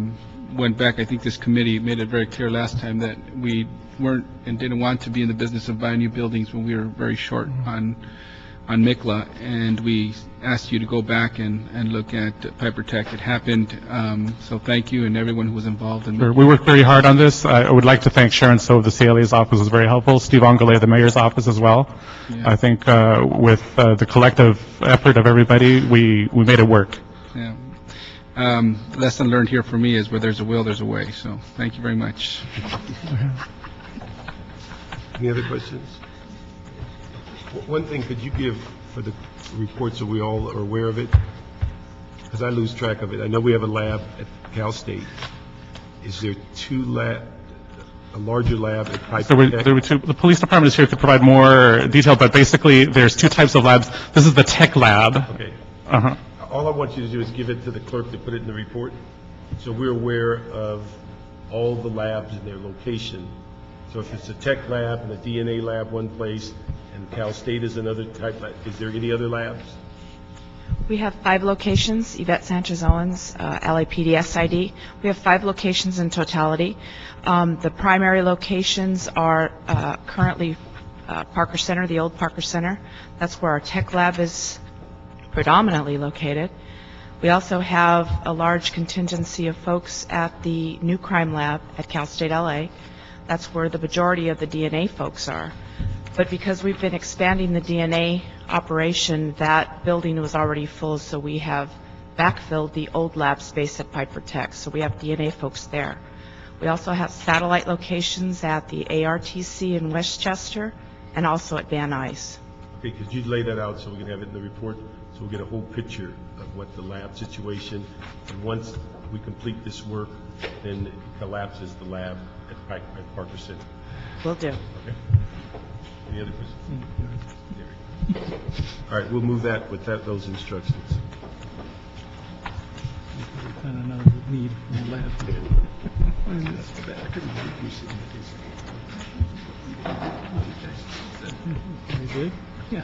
went back. I think this committee made it very clear last time that we weren't and didn't want to be in the business of buying new buildings when we were very short on MICLA, and we asked you to go back and look at Piper Tech. It happened, so thank you and everyone who was involved in Sure. We worked very hard on this. I would like to thank Sharon So of the CLA's office was very helpful, Steve Angale of the mayor's office as well. Yeah. I think with the collective effort of everybody, we made it work. Yeah. Lesson learned here for me is where there's a will, there's a way. So thank you very much. Any other questions? One thing, could you give for the report so we all are aware of it? Because I lose track of it. I know we have a lab at Cal State. Is there a larger lab at Piper Tech? There were 2. The police department is here to provide more detail, but basically there's 2 types of labs. This is the tech lab. Okay. Uh-huh. All I want you to do is give it to the clerk to put it in the report, so we're aware of all the labs and their location. So if it's a tech lab and a DNA lab one place, and Cal State is another type lab, is there any other labs? We have 5 locations, Yvette Sanchez-Owens, LAPD SID. We have 5 locations in totality. The primary locations are currently Parker Center, the old Parker Center. That's where our tech lab is predominantly located. We also have a large contingency of folks at the new crime lab at Cal State LA. That's where the majority of the DNA folks are. But because we've been expanding the DNA operation, that building was already full, so we have backfilled the old lab space at Piper Tech, so we have DNA folks there. We also have satellite locations at the ARTC in Westchester and also at Van Nuys. Okay, could you lay that out so we can have it in the report, so we'll get a whole picture of what the lab situation, and once we complete this work, then it collapses the lab at Parker Center. Will do. Okay. Any other questions? There we go. All right, we'll move that with those instructions. Kind of know the need in the lab. Very good. Yeah.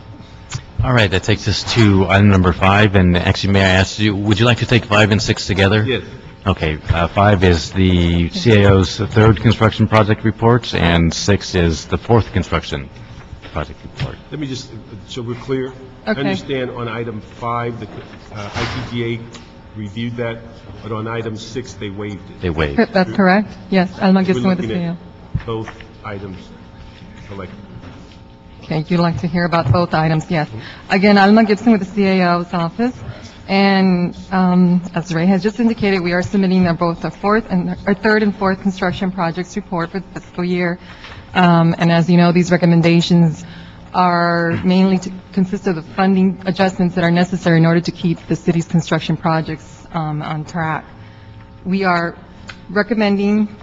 All right, that takes us to item number 5, and actually, may I ask you, would you like to take 5 and 6 together? Yes. Okay, 5 is the CAO's 3rd construction project reports, and 6 is the 4th construction project report. Let me just, so we're clear. I understand on item 5, the ITGA reviewed that, but on item 6, they waived it. They waived. That's correct. Yes, Alma We're Gibson with the looking CAO. at both items collectively. Okay, you'd like to hear about both items, yes. Again, Alma Gibson with the CAO's office. And as Ray has just indicated, we are submitting both our 3rd and 4th construction projects report for the fiscal year And as you know, these recommendations are mainly to consist of the funding adjustments that are necessary in order to keep the city's construction projects on track. We are recommending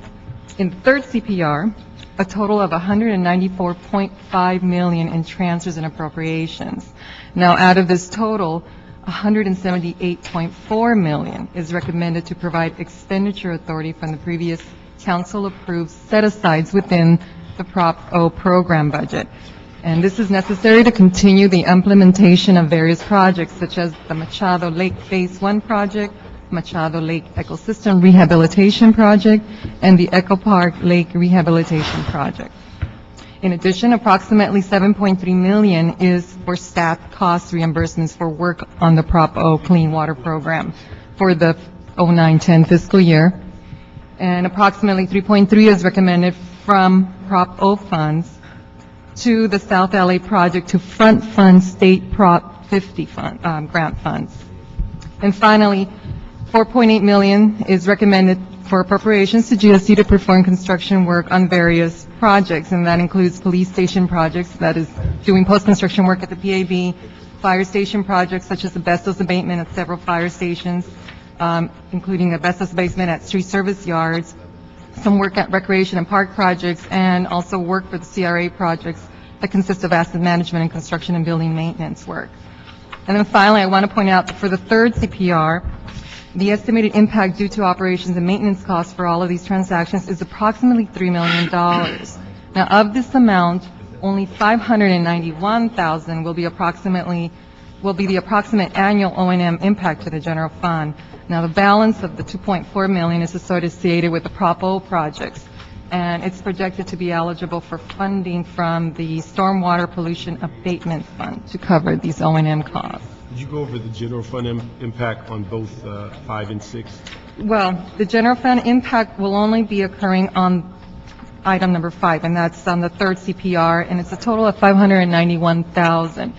in the third CPR a total of $194.5 million in transfers and appropriations. Now, out of this total, $178.4 million is recommended to provide expenditure authority from the previous council-approved set-asides within the Prop O program budget. And this is necessary to continue the implementation of various projects, such as the Machado Lake Phase 1 project, Machado Lake Ecosystem Rehabilitation Project, and the Eco Park Lake Rehabilitation Project. In addition, approximately $7.3 million is for staff cost reimbursements for work on the Prop O Clean Water Program for the 09-10 fiscal year. And approximately $3.3 is recommended from Prop O funds to the South LA project to front fund state Prop 50 grant funds. And finally, $4.8 million is recommended for appropriations to GSC to perform construction work on various projects, and that includes police station projects, that is doing post-construction work at the PAB, fire station projects such as asbestos abatement at several fire stations, including asbestos abatement at street service yards, some work at recreation and park projects, and also work for the CRA projects that consist of asset management and construction and building maintenance work. And then finally, I want to point out that for the third CPR, the estimated impact due to operations and maintenance costs for all of these transactions is approximately $3 million. Now, of this amount, only $591,000 will be the approximate annual O&M impact to the general fund. Now, the balance of the $2.4 million is associated with the Prop O projects, and it's projected to be eligible for funding from the Stormwater Pollution Abatement Fund to cover these O&M costs. Did you go over the general fund impact on both 5 and 6? Well, the general fund impact will only be occurring on item number 5, and that's on the third CPR, and it's a total of $591,000,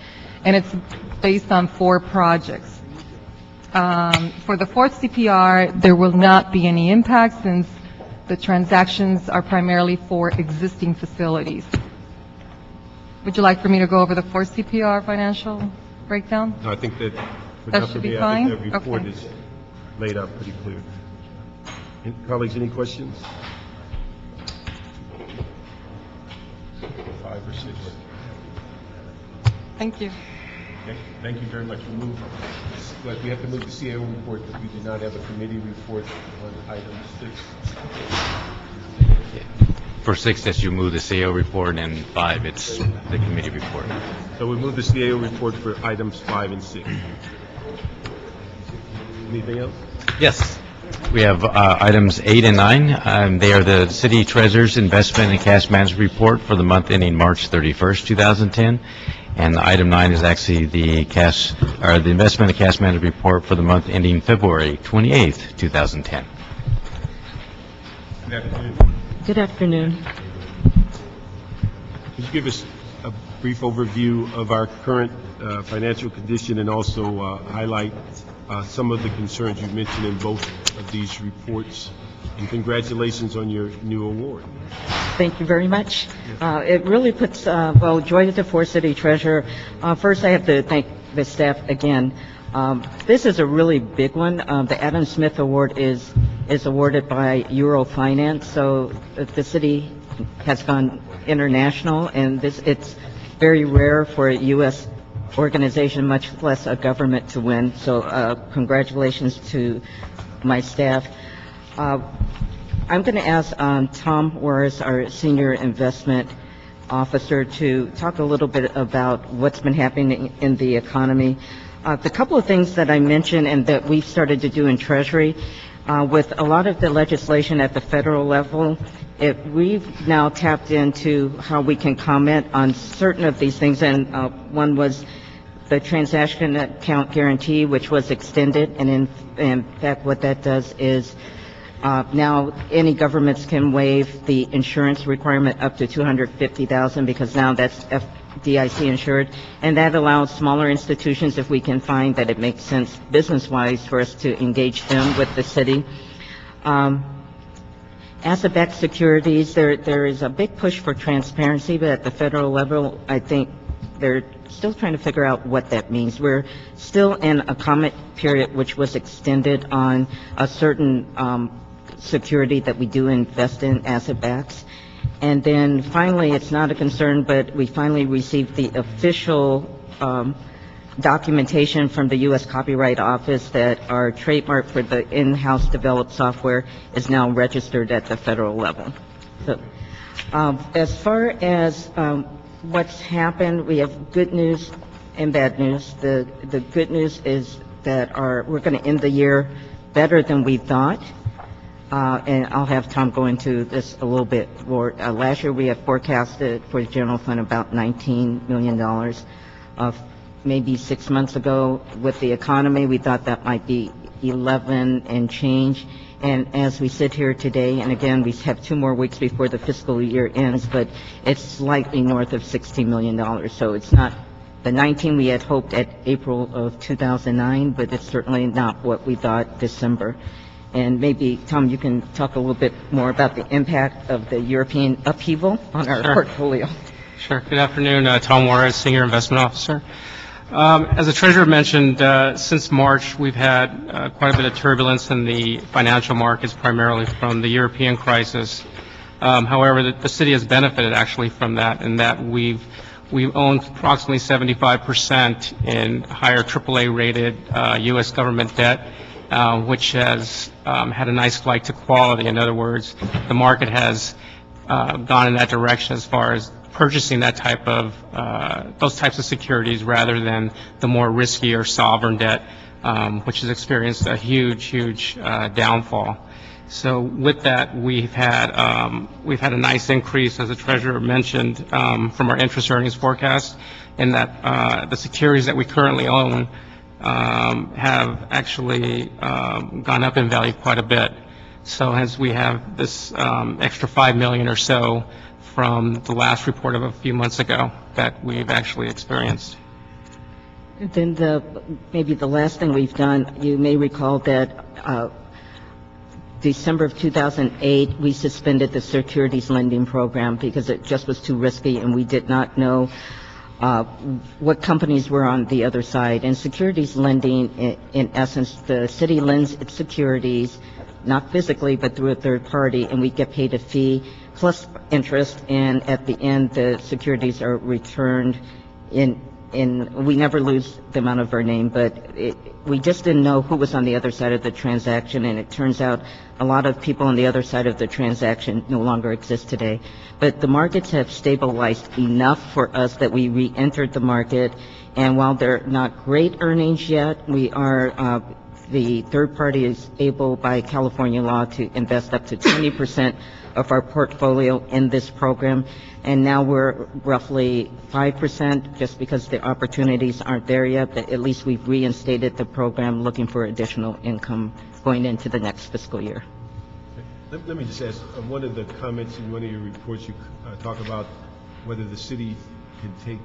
and it's based on 4 projects. For the fourth CPR, there will not be any impact since the transactions are primarily for existing facilities. Would you like for me to go over the fourth CPR financial breakdown? No, I think that That should be fine? The report Okay. is laid out pretty clear. Colleagues, any questions? 5 or 6? Thank you. Okay, thank you very much. We have to move the CAO report, but we do not have a committee report on item 6. For 6, as you move the CO report, and 5, it's the committee report. So we move the CAO report for items 5 and 6. Anything else? Yes. We have items 8 and 9. They are the city treasurer's investment and cash management report for the month ending March 31st, 2010. And item 9 is actually the investment and cash management report for the month ending February 28th, 2010. Good afternoon. Good afternoon. Could you give us a brief overview of our current financial condition and also highlight some of the concerns you mentioned in both of these reports? And congratulations on your new award. Thank you very much. It really puts, joy to the fourth city treasurer. First, I have to thank the staff again. This is a really big one. The Adam Smith Award is awarded by Eurofinance, so the city has gone international, and it's very rare for a U.S. organization, much less a government, to win. So congratulations to my staff. I'm going to ask Tom Warris, our Senior Investment Officer, to talk a little bit about what's been happening in the economy. The couple of things that I mentioned and that we've started to do in Treasury, with a lot of the legislation at the federal level, we've now tapped into how we can comment on certain of these things, and one was the transaction account guarantee, which was extended, and in fact what that does is now any governments can waive the insurance requirement up to $250,000 because now that's FDIC insured, and that allows smaller institutions, if we can find that it makes sense business-wise, for us to engage them with the city. Asset-backed securities, there is a big push for transparency, but at the federal level, I think they're still trying to figure out what that means. We're still in a comment period which was extended on a certain security that we do invest in, asset-backs. And then finally, it's not a concern, but we finally received the official documentation from the U.S. Copyright Office that our trademark for the in-house developed software is now registered at the federal level. So, as far as what's happened, we have good news and bad news. The good news is that we're going to end the year better than we thought. And I'll have Tom go into this a little bit more. Last year, we had forecasted for the general fund about $19 million. Maybe 6 months ago, with the economy, we thought that might be 11 and change. And as we sit here today, and again, we have 2 more weeks before the fiscal year ends, but it's slightly north of $60 million. So it's not the 19 we had hoped at April of 2009, but it's certainly not what we thought December. And maybe, Tom, you can talk a little bit more about the impact of the European upheaval on our portfolio. Sure. Good afternoon. Tom Juarez, Senior Investment Officer. As the Treasurer mentioned, since March, we've had quite a bit of turbulence in the financial markets, primarily from the European crisis. However, the city has benefited actually from that, in that we've owned approximately 75% in higher AAA-rated U.S. government debt, which has had a nice flight to quality. In other words, the market has gone in that direction as far as purchasing that type of those types of securities rather than the more riskier sovereign debt, which has experienced a huge downfall. So with that, we've had a nice increase, as the Treasurer mentioned, from our interest earnings forecast, in that the securities that we currently own have actually gone up in value quite a bit. So hence we have this extra $5 million or so from the last report of a few months ago that we've actually experienced. Then maybe the last thing we've done, you may recall that December of 2008, we suspended the securities lending program because it just was too risky and we did not know what companies were on the other side. And securities lending, in essence, the city lends its securities, not physically, but through a third party, and we get paid a fee plus interest, and at the end, the securities are returned we never lose them out of our name, but we just didn't know who was on the other side of the transaction, and it turns out a lot of people on the other side of the transaction no longer exist today. But the markets have stabilized enough for us that we re-entered the market, and while they're not great earnings yet, we are the third party is able by California law to invest up to 20% of our portfolio in this program. And now we're roughly 5% just because the opportunities aren't there yet, but at least we've reinstated the program looking for additional income going into the next fiscal year. Let me just ask, one of the comments in one of your reports, you talk about whether the city can take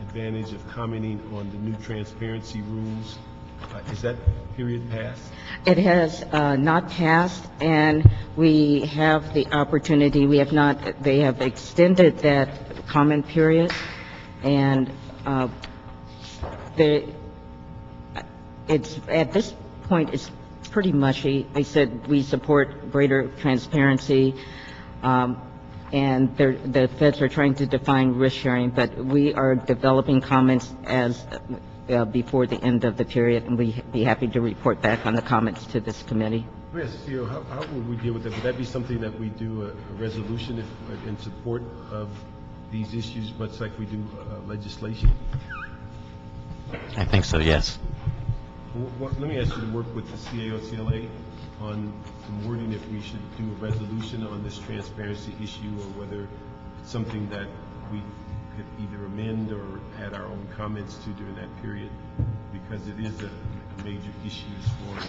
advantage of commenting on the new transparency rules. Is that period passed? It has not passed, and we have the opportunity. We have not. They have extended that comment period, and it's at this point it's pretty mushy. They said we support greater transparency, and the feds are trying to define risk sharing, but we are developing comments as before the end of the period, and we'd be happy to report back on the comments to this committee. Yes, Theo, how would we deal with that? Would that be something that we do a resolution in support of these issues, much like we do legislation? I think so, yes. Let me ask you to work with the CAO-CLA on some wording if we should do a resolution on this transparency issue, or whether it's something that we could either amend or add our own comments to during that period, because it is a major issue as far as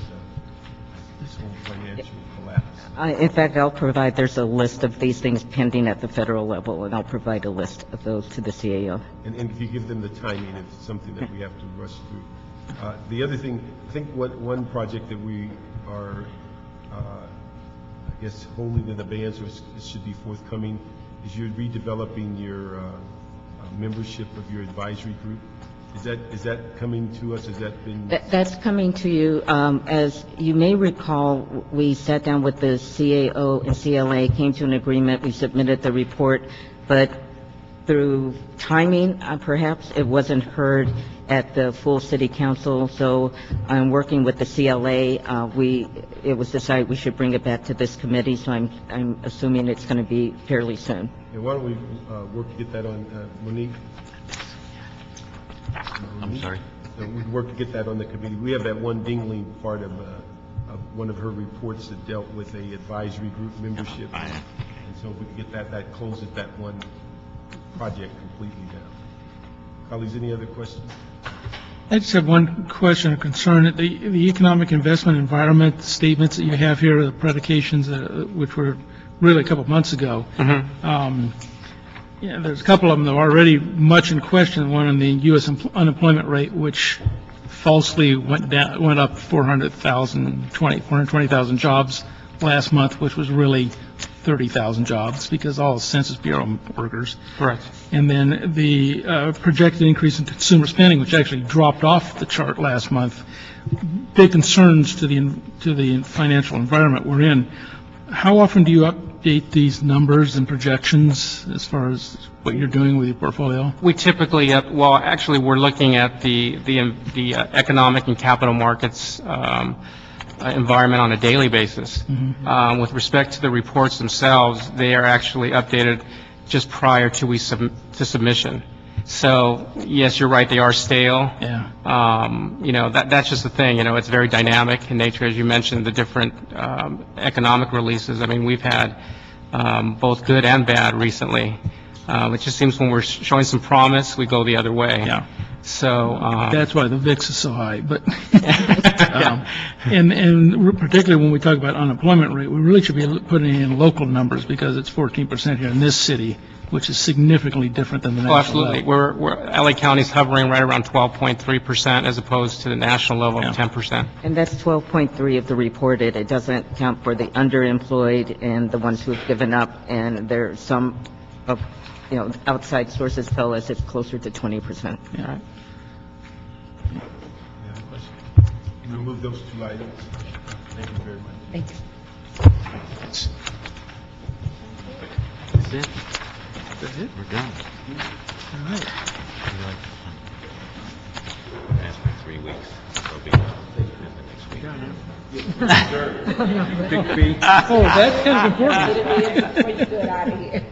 this whole financial collapse. In fact, I'll provide, there's a list of these things pending at the federal level, and I'll provide a list of those to the CAO. And if you give them the timing, it's something that we have to rush through. The other thing, I think one project that we are guess, holding in abeyance, or it should be forthcoming, is you're redeveloping your membership of your advisory group. Is that coming to us? Has that been? That's coming to you. As you may recall, we sat down with the CAO and CLA, came to an agreement, we submitted the report, but through timing, perhaps, it wasn't heard at the full city council. So I'm working with the CLA. It was decided we should bring it back to this committee, so I'm assuming it's going to be fairly soon. And why don't we work to get that on, Monique? I'm sorry? We'd work to get that on the committee. We have that one dingling part of one of her reports that dealt with a advisory group membership. And so we could get that closes that one project completely down. Colleagues, any other questions? I just have one question or concern. The economic investment environment statements that you have here, the predications, which were really a couple of months ago. Yeah, there's a couple of them that are already much in question. One on the U.S. unemployment rate, which falsely went up 420,000 jobs last month, which was really 30,000 jobs because all the Census Bureau workers. Correct. And then the projected increase in consumer spending, which actually dropped off the chart last month. Big concerns to the financial environment we're in. How often do you update these numbers and projections as far as what you're doing with your portfolio? We typically, well, actually, we're looking at the economic and capital markets environment on a daily basis. With respect to the reports themselves, they are actually updated just prior to submission. So, yes, you're right, they are stale. Yeah. That's just the thing, it's very dynamic in nature, as you mentioned, the different economic releases. I mean, we've had both good and bad recently. It just seems when we're showing some promise, we go the other way. Yeah. So that's why the VIX is so high. But and particularly when we talk about unemployment rate, we really should be putting in local numbers because it's 14% here in this city, which is significantly different than the national absolutely. level. LA County's hovering right around 12.3% as opposed to the national level of 10%. And that's 12.3 of the reported. It doesn't count for the underemployed and the ones who have given up. And there are some of outside sources tell us it's closer to 20%. Yeah. Remove those two items. Thank you very much. Thank you. That's it. That's it. We're done. All right. Ask for 3 weeks. They'll be done next week. Big fee. Oh, that's kind of important. Before you get out of here.